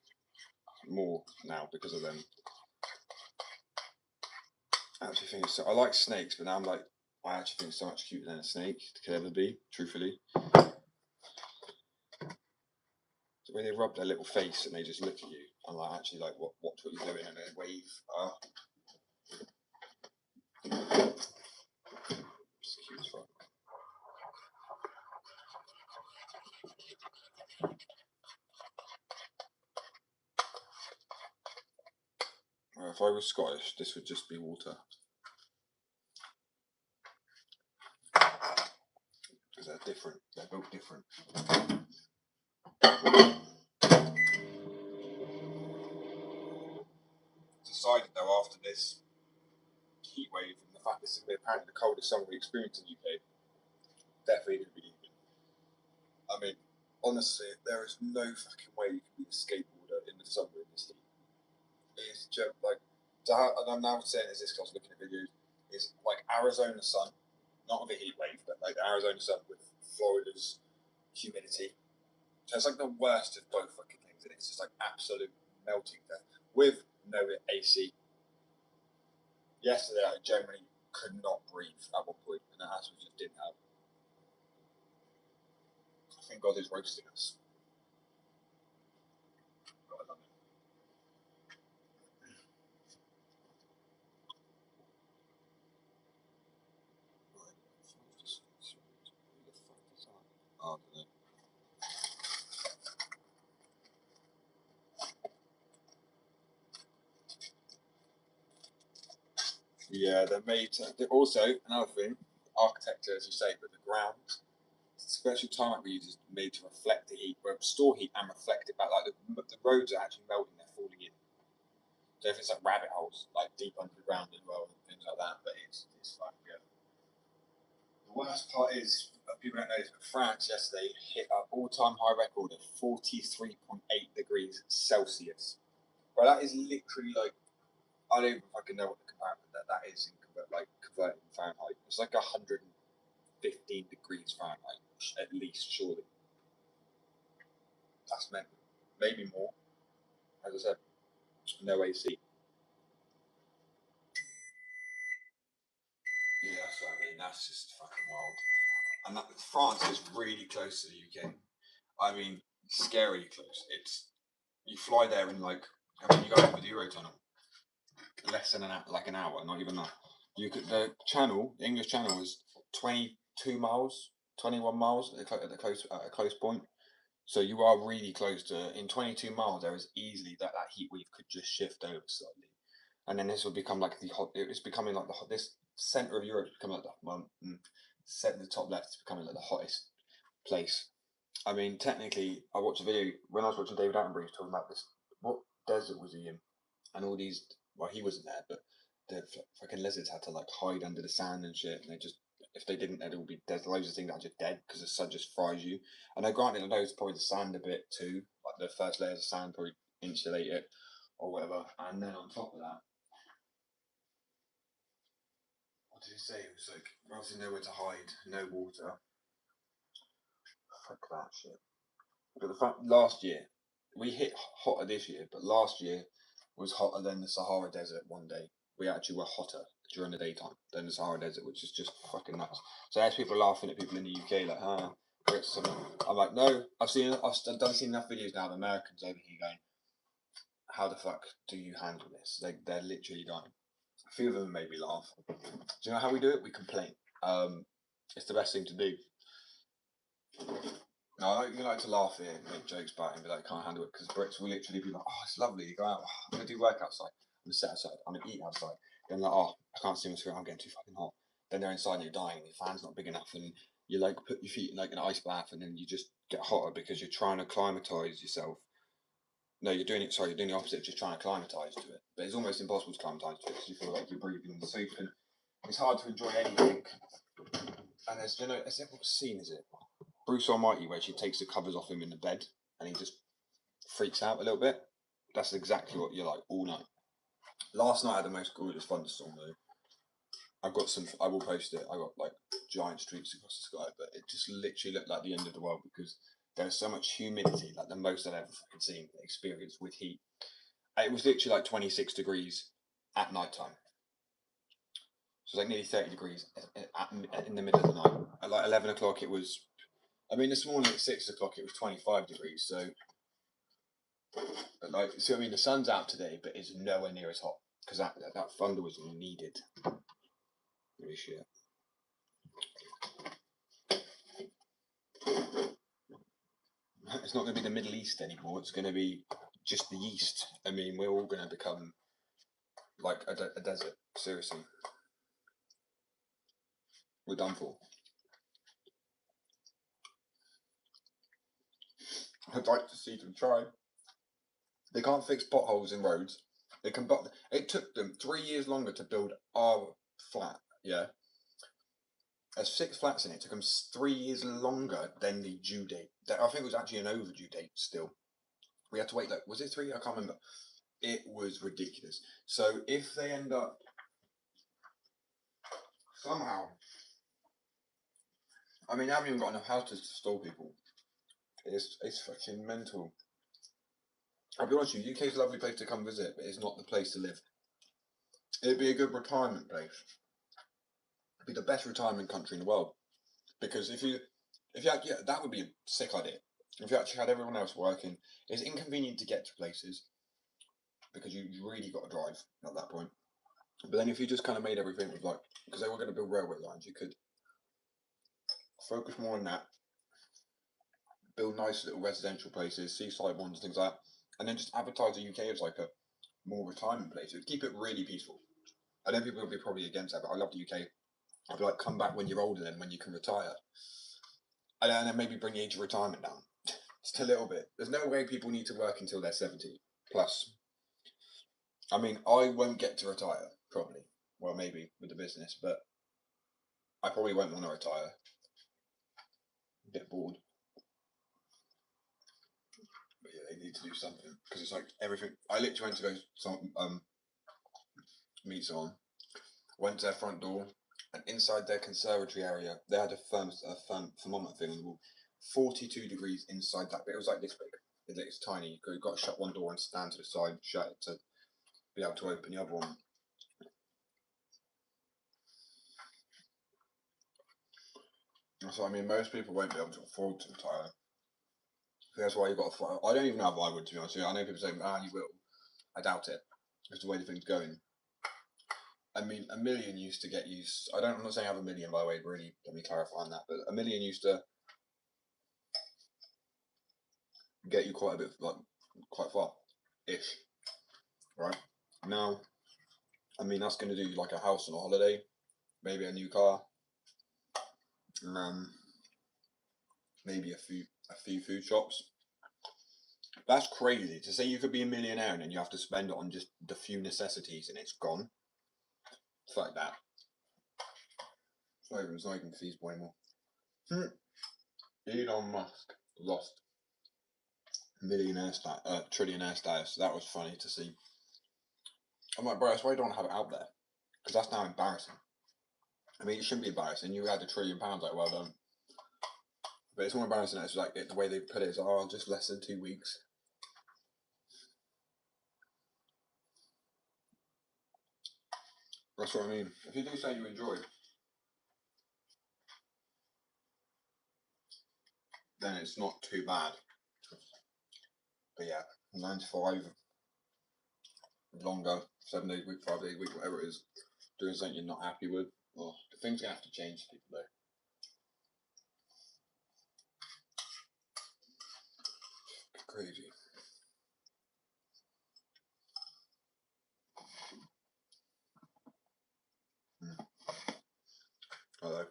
more now because of them. I actually think it's so. I like snakes, but now I'm like, I actually think it's so much cuter than a snake could ever be, truthfully. The way they rub their little face and they just look at you and like actually like watch what you're doing and they wave. It's cute as fuck. If I was Scottish, this would just be water. Because they're different. They're built different. Decided though after this heat wave and the fact this is apparently the coldest summer we experienced in the UK, definitely going to be leaving. I mean, honestly, there is no fucking way you can be a skateboarder in the summer in this heat. It's just like, and I'm now saying this because I was looking at videos, is like Arizona sun, not with a heat wave, but like Arizona sun with Florida's humidity. So it's like the worst of both fucking things, and it's just like absolute melting there with no AC. Yesterday, I generally could not breathe at one point, and that actually just didn't have. I think God is roasting us. God, I love it. Oh, I don't know. Yeah, they're made to. Also, another thing, architecture, as you say, but the ground, special tarmac we use is made to reflect the heat, store heat and reflect it back. Like the roads are actually melting, they're falling in. So if it's like rabbit holes, like deep under the ground as well, and things like that, but it's fine. Yeah. The worst part is, people don't know this, but France yesterday hit an all-time high record of 43.8 degrees Celsius. But that is literally like, I don't even fucking know what the comparison that is in converting Fahrenheit. It's like 115 degrees Fahrenheit, at least, surely. That's meant maybe more, as I said. no AC. Yeah, that's what I mean. That's just fucking wild. And that, France is really close to the UK. I mean, scarily close. It's you fly there in like, I mean, you go over the Eurotunnel, less than an hour, not even that. You could the English Channel is 22 miles, 21 miles at a close point. So you are really close to in 22 miles. There is easily that heat wave could just shift over slightly, and then this will become like the hot. It's becoming like the hot. This center of Europe is becoming like set in the top left is becoming like the hottest place. I mean, technically, I watched a video when I was watching David Attenborough. He was talking about this. What desert was he in? And all these. Well, he wasn't there, but the fucking lizards had to like hide under the sand and shit. And they just, if they didn't, there'd all be there's loads of things that are just dead because the sun just fries you. And I granted, I know it's probably the sand a bit too. Like the first layers of sand probably insulate it or whatever. And then on top of that, what did he say? It was like obviously nowhere to hide, no water. Fuck that shit. But the fact last year we hit hotter this year, but last year was hotter than the Sahara Desert one day. We actually were hotter during the daytime than the Sahara Desert, which is just fucking nuts. So as people are laughing at people in the UK like, Brits, I'm like, no, I've seen enough videos now of Americans over here going, how the fuck do you handle this? They're literally dying. A few of them made me laugh. Do you know how we do it? We complain. It's the best thing to do. No, you like to laugh here and make jokes about it and be like, can't handle it, because Brits will literally be like, oh, it's lovely, you go out, I'm going to do work outside, I'm going to sit outside, I'm going to eat outside. Then like, oh, I can't see my screen, I'm getting too fucking hot. Then they're inside and you're dying, and your fan's not big enough, and you like put your feet in like an ice bath, and then you just get hotter because you're trying to acclimatise yourself. No, you're doing the opposite, just trying to acclimatise to it. But it's almost impossible to acclimatise to it because you feel like you're breathing in the soup, and it's hard to enjoy anything. And there's, has everyone seen, is it? Bruce Almighty, where she takes the covers off him in the bed and he just freaks out a little bit. That's exactly what you're like all night. Last night I had the most gorgeous thunderstorm though. I will post it. I got like giant streaks across the sky, but it just literally looked like the end of the world because there's so much humidity, like the most I've ever fucking seen, experienced with heat. It was literally like 26 degrees at night time. So it was like nearly 30 degrees in the middle of the night. At like 11 o'clock it was, I mean, this morning at 6 o'clock it was 25 degrees, so, but like, so I mean, the sun's out today, but it's nowhere near as hot, because that thunder was needed. Really shit. It's not going to be the Middle East anymore, it's going to be just the East. I mean, we're all going to become like a desert, seriously. We're done for. I'd like to see them try. They can't fix potholes in roads. They can, but it took them 3 years longer to build our flat. Yeah, there's 6 flats in it. It took them 3 years longer than the due date. I think it was actually an overdue date. Still, we had to wait. Like, was it 3? I can't remember. It was ridiculous. So if they end up somehow, I mean, I haven't even got enough houses to store people. It's fucking mental. I'll be honest with you, UK's a lovely place to come visit, but it's not the place to live. It'd be a good retirement place. It'd be the best retirement country in the world. Because if you had, yeah, that would be a sick idea. If you actually had everyone else working, it's inconvenient to get to places because you really got to drive at that point. But then if you just kind of made everything with like, because they were going to build railway lines, you could focus more on that, build nice little residential places, seaside ones, things like that, and then just advertise the UK as like a more retirement place. It would keep it really peaceful. I know people will be probably against that, but I love the UK. I'd be like, come back when you're older, then when you can retire. And then maybe bring the age of retirement down just a little bit. There's no way people need to work until they're 70 plus. I mean, I won't get to retire, probably. Well, maybe with the business, but I probably won't want to retire. A bit bored. But yeah, they need to do something. Because it's like everything. I literally went to go meet someone. Went to their front door, and inside their conservatory area, they had a thermometer thing on the wall. 42 degrees inside that, but it was like this big. It's tiny. You've got to shut one door and stand to the side, shut it to be able to open the other one. So I mean, most people won't be able to afford to retire. That's why you've got to. I don't even know if I would, to be honest with you. I know people say, you will. I doubt it. Because the way the thing's going. I mean, $1 million used to get you. I'm not saying I have $1 million, by the way. Really, let me clarify on that. But $1 million used to get you quite a bit, like quite far-ish, right? Now, I mean, that's going to do like a house and a holiday, maybe a new car, maybe a few food shops. That's crazy to say you could be a millionaire and then you have to spend it on just the few necessities and it's gone. It's like that. It's not even feasible anymore. Elon Musk lost trillionaire status. That was funny to see. I'm like, bro, that's why you don't have it out there, because that's now embarrassing. I mean, it shouldn't be embarrassing. You had £1 trillion, like, well done. But it's more embarrassing. It's like the way they put it is, just less than 2 weeks. That's what I mean. If you do something you enjoy, then it's not too bad. But yeah, 9 to 5, longer, 7 days a week, 5 days a week, whatever it is, doing something you're not happy with, well, the things are going to have to change for people though. Crazy. Hello.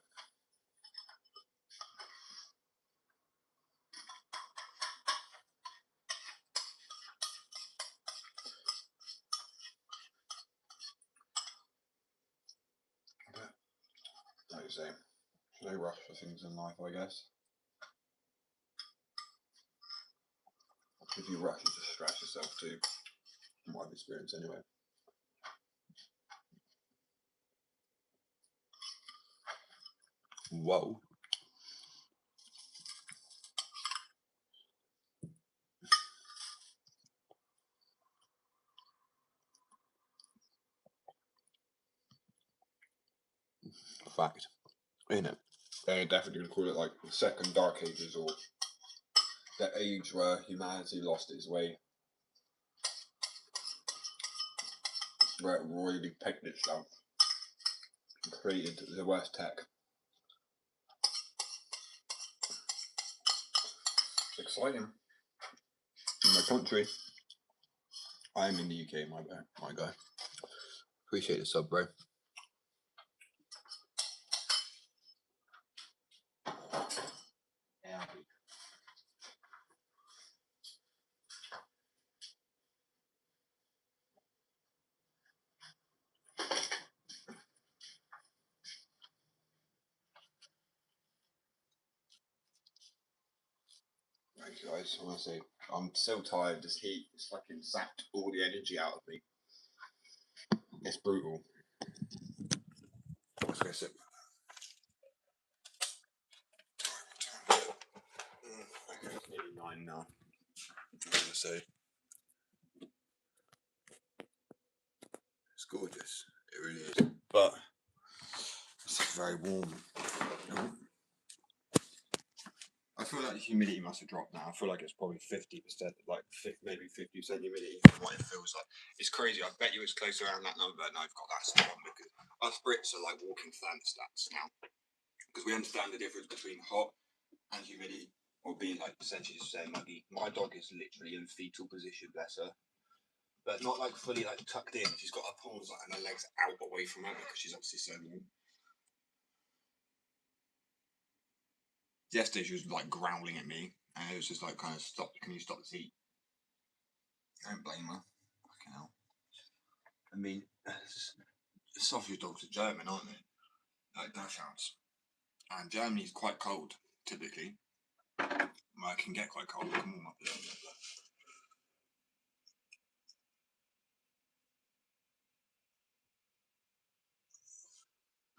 Like you say, no rush for things in life, I guess. If you rush, you just stress yourself too. From my experience, anyway. Whoa. Fact, isn't it? They're definitely going to call it like the second Dark Ages, or the age where humanity lost its way, where it really pegged itself and created the worst tech. It's exciting. In my country, I'm in the UK, my guy. Appreciate the sub, bro. Yeah. Right, guys, I want to say, I'm so tired. This heat has fucking sapped all the energy out of me. It's brutal. Let's go sit. It's nearly 9 now. I was going to say, it's gorgeous. It really is. But it's very warm. I feel like the humidity must have dropped now. I feel like it's probably 50%, like maybe 50% humidity from what it feels like. It's crazy. I bet you it's close around that number, and I've got that spot on, because us Brits are like walking thermostats now. Because we understand the difference between hot and humidity, or being like essentially the same. Like my dog is literally in fetal position, bless her, but not like fully like tucked in. She's got her paws like and her legs out away from her because she's obviously so warm. Yesterday she was like growling at me, and it was just like, kind of, stop. Can you stop this heat? I don't blame her. Fucking hell. I mean, sausage dogs are German, aren't they? Like Dachshunds. And Germany's quite cold, typically. Well, it can get quite cold. It can warm up a little bit, but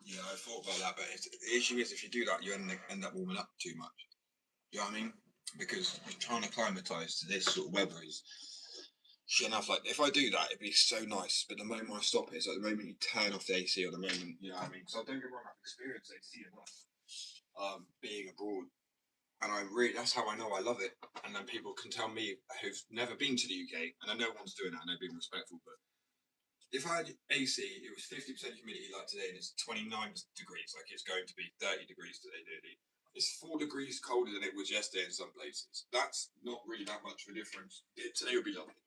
yeah, I thought about that, but the issue is if you do that, you end up warming up too much. You know what I mean? Because trying to acclimatise to this sort of weather is Shit enough, like if I do that, it'd be so nice. But the moment I stop it, it's like the moment you turn off the AC or the moment, you know what I mean? So I don't get wrong, I've experienced AC enough, being abroad. And that's how I know I love it. And then people can tell me who've never been to the UK, and I know one's doing that, and they're being respectful, but if I had AC, it was 50% humidity like today, and it's 29 degrees, like it's going to be 30 degrees today, nearly. It's 4 degrees colder than it was yesterday in some places. That's not really that much of a difference. Today would be lovely.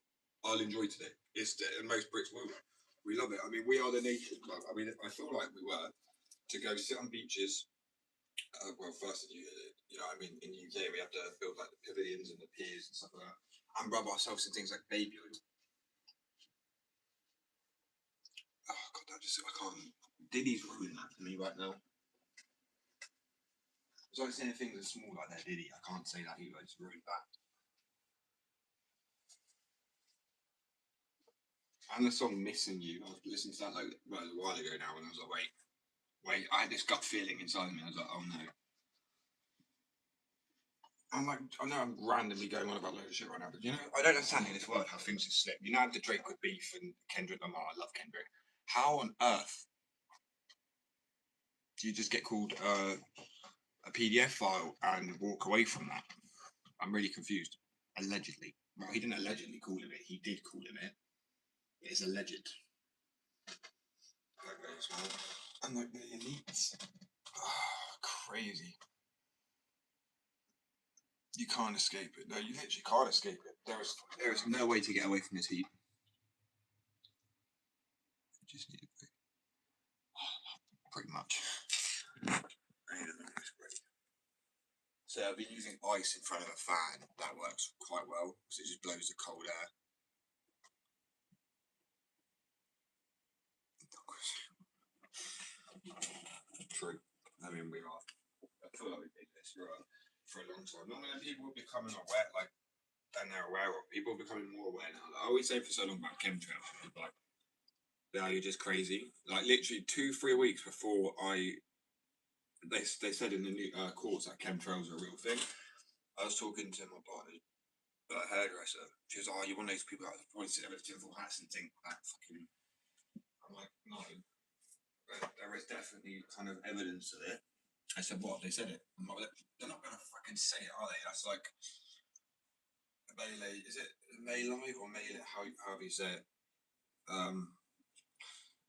I'll enjoy today. And most Brits will. We love it. I mean, we are the nation. I mean, I feel like we were to go sit on beaches. Well, first, you know, I mean, in the UK, we have to build like the pavilions and the piers and stuff like that, and rub ourselves in things like baby oil. Oh god, I can't. Diddy's ruining that for me right now. It's like saying things are small like that, Diddy. I can't say that either. It's ruined that. And the song "Missing You," I was listening to that like a while ago now, and I was like, wait. I had this gut feeling inside me. I was like, oh no. I'm like, I know I'm randomly going on about loads of shit right now, but you know, I don't understand in this world how things just slip. You know, the Drake with beef and Kendrick Lamar. I love Kendrick. How on earth do you just get called a PDF file and walk away from that? I'm really confused. Allegedly. Well, he didn't allegedly call him it. He did call him it. It's alleged. Like very small. And like the elites. Oh, crazy. You can't escape it. No, you literally can't escape it. There is no way to get away from this heat. You just need to pretty much. So I've been using ice in front of a fan. That works quite well because it just blows the cold air. True. I mean, we are. I feel like we've been this for a long time. Not many people are becoming aware, like, and they're aware of. People are becoming more aware now. Like, I always say for so long about chemtrails, like, yeah, you're just crazy. Like, literally 2-3 weeks before they said in the new courts that chemtrails are a real thing. I was talking to my partner, hairdresser. She was, "Oh, you're one of those people that probably sit there with tinfoil hats and think that fucking." I'm like, no. There is definitely kind of evidence of it. I said, what? They said it. I'm like, they're not going to fucking say it, are they? That's like melee. Is it melee or melee? However you say it.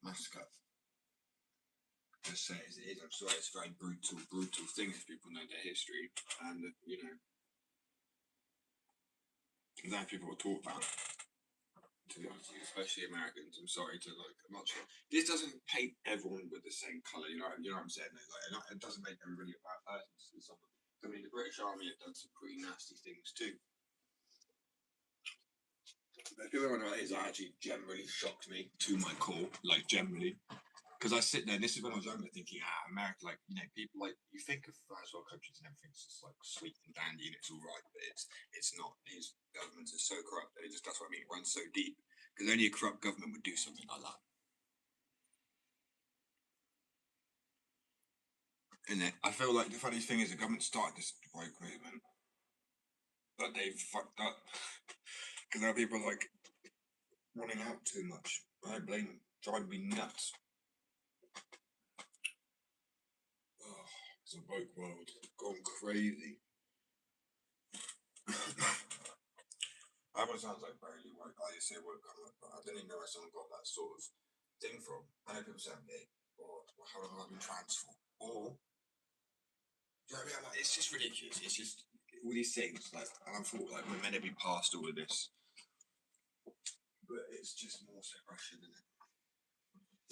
Massacre. Just say it as it is. I'm sorry, it's a very brutal thing if people know their history. And, you know, that people will talk about. To be honest with you, especially Americans, I'm sorry to like. I'm not sure. This doesn't paint everyone with the same colour. You know what I'm saying? Like, it doesn't make everybody a bad person. I mean, the British Army have done some pretty nasty things too. But people don't know what it is. That actually generally shocked me to my core, like generally, because I sit there. And this is when I was younger, thinking, America, like you know, people like you think of first world countries and everything's just like sweet and dandy and it's all right, but it's not. These governments are so corrupt. That's what I mean. It runs so deep. Because only a corrupt government would do something like that. Isn't it? I feel like the funny thing is the government started this woke movement, but they've fucked up. Because now people are like running out too much. I don't blame them. Driving me nuts. Oh, it's a woke world. Gone crazy. Everyone sounds like very woke. I just say woke, but I didn't even know where someone got that sort of thing from. I know people say I'm gay, or how long have I been trans for? Or, you know what I mean? Like, it's just ridiculous. It's just all these things. Like, and I thought like we're meant to be past all of this, but it's just more suppression, isn't it?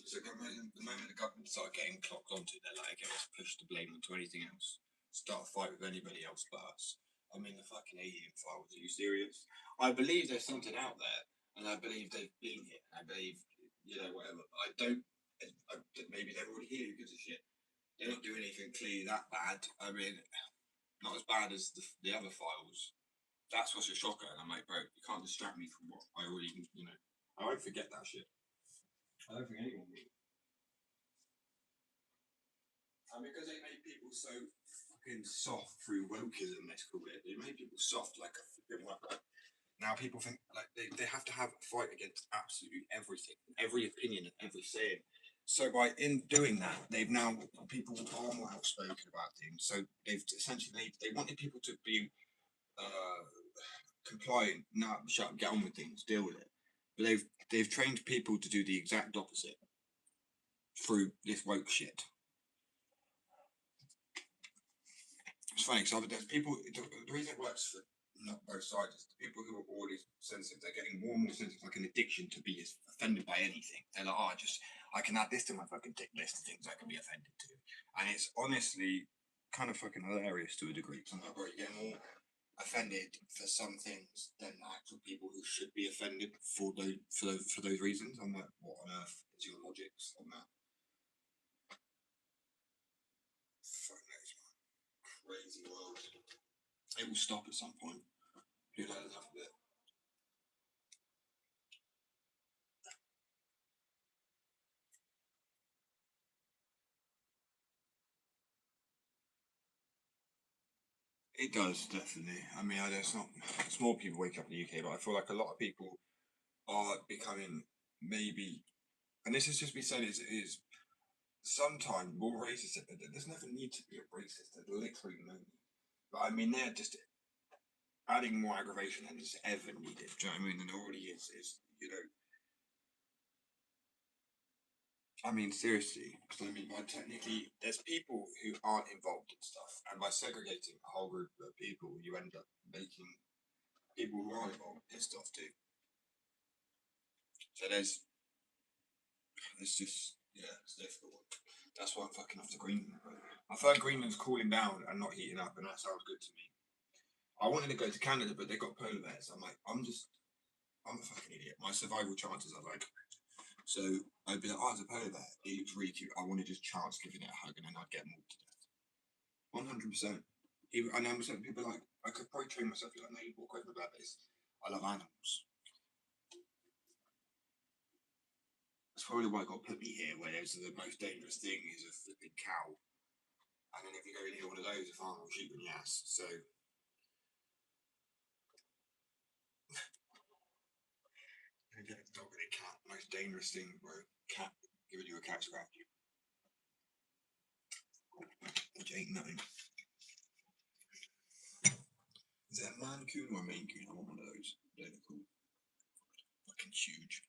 So the moment the government start getting clocked onto it, they're like, okay, let's push the blame onto anything else. Start a fight with anybody else but us. I mean, the fucking alien files. Are you serious? I believe there's something out there, and I believe they've been here. I believe, you know, whatever. But I don't. Maybe they're already here. Who gives a shit? They're not doing anything clearly that bad. I mean, not as bad as the other files. That's what's a shocker. And I'm like, bro, you can't distract me from what I already, you know. I won't forget that shit. I don't think anyone will. And because they made people so fucking soft through wokeism, let's call it. They made people soft like a flipping like now people think like they have to have a fight against absolutely everything, every opinion and every saying. So by in doing that, they've now people are more outspoken about things. So they've essentially they wanted people to be compliant, now shut up, get on with things, deal with it. But they've trained people to do the exact opposite through this woke shit. It's funny because there's people. The reason it works for not both sides is the people who are already sensitive. They're getting more and more sensitive, like an addiction to be offended by anything. They're like, oh, I can add this to my fucking tick list of things I can be offended to, and it's honestly kind of fucking hilarious to a degree. I'm like, bro, you're getting more offended for some things than actual people who should be offended for those reasons. I'm like, what on earth is your logic on that? Fuck knows, man. Crazy world. It will stop at some point. People had enough of it. It does definitely. I mean, there's not. It's more people wake up in the UK, but I feel like a lot of people are becoming maybe, and this is just me saying is sometimes more racist. There's never need to be a racist. There's literally no need. But I mean, they're just adding more aggravation than is ever needed. Do you know what I mean? And already is you know. I mean, seriously, because I mean, by technically, there's people who aren't involved in stuff, and by segregating a whole group of people, you end up making people who are involved in stuff too. So it's just, yeah, it's difficult. That's why I'm fucking off to Greenland. Bro. I've heard Greenland's cooling down and not heating up, and that sounds good to me. I wanted to go to Canada, but they got polar bears. I'm like, I'm a fucking idiot. My survival chances are like, so I'd be like, oh, it's a polar bear. It looks really cute. I want to just chance giving it a hug, and then I'd get mauled to death. 100%. And I'm saying people like, I could probably train myself like, no, you walk away from the bear base. I love animals. That's probably why God put me here, where there's the most dangerous thing is a flipping cow. And then if you go near one of those, a farmer will shoot you in the ass. So you get a dog and a cat, most dangerous thing, bro. Cat giving you a cat scratch. Which ain't nothing. Is that a Mancoon or a Maine Coon? I want one of those. They're cool. Fucking huge.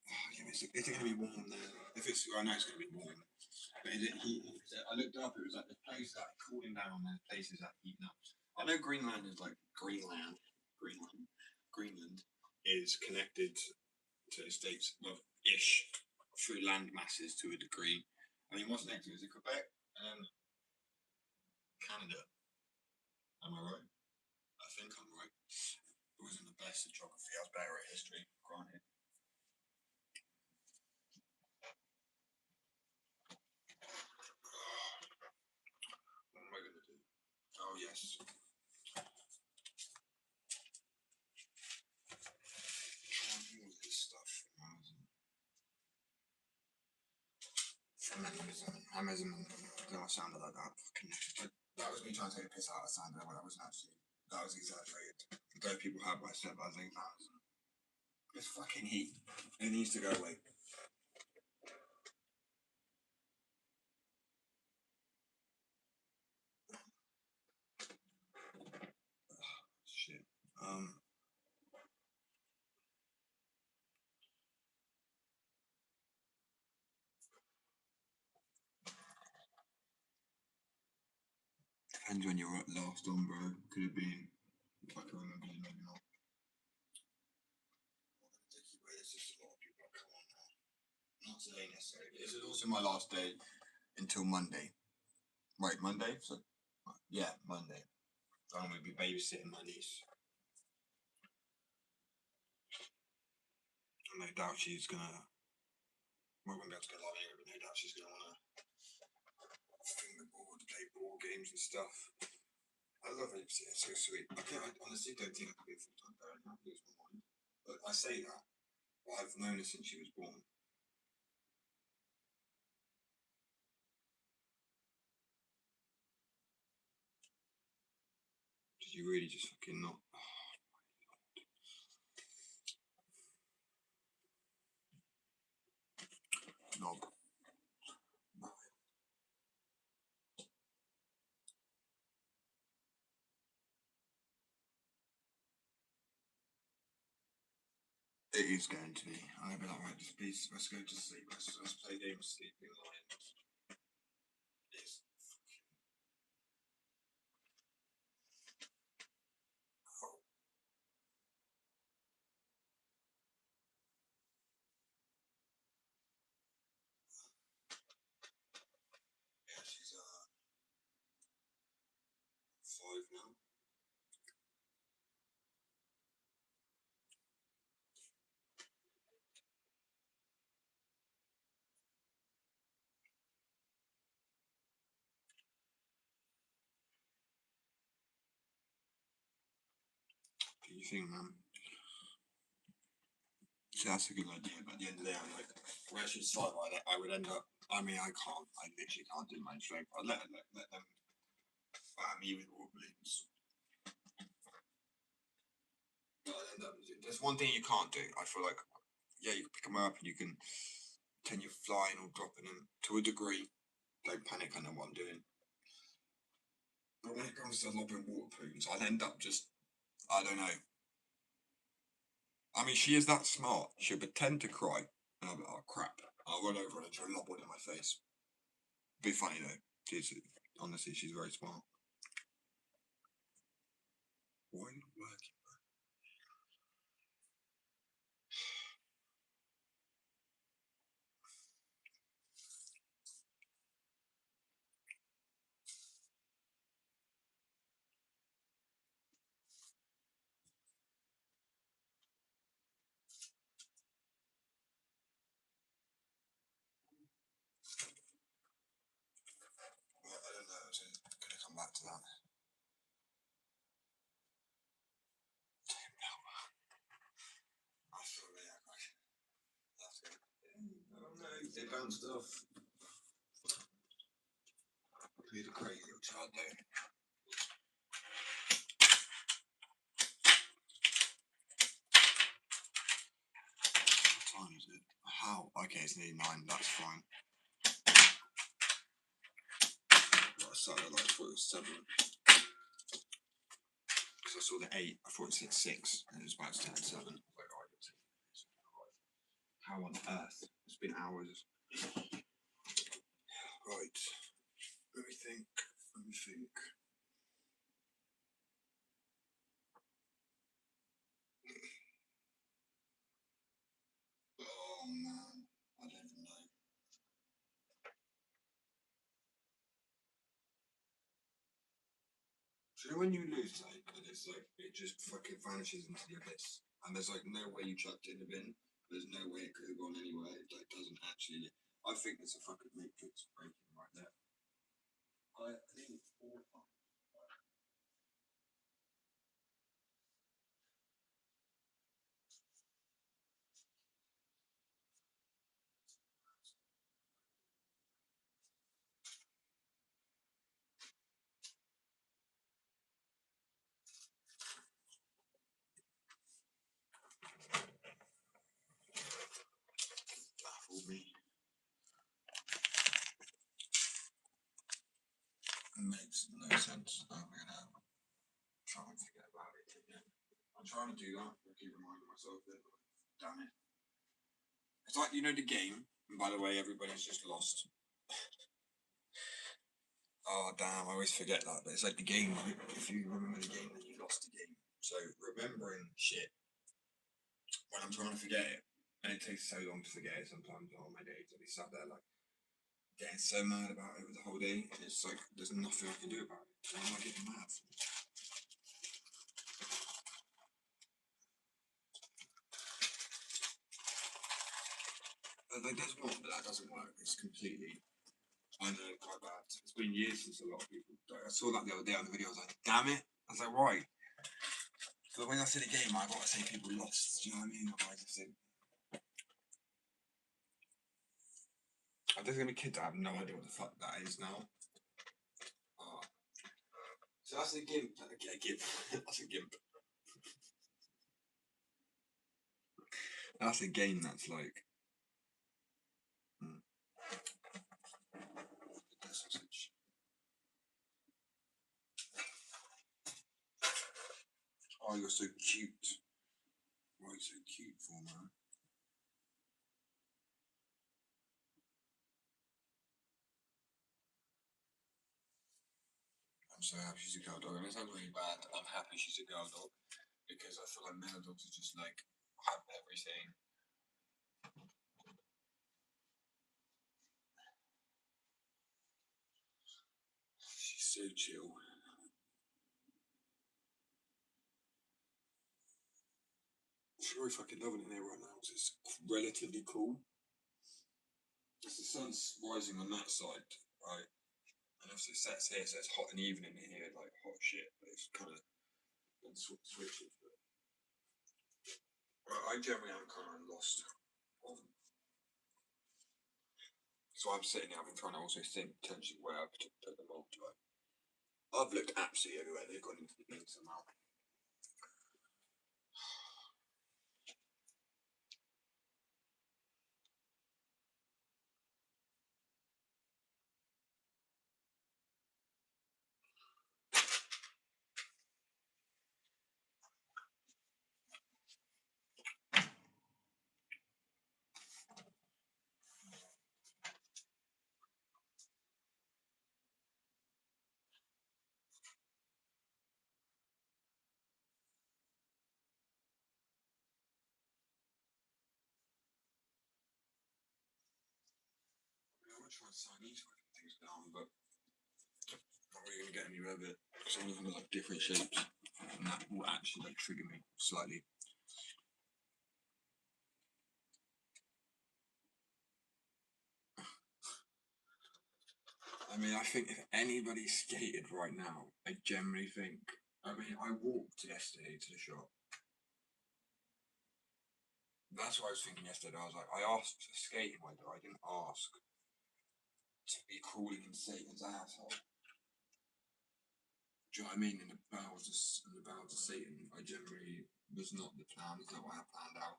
Oh, yeah, is it gonna be warm then? If it's, I know it's gonna be warm. But is it heat? I looked up. It was like the places that are cooling down, and the places that are heating up. I know Greenland is like Greenland is connected to the states, well, ish, through land masses to a degree. I mean, what's next? Is it Quebec and Canada? Am I right? I think I'm right. It wasn't the best at geography. I was better at history, granted. What am I going to do? Oh, yes. Trying all this stuff from Amazon. Then I sounded like that. That was me trying to take a piss out of sound. That wasn't actually. That was exaggerated. Those people have by said by saying Amazon. It's fucking heat. It needs to go away. Shit. Depends when you're last on, bro. Could have been. If I can remember, maybe not. There's just a lot of people that come on now. Not today necessarily. This is also my last day until Monday. Right, Monday? So, yeah, Monday. I'm going to be babysitting my niece. And no doubt she's going to. Well, I'm going to go live here, but no doubt she's going to want to fingerboard, play board games and stuff. I love babysitting, it's so sweet. I honestly don't think I could be a full-time parent. I lose my mind. But I say that, but I've known her since she was born. You really just fucking not. Knob. It is going to be. I'll be like, right, just please, let's go to sleep. Let's play a game of Sleeping Lions. It's yeah, she's 5 now. What do you think, man? See, that's a good idea, but at the end of the day, I'm like, where she's 5, I would end up. I mean, I literally can't do my strength. I'd let them me with war balloons. But I'd end up. There's one thing you can't do. I feel like, yeah, you can pick them up and you can pretend you're flying or dropping them to a degree. Don't panic, I know what I'm doing. But when it comes to lobbing water balloons, I'd end up just, I don't know. I mean, she is that smart. She'll pretend to cry, and I'll be, oh crap. I'll run over and try and lob one in my face. Be funny though. Honestly, she's very smart. Why not working? Well, I don't know. I was gonna come back to that. I feel really like that's good. I don't know. They bounced off. He's a crazy little child though. What time is it? How? Okay, it's nearly 9. That's fine. Well, I started like, I thought it was 7. Because I saw the 8, I thought it said 6, and it was about to turn 7. Like, oh, how on earth? It's been hours. Right. Let me think. Oh man, I don't even know. Do you know when you lose like, and it's like, it just fucking vanishes into the abyss, and there's like no way you chucked it in the bin. There's no way it could have gone anywhere. It like doesn't actually. I think there's a fucking matrix breaking right there. I think all. Baffled me. It makes no sense. I'm gonna try and forget about it again. I'm trying to do that. I keep reminding myself that. Damn it. It's like, you know, the game. And by the way, everybody's just lost. Oh damn! I always forget that. But it's like the game. Right? If you remember the game, then you lost the game. So remembering shit when I'm trying to forget it, and it takes so long to forget it sometimes on my days. I'll be sat there like getting so mad about it the whole day, and it's like there's nothing I can do about it. Why am I getting mad? Like there's one, but that doesn't work. It's completely. I know, quite bad. It's been years since a lot of people. I saw that the other day on the video. I was like, damn it! I was like, why? But when I say the game, I gotta say people lost. Do you know what I mean? I just think. There's gonna be kids that have no idea what the fuck that is now. Oh. So that's a gimp. A gimp. That's a gimp. That's a game that's like. Sausage. Oh, you're so cute. Why are you so cute for, man? I'm so happy she's a girl dog. And it sounds really bad. I'm happy she's a girl dog because I feel like male dogs are just like have everything. She's so chill. She's really fucking loving it here right now. It's relatively cool. As the sun's rising on that side, right? And obviously it sets here, so it's hot in the evening in here, like hot shit. But it's kind of switches. But I generally am kind of lost on. So I'm sitting here, I've been trying to also think potentially where I could put them on. Right? I've looked absolutely everywhere. They've gone into the bin somehow. I would try and sign these fucking things down, but not really gonna get anywhere with it because some of them are like different shapes, and that will actually like trigger me slightly. I mean, I think if anybody skated right now, I generally think. I mean, I walked yesterday to the shop. That's what I was thinking yesterday. I was like, I asked for skating weather. I didn't ask to be crawling in Satan's asshole. Do you know what I mean? In the bowels of Satan, I generally was not the plan. It's not what I had planned out.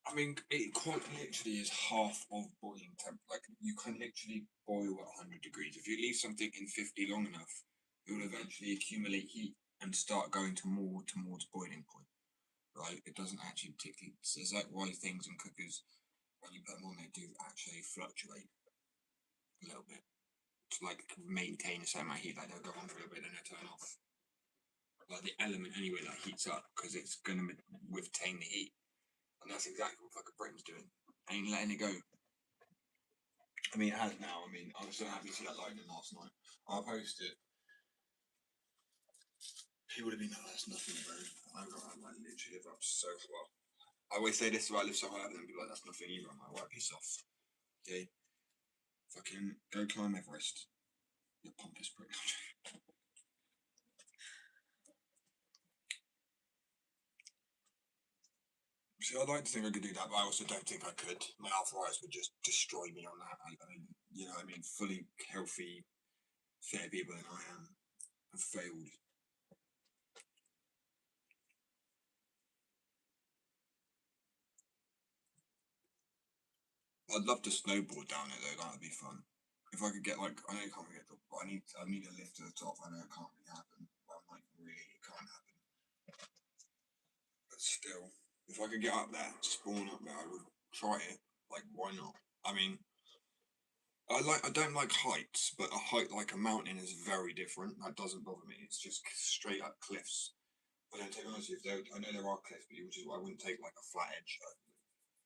I mean, it quite literally is half of boiling temp. Like, you can literally boil at 100 degrees. If you leave something in 50 long enough, it will eventually accumulate heat and start going towards boiling point. Right? It doesn't actually particularly. So it's like why things in cookers, when you put them on, they do actually fluctuate a little bit to like maintain a certain amount of heat. Like they'll go on for a little bit and they'll turn off. Like the element anyway that heats up because it's going to retain the heat. And that's exactly what fucking Britain's doing. Ain't letting it go. I mean, it has now. I mean, I was so happy to see that lightning last night. I'll post it. People would have been like, that's nothing, bro. I got like literally live up so well. I always say this, so I live so high, and then be like, that's nothing either. I'm like, right, piss off. Okay? Fucking go climb Everest. You pompous prick. See, I'd like to think I could do that, but I also don't think I could. My arthritis would just destroy me on that. I mean, you know, I mean, fully healthy, fair people than I am have failed. I'd love to snowboard down it though. That'd be fun. If I could get like, I know you can't get the, but I need a lift to the top. I know it can't really happen. Well, like really, it can't happen. But still, if I could get up there, spawn up there, I would try it. Like, why not? I mean, I don't like heights, but a height like a mountain is very different. That doesn't bother me. It's just straight up cliffs. But then, to be honest, I know there are cliffs, which is why I wouldn't take like a flat edge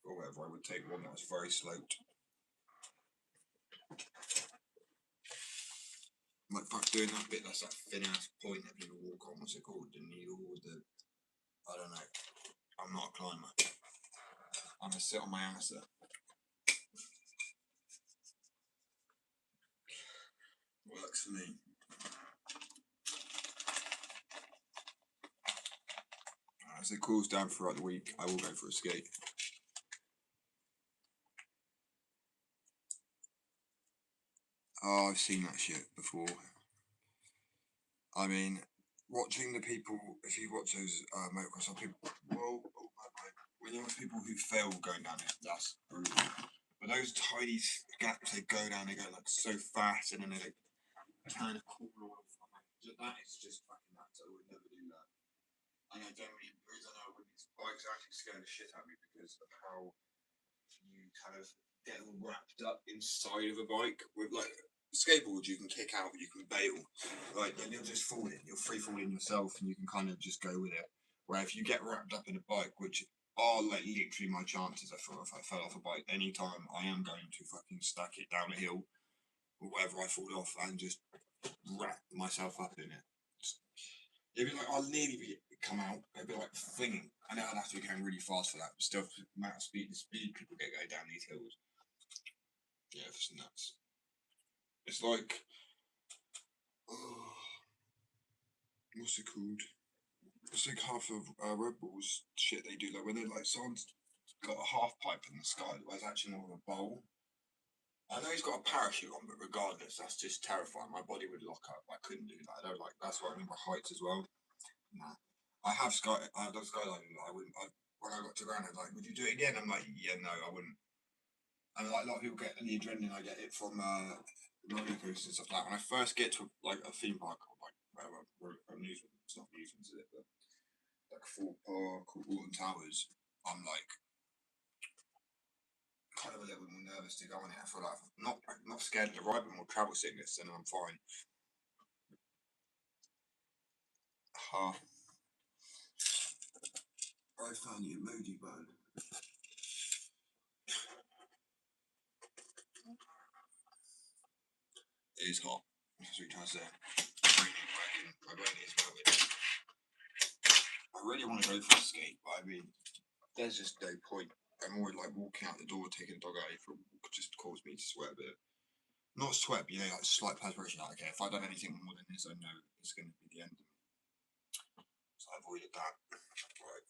or whatever. I would take one that was very sloped. Like fuck doing that bit that's that thin ass point that people walk on. What's it called? The needle or the I don't know. I'm not a climber. I'm gonna sit on my ass there. Works for me. As it cools down throughout the week, I will go for a skate. Oh, I've seen that shit before. I mean, watching the people, if you watch those motocross people, well, when you watch people who fail going down it, that's brutal. But those tiny gaps they go down, they go like so fast, and then they like turn a corner off. That is just fucking nuts. I would never do that. And I generally, the reason I wouldn't, bikes are actually scaring the shit out of me because of how you kind of get all wrapped up inside of a bike with like skateboards. You can kick out, you can bail, like, and you're just falling. You're free falling yourself, and you can kind of just go with it. Where if you get wrapped up in a bike, which are like literally my chances, I feel if I fell off a bike anytime, I am going to fucking stack it down a hill or wherever I fall off and just wrap myself up in it. It'd be like I'll nearly come out. It'd be like flinging. I know I'd have to be going really fast for that. But still, the amount of speed people get going down these hills. Yeah, it's nuts. It's like, what's it called? It's like half of Red Bull's shit they do. Like when they like someone's got a half pipe in the sky, where it's actually more of a bowl. I know he's got a parachute on, but regardless, that's just terrifying. My body would lock up. I couldn't do that. I don't like. That's why I remember heights as well. Nah. I have I've done skydiving, but I wouldn't. When I got to ground, I was like, "Would you do it again?" I'm like, "Yeah, no, I wouldn't." And like a lot of people get the adrenaline, I get it from roller coasters and stuff like that. When I first get to like a theme park or like whatever, amusement, it's not amusement, is it? But like Fort Park or Alton Towers, I'm like kind of a little bit more nervous to go on it. I feel like not scared of the ride, but more travel sickness, and I'm fine. I found the emoji button. It is hot. That's what you're trying to say. My brain is melted. I really want to go for a skate, but I mean, there's just no point. I'm always like walking out the door, taking the dog out for a walk, just cause me to sweat a bit. Not sweat, but like slight perspiration. Like, okay, if I've done anything more than this, I know it's going to be the end of me. So I avoided that. Right.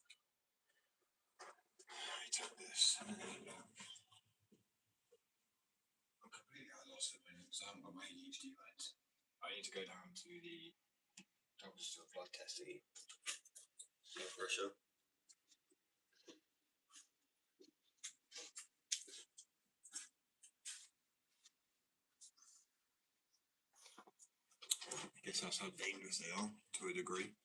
Let me take this. I'm completely at a loss at the minute, so I haven't got my ADHD meds. I need to go down to the doctor's to a blood test to eat. Blood pressure. I guess that's how dangerous they are, to a degree.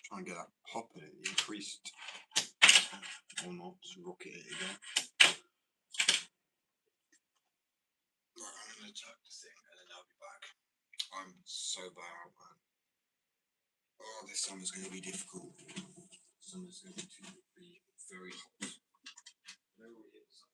Try and get that pop in it, increased or not, just rocket it again. Right, I'm gonna tuck the thing and then I'll be back. I'm so bad, man. Oh, this summer's gonna be difficult. Summer's going to be very hot. No, it is.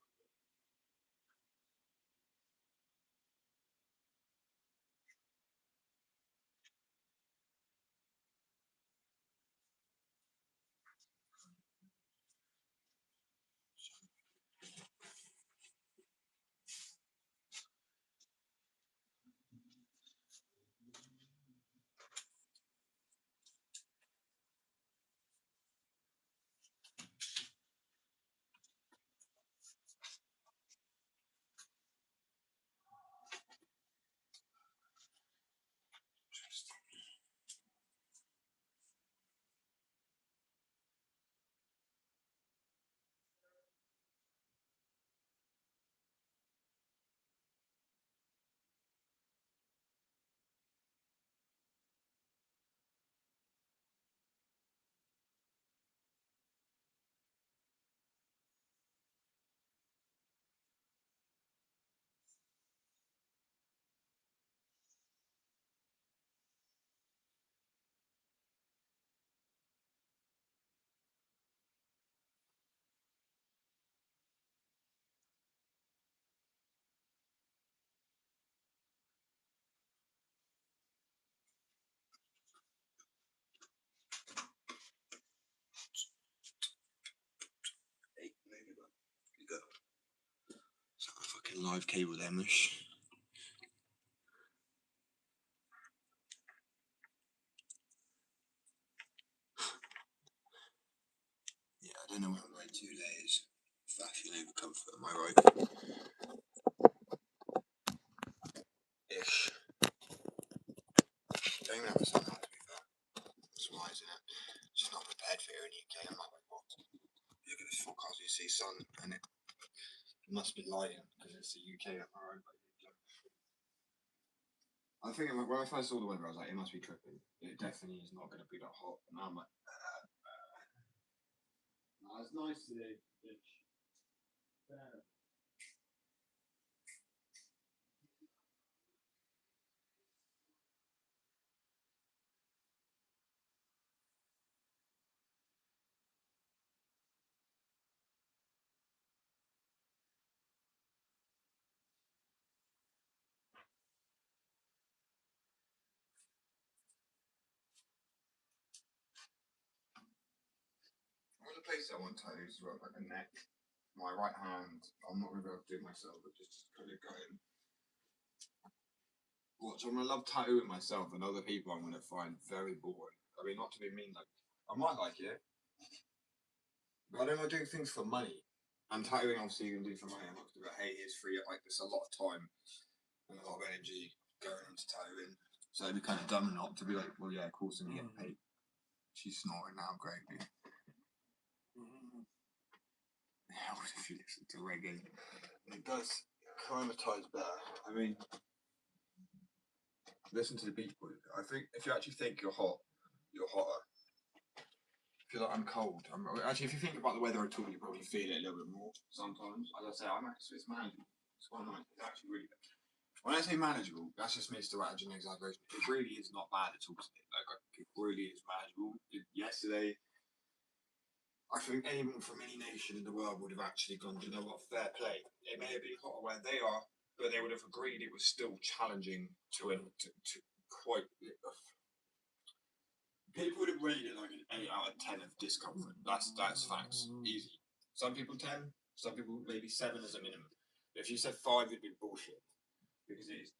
live cable there, mush. Yeah, I don't know what I'm wearing 2 layers. Fashion over comfort, am I right? Ish. Don't even have a sun hat, to be fair. That's why, isn't it? Just not prepared for it in the UK. I'm like, what? Look at this forecast, you see sun, and it must be lying because it's the UK. Am I right? I think when I first saw the weather, I was like, it must be tripping. It definitely is not going to be that hot. And now I'm like, nah, it's nice today, bitch. Fair. One of the places I want tattoos is like a neck. My right hand, I'm not going to be able to do it myself, but just kind of go in. Watch, I'm going to love tattooing myself, and other people I'm going to find very boring. I mean, not to be mean, like, I might like it, but I don't like doing things for money. And tattooing, obviously, you can do for money. I'm not going to be like, hey, here's free. Like, there's a lot of time and a lot of energy going into tattooing. So it'd be kind of dumb not to be like, well, yeah, of course, I'm going to get paid. She's snoring now, great. How if you listen to reggae? It does acclimatise better. I mean, listen to the Beach Boys. I think if you actually think you're hot, you're hotter. If you're like, I'm cold. Actually, if you think about the weather at all, you probably feel it a little bit more sometimes. As I say, it's manageable. It's one night. It's actually really. When I say manageable, that's just me strategy and exaggeration. It really is not bad at all. Like, it really is manageable. Yesterday, I think anyone from any nation in the world would have actually gone, you know what, fair play. It may have been hotter where they are, but they would have agreed it was still challenging to quite. People would have rated it like an 8 out of 10 of discomfort. That's facts. Easy. Some people 10, some people maybe 7 as a minimum. If you said 5, it'd be bullshit. Because it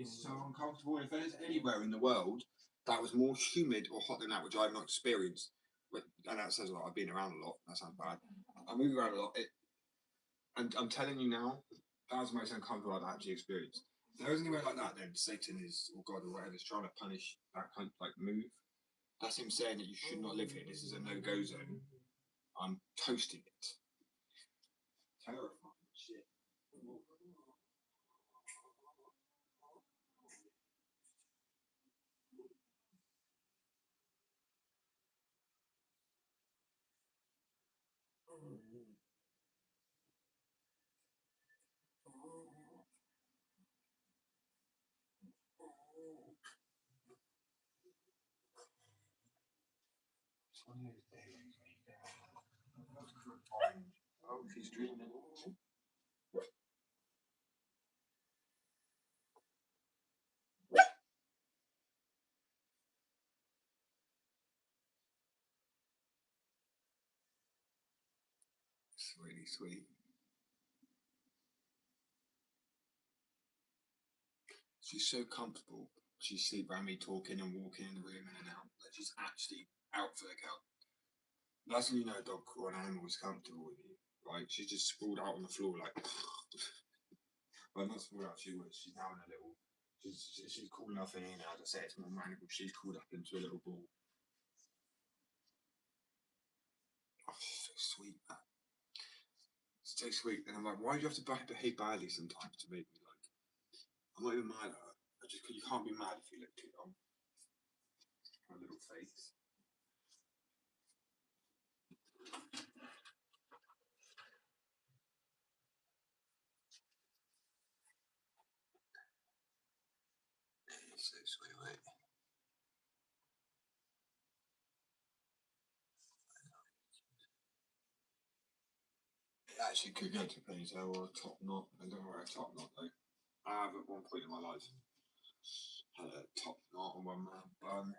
is so uncomfortable. If there's anywhere in the world that was more humid or hot than that, which I've not experienced, and that says a lot. I've been around a lot. That sounds bad. I move around a lot. And I'm telling you now, that was the most uncomfortable I've actually experienced. If there was anywhere like that, then Satan is, or God, or whatever, is trying to punish that kind of like move. That's him saying that you should not live here. This is a no-go zone. I'm toasting it. Terrifying shit. Oh, she's dreaming. It's really sweet. She's so comfortable. She's sleep around me talking and walking in the room in and out. Like she's actually out for the count. That's when you know a dog or an animal is comfortable with you. Right? She's just sprawled out on the floor like well not sprawled out, she was. She's now in a little she's cool enough in here now to say it's more manageable. She's crawled up into a little ball. Oh, she's so sweet, man. It's so sweet. And I'm like, why do you have to behave badly sometimes to make me like I'm not even mad at her. You can't be mad if you look too long. Her little face. It's so sweet, mate. It actually could go to ponytail or a top knot. I don't wear a top knot though. I have at one point in my life had a top knot on one bun.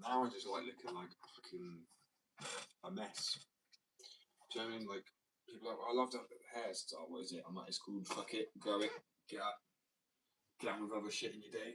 Now I just like looking like a fucking a mess. Do you know what I mean? Like, people are like, I love that hairstyle. What is it? I'm like, it's called fuck it, grow it, get on with other shit in your day.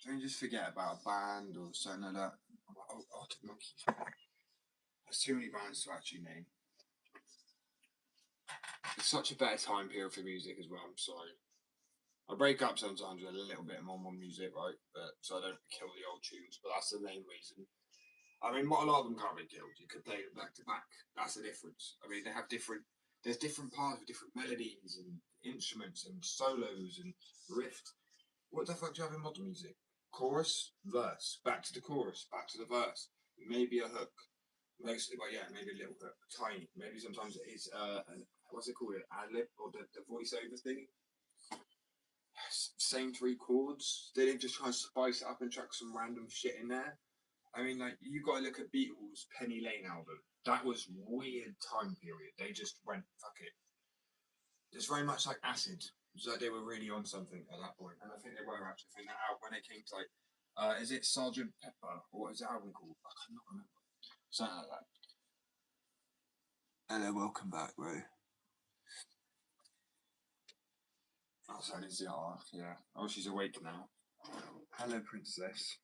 Don't you just forget about a band or something like that? I'm like, oh, Arctic Monkeys. There's too many bands to actually name. It's such a better time period for music as well. I'm sorry. I break up sometimes with a little bit more music, right? But so I don't kill the old tunes. But that's the main reason. I mean, a lot of them can't be killed. You could play them back to back. That's the difference. I mean, they have different. There's different parts with different melodies and instruments and solos and riffs. What the fuck do you have in modern music? Chorus, verse, back to the chorus, back to the verse. Maybe a hook. Mostly, but yeah, maybe a little hook, tiny. Maybe sometimes it's what's it called? An ad lib or the voiceover thing. Same three chords. They didn't just try and spice it up and chuck some random shit in there. I mean, like, you got to look at Beatles' Penny Lane album. That was weird time period. They just went, fuck it. It's very much like Acid. It's like they were really on something at that point. And I think they were actually putting that out when it came to, like, is it Sergeant Pepper? Or what is the album called? I cannot remember. Something like that. Hello, welcome back, bro. Oh, sorry, it's the art, yeah. Oh, she's awake now. Hello, princess.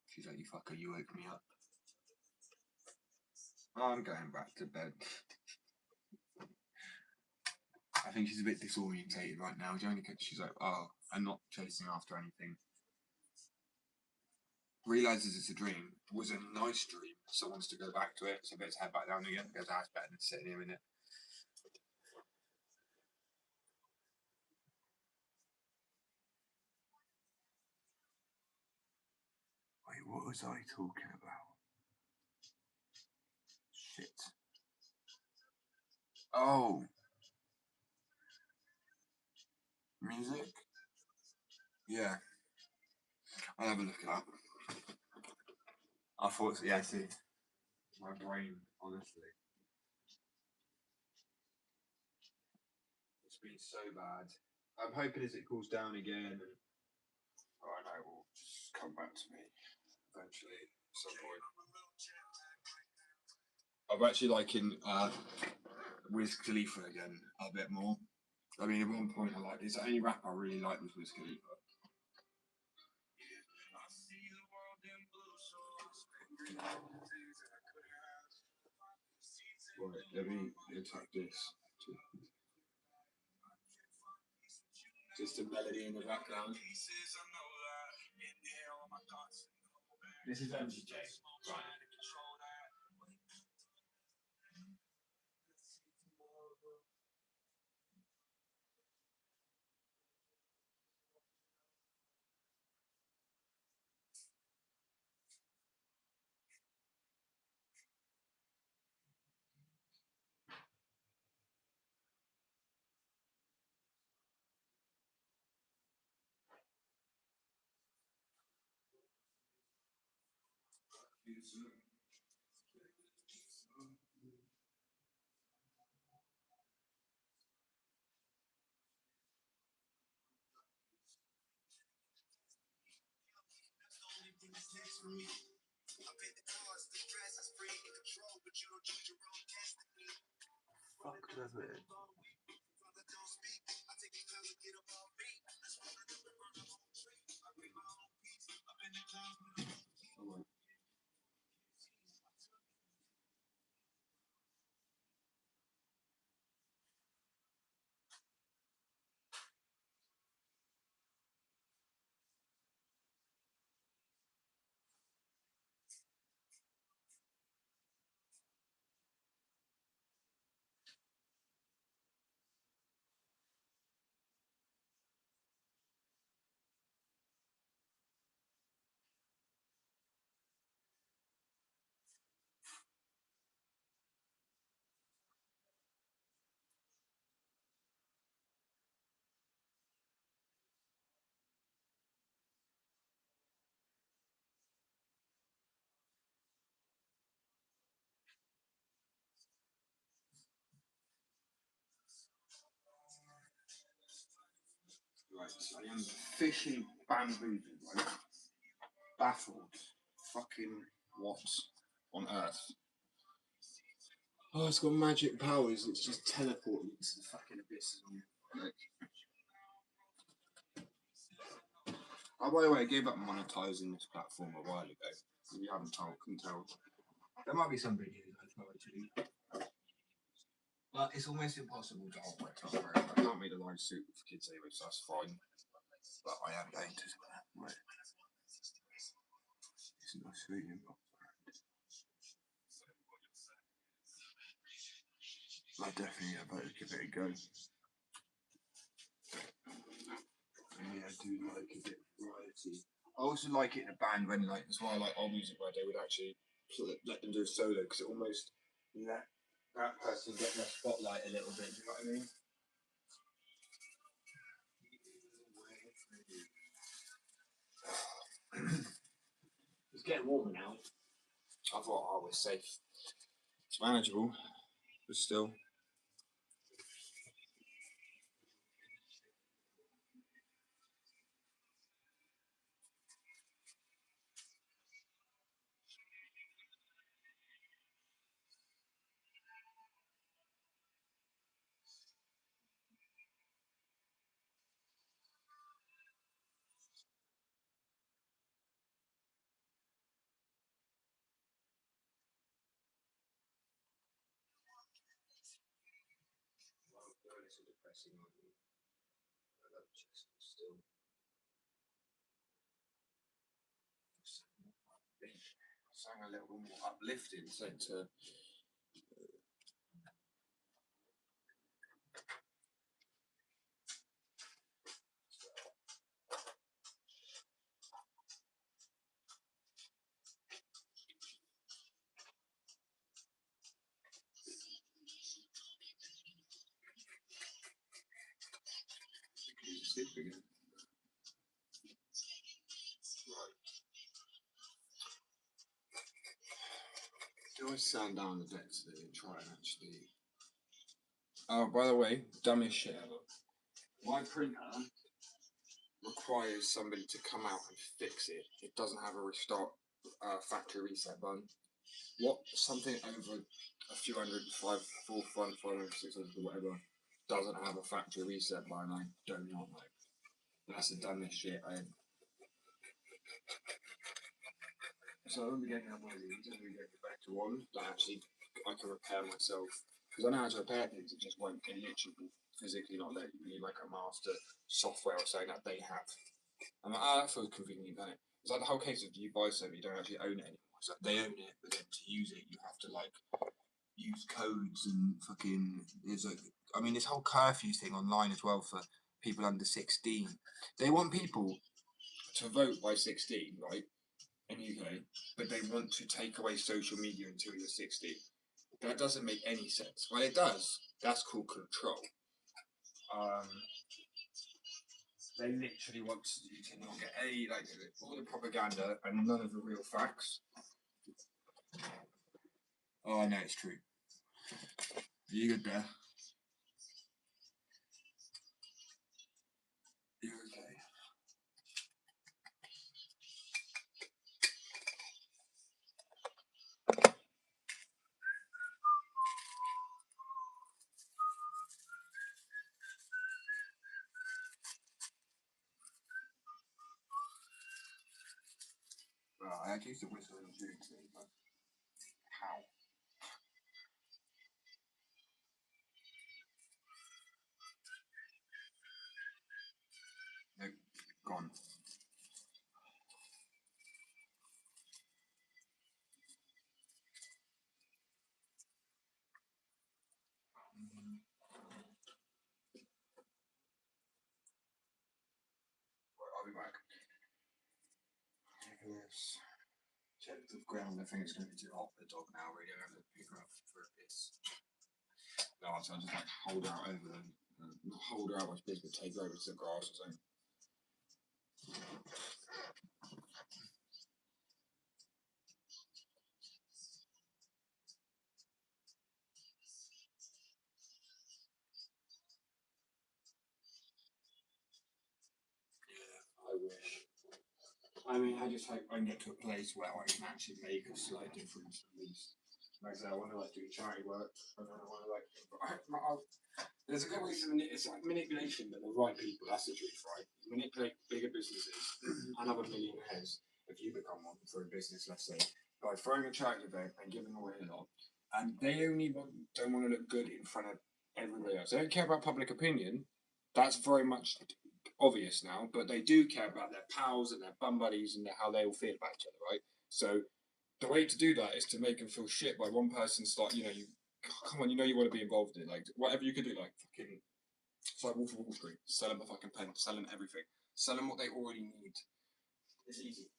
She's like, you fucker, you woke me up. I'm going back to bed. I think she's a bit disorientated right now. Only because she's like, oh, I'm not chasing after anything. Realizes it's a dream. It was a nice dream. So wants to go back to it. So gets head back down again. Goes, that's better than sitting here in it. Wait, what was I talking about? Shit. Oh. Music? Yeah. I'll have a look it up. I thought, yeah, see. My brain, honestly. It's been so bad. I'm hoping as it cools down again, and I know it will just come back to me eventually at some point. I'm actually liking Wiz Khalifa again a bit more. I mean, at one point I liked, it's the only rapper I really liked was Wiz Khalifa. Right, let me attack this. Just a melody in the background. This is MGJ. Right. Fuck does it? Right, I am fishing bamboozled, right? Baffled. Fucking what on earth? Oh, it's got magic powers. It's just teleporting to the fucking abyss. Oh, by the way, I gave up monetizing this platform a while ago. You haven't told, couldn't tell. There might be some videos I try to do. But it's almost impossible to operate on forever. I can't make the line suit for kids anyway, so that's fine. But I am going to. Right. It's not sweet. I definitely about to give it a go. Yeah, I do like a bit of variety. I also like it in a band when, like, that's why I like old music where they would actually let them do a solo because it almost let that person get their spotlight a little bit. Do you know what I mean? It's getting warmer now. I thought I was safe. It's manageable, but still. It's so depressing, aren't you? I love just still. Sang a little more uplifting, said to. Sleep again. Right. Do I stand down the deck today and try and actually? Oh, by the way, dumbest shit ever. My printer requires somebody to come out and fix it. It doesn't have a restart factory reset button. What something over a few hundred, 500, 600, or whatever, doesn't have a factory reset button? I do not know. That's the dumbest shit I. So I'm getting out my rooms and we get back to one that actually I can repair myself. Because I know how to repair things, it just won't, it literally will physically not let you. You need like a master software or something that they have. I'm like, that feels convenient, doesn't it? It's like the whole case of you buy something, you don't actually own it anymore. It's like they own it, but then to use it, you have to like use codes and fucking. There's like, I mean, this whole curfew thing online as well for people under 16. They want people to vote by 16, right? In the UK, but they want to take away social media until you're 60. That doesn't make any sense. Well, it does. That's called control. They literally want you to not get any, like, all the propaganda and none of the real facts. Oh, no, it's true. Are you good there? You're okay. Well, I actually used to whistle in the June thing, but how? Nope, gone. Right, I'll be back. Yes. Check the ground. I think it's going to be too hot for the dog now. Really, I have to pick her up for a piss. No, so I just like hold her out over them. Not hold her out much big, but take her over to the grass or something. I mean, I just hope I can get to a place where I can actually make a slight difference at least. Like I said, I want to like do charity work. I don't want to like. There's a good way to it's like manipulation, but the right people. That's the truth, right? You manipulate bigger businesses and other millionaires if you become one for a business, let's say, by throwing a charity event and giving away a lot, and they only don't want to look good in front of everybody else. They don't care about public opinion. That's very much obvious now, but they do care about their pals and their bum buddies and how they all feel about each other, right? So the way to do that is to make them feel shit by one person start, you know, you come on, you know you want to be involved in it. Like whatever you could do, like fucking it's like Wolf of Wall Street, sell them a fucking pen, sell them everything, sell them what they already need. It's easy.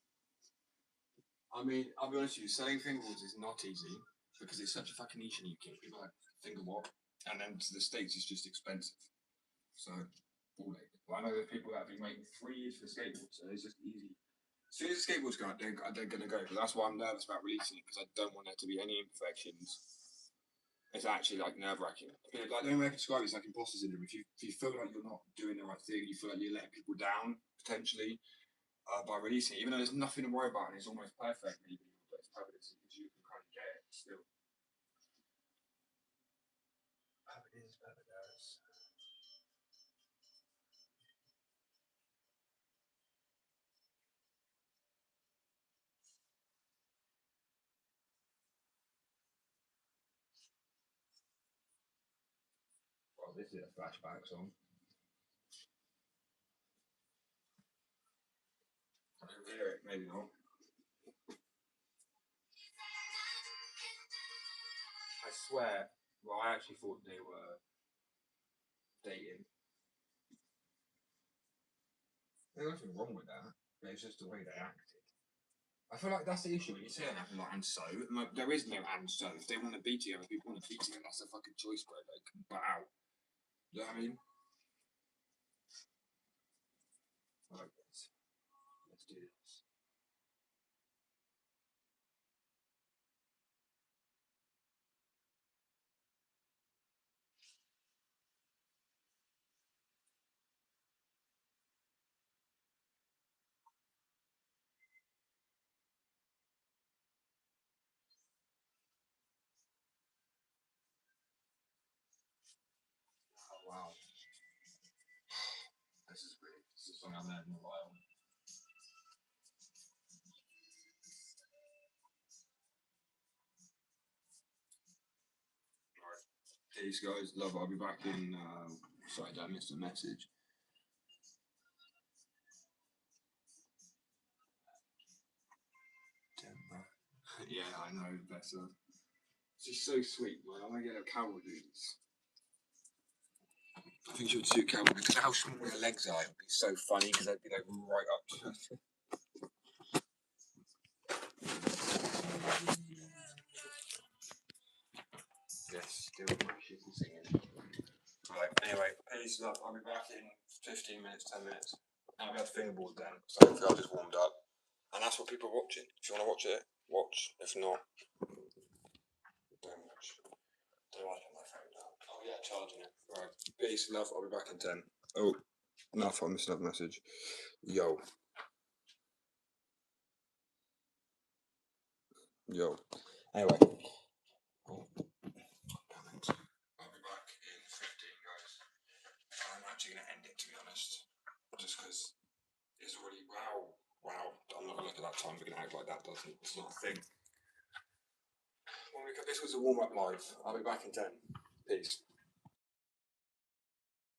I mean, I'll be honest with you, selling fingerboards is not easy because it's such a fucking niche and you keep people like finger what, and then to the States it's just expensive. So ball ache. But I know there's people that have been waiting 3 years for skateboards, so it's just easy. As soon as the skateboards go out, they're going to go. But that's why I'm nervous about releasing it because I don't want there to be any imperfections. It's actually like nerve wracking. Like the only way I can describe it is like imposter syndrome. If you feel like you're not doing the right thing, you feel like you're letting people down potentially by releasing it, even though there's nothing to worry about and it's almost perfect, maybe, but it's perfect because you can kind of get it still. It is paradise. Well, this is a flashback song. I don't hear it, maybe not. I swear, well, I actually thought they were dating. There's nothing wrong with that, but it's just the way they acted. I feel like that's the issue when you say that, like, and so. Like, there is no and so. If they want to be together, people want to be together, that's a fucking choice, bro. Like, but out. You know what I mean? Right, let's do this. Oh, wow. This is great. This is something I've learned in a while. Alright. Peace, guys. Love, I'll be back in. Sorry, I missed a message. Yeah, I know, better. She's so sweet, man. I'm gonna get a cowboy boots. I think she would suit cowboy boots. How small her legs are, it would be so funny because they'd be like right up to her. Yes, still she's singing. Right, anyway, peace, love. I'll be back in 15 minutes, 10 minutes. And I'll be at the fingerboard then, so hopefully I've just warmed up. And that's what people are watching. If you want to watch it, watch. If not, don't watch. Don't want to put my phone down. Oh yeah, charging it. Right, peace, love. I'll be back in 10. Oh, no, I missed another message. Yo. Yo. Anyway. Oh, damn it. I'll be back in 15, guys. I'm actually going to end it, to be honest. Just because it's already, wow. I'm not going to look at that time. We're going to act like that doesn't, it's not a thing. Well, this was a warm-up live. I'll be back in 10. Peace.